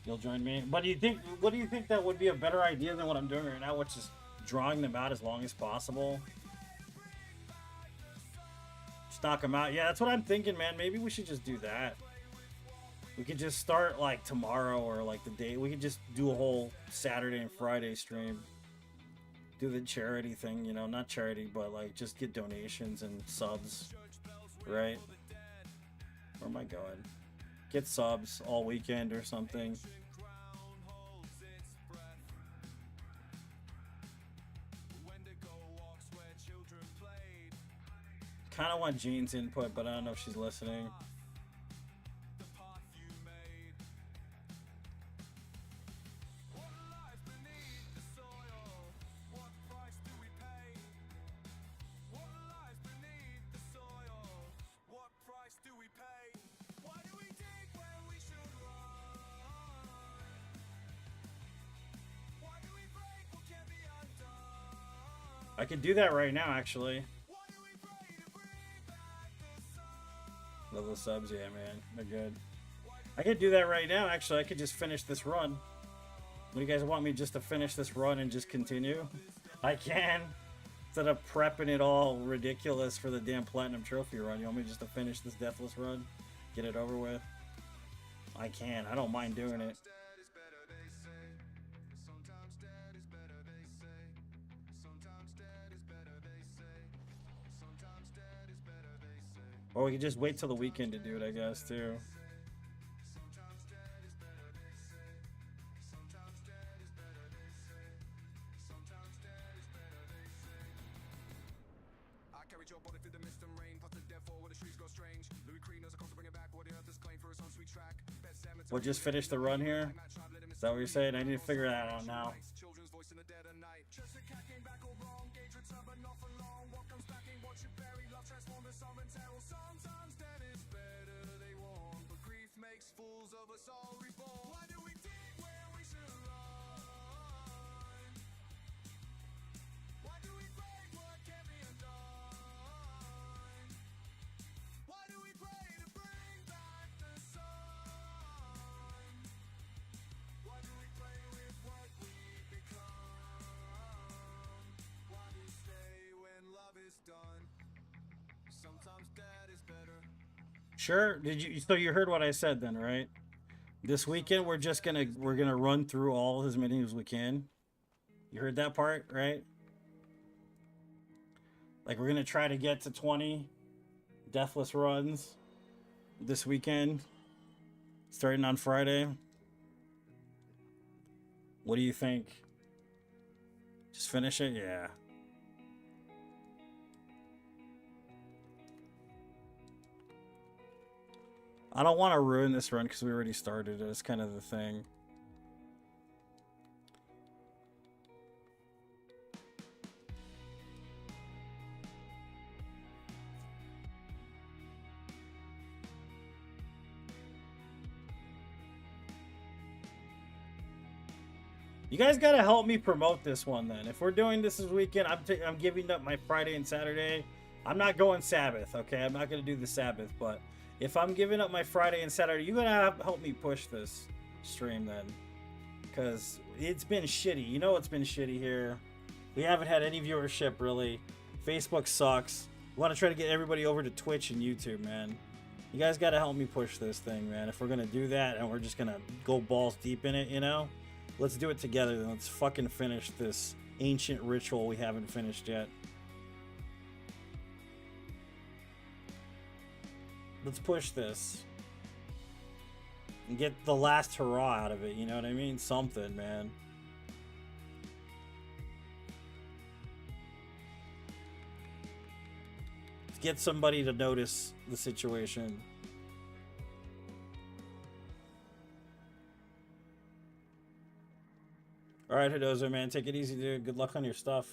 You'll join me. But what do you think that would be a better idea than what I'm doing right now, which is drawing them out as long as possible? Stock them out. Yeah, that's what I'm thinking, man. Maybe we should just do that. We could just start like tomorrow or like the day. We could just do a whole Saturday and Friday stream. Do the charity thing, you know, not charity, but like just get donations and subs, right? Where am I going? Get subs all weekend or something. Kind of want Jean's input, but I don't know if she's listening. I could do that right now, actually. Love the subs, yeah, man. They're good. I could do that right now, actually. I could just finish this run. What do you guys want me just to finish this run and just continue? I can. Instead of prepping it all ridiculous for the damn platinum trophy run, you want me just to finish this deathless run? Get it over with? I can. I don't mind doing it. Or we could just wait till the weekend to do it, I guess, too. We'll just finish the run here? Is that what you're saying? I need to figure that out now. Sure. Did you? So you heard what I said then, right? This weekend we're gonna run through all as many as we can. You heard that part, right? Like we're gonna try to get to 20 deathless runs this weekend, starting on Friday. What do you think? Just finish it? Yeah. I don't want to ruin this run because we already started it. It's kind of the thing. You guys gotta help me promote this one then. If we're doing this weekend, I'm giving up my Friday and Saturday. I'm not going Sabbath, okay? I'm not gonna do the Sabbath, but if I'm giving up my Friday and Saturday, you're gonna help me push this stream then, because it's been shitty. You know it's been shitty here. We haven't had any viewership really. Facebook sucks. We want to try to get everybody over to Twitch and YouTube, man. You guys gotta help me push this thing, man. If we're gonna do that and we're just gonna go balls deep in it, you know. Let's do it together then. Let's fucking finish this ancient ritual we haven't finished yet. Let's push this. And get the last hurrah out of it, you know what I mean? Something, man. Let's get somebody to notice the situation. Alright, Hidozo, man. Take it easy, dude. Good luck on your stuff.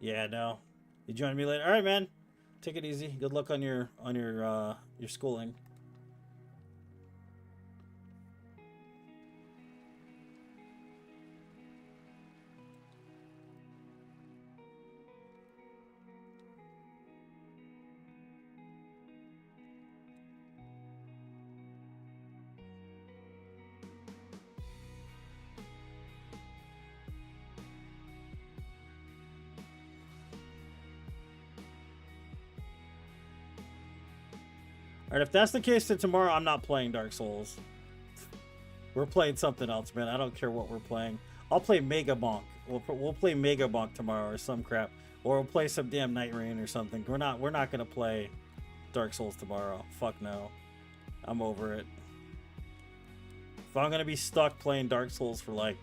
Yeah, no. You join me later? Alright, man. Take it easy. Good luck on your schooling. Alright, if that's the case, then tomorrow I'm not playing Dark Souls. We're playing something else, man. I don't care what we're playing. I'll play Mega Bonk. We'll play Mega Bonk tomorrow or some crap. Or we'll play some damn Night Rain or something. We're not gonna play Dark Souls tomorrow. Fuck no. I'm over it. If I'm gonna be stuck playing Dark Souls for like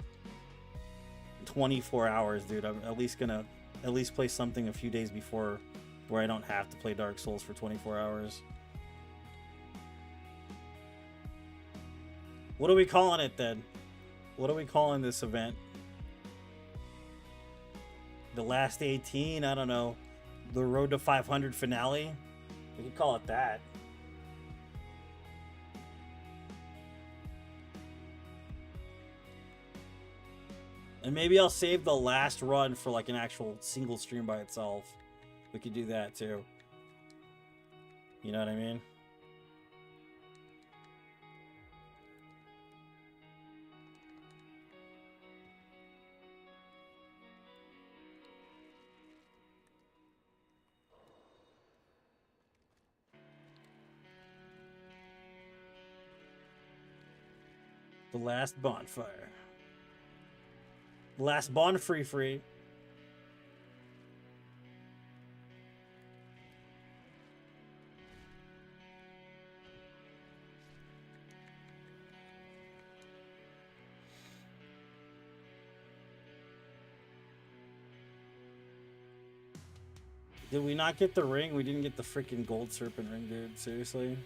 24 hours, dude, I'm at least gonna play something a few days before where I don't have to play Dark Souls for 24 hours. What are we calling it then? What are we calling this event? The last 18? I don't know. The Road to 500 finale? We could call it that. And maybe I'll save the last run for like an actual single stream by itself. We could do that too. You know what I mean? The last bonfire. The last free. Did we not get the ring? We didn't get the freaking gold serpent ring, dude. Seriously?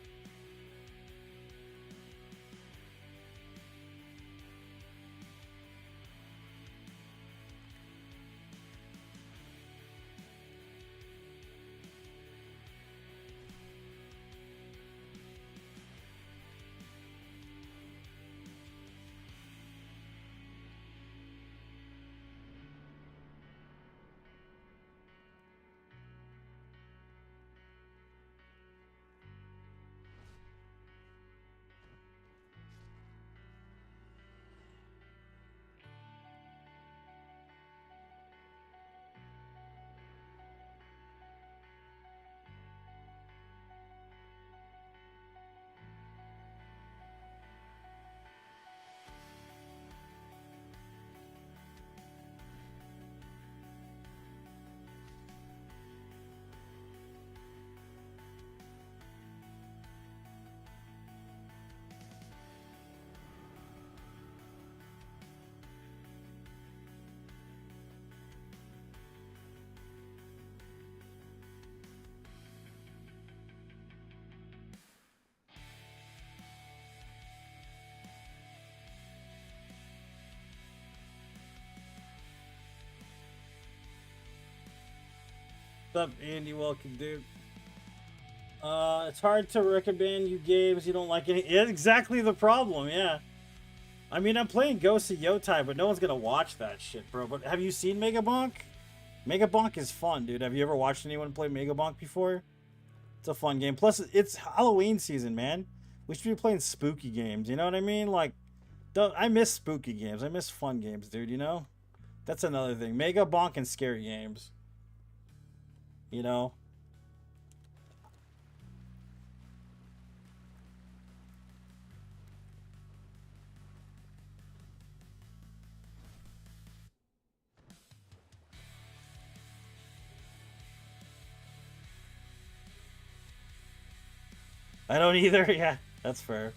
What's up, Andy? Welcome, dude. It's hard to recommend you games you don't like any. It's exactly the problem, yeah. I mean, I'm playing Ghost of Yotai, but no one's gonna watch that shit, bro. But have you seen Megabonk? Megabonk is fun, dude. Have you ever watched anyone play Megabonk before? It's a fun game. Plus, it's Halloween season, man. We should be playing spooky games, you know what I mean? Like, I miss spooky games. I miss fun games, dude, you know? That's another thing. Megabonk and scary games. You know? I don't either. Yeah, that's fair.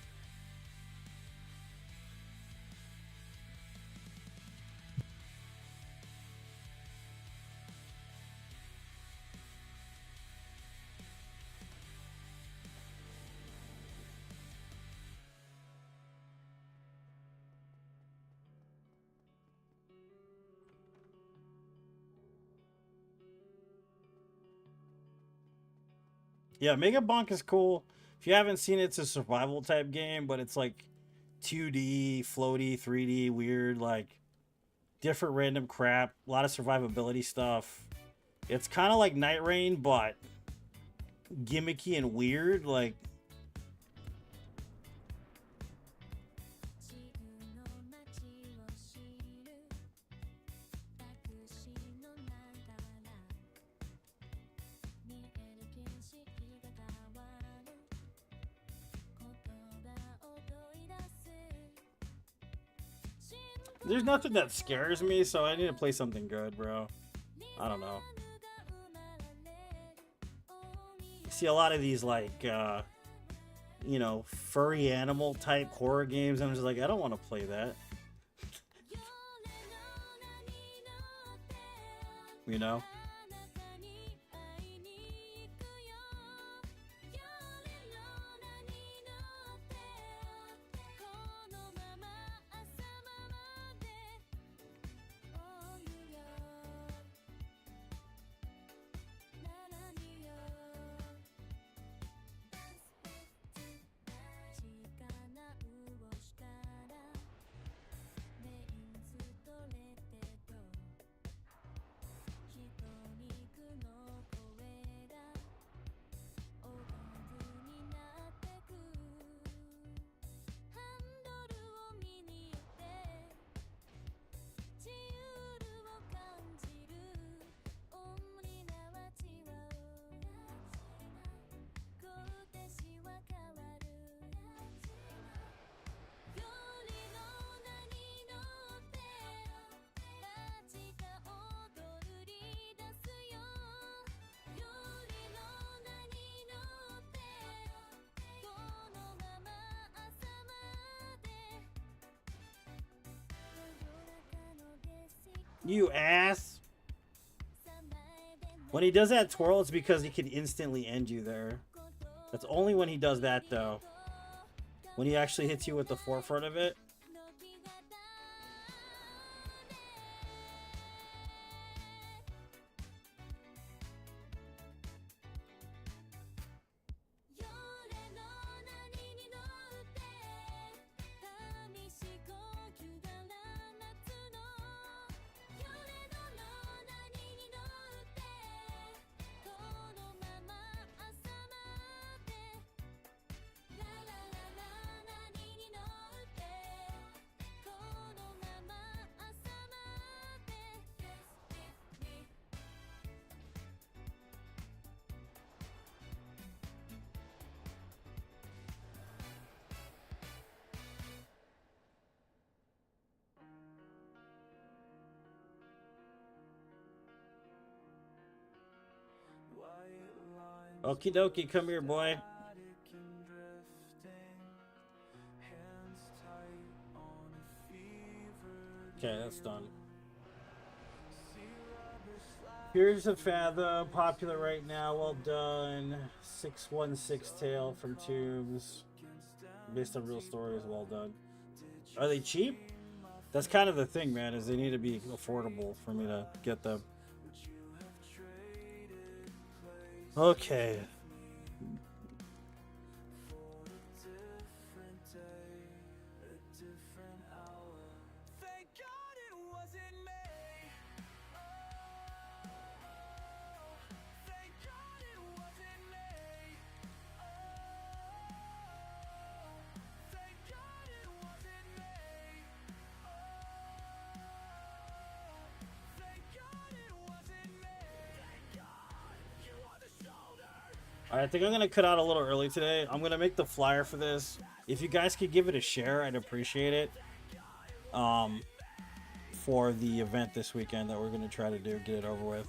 Yeah, Megabonk is cool. If you haven't seen it, it's a survival type game, but it's like 2D, floaty, 3D, weird, like different random crap, a lot of survivability stuff. It's kind of like Night Rain, but gimmicky and weird. Like, there's nothing that scares me, so I need to play something good, bro. I don't know. You see a lot of these, like, you know, furry animal type horror games, and I'm just like, I don't want to play that. You know? You ass. When he does that twirl, it's because he can instantly end you there. That's only when he does that, though. When he actually hits you with the forefront of it. Okie dokie, come here, boy. Okay, that's done. Here's a Fathom, popular right now, well done. 616 Tail from Tombs, based on real stories, well done. Are they cheap? That's kind of the thing, man, is they need to be affordable for me to get them. Okay. I think I'm going to cut out a little early today. I'm going to make the flyer for this. If you guys could give it a share, I'd appreciate it. For the event this weekend that we're going to try to do, get it over with.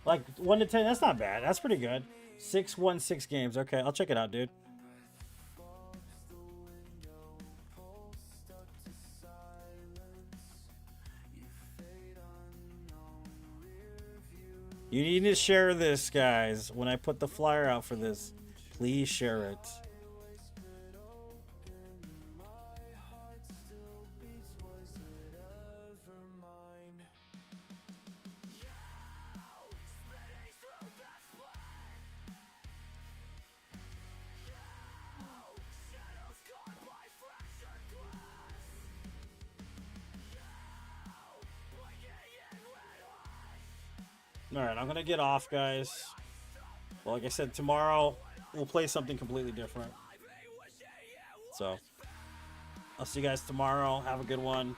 Like 1 to 10, that's not bad. That's pretty good. 616 games. Okay, I'll check it out, dude. You need to share this, guys. When I put the flyer out for this, please share it. Alright, I'm going to get off, guys. Well, like I said, tomorrow we'll play something completely different. So, I'll see you guys tomorrow. Have a good one.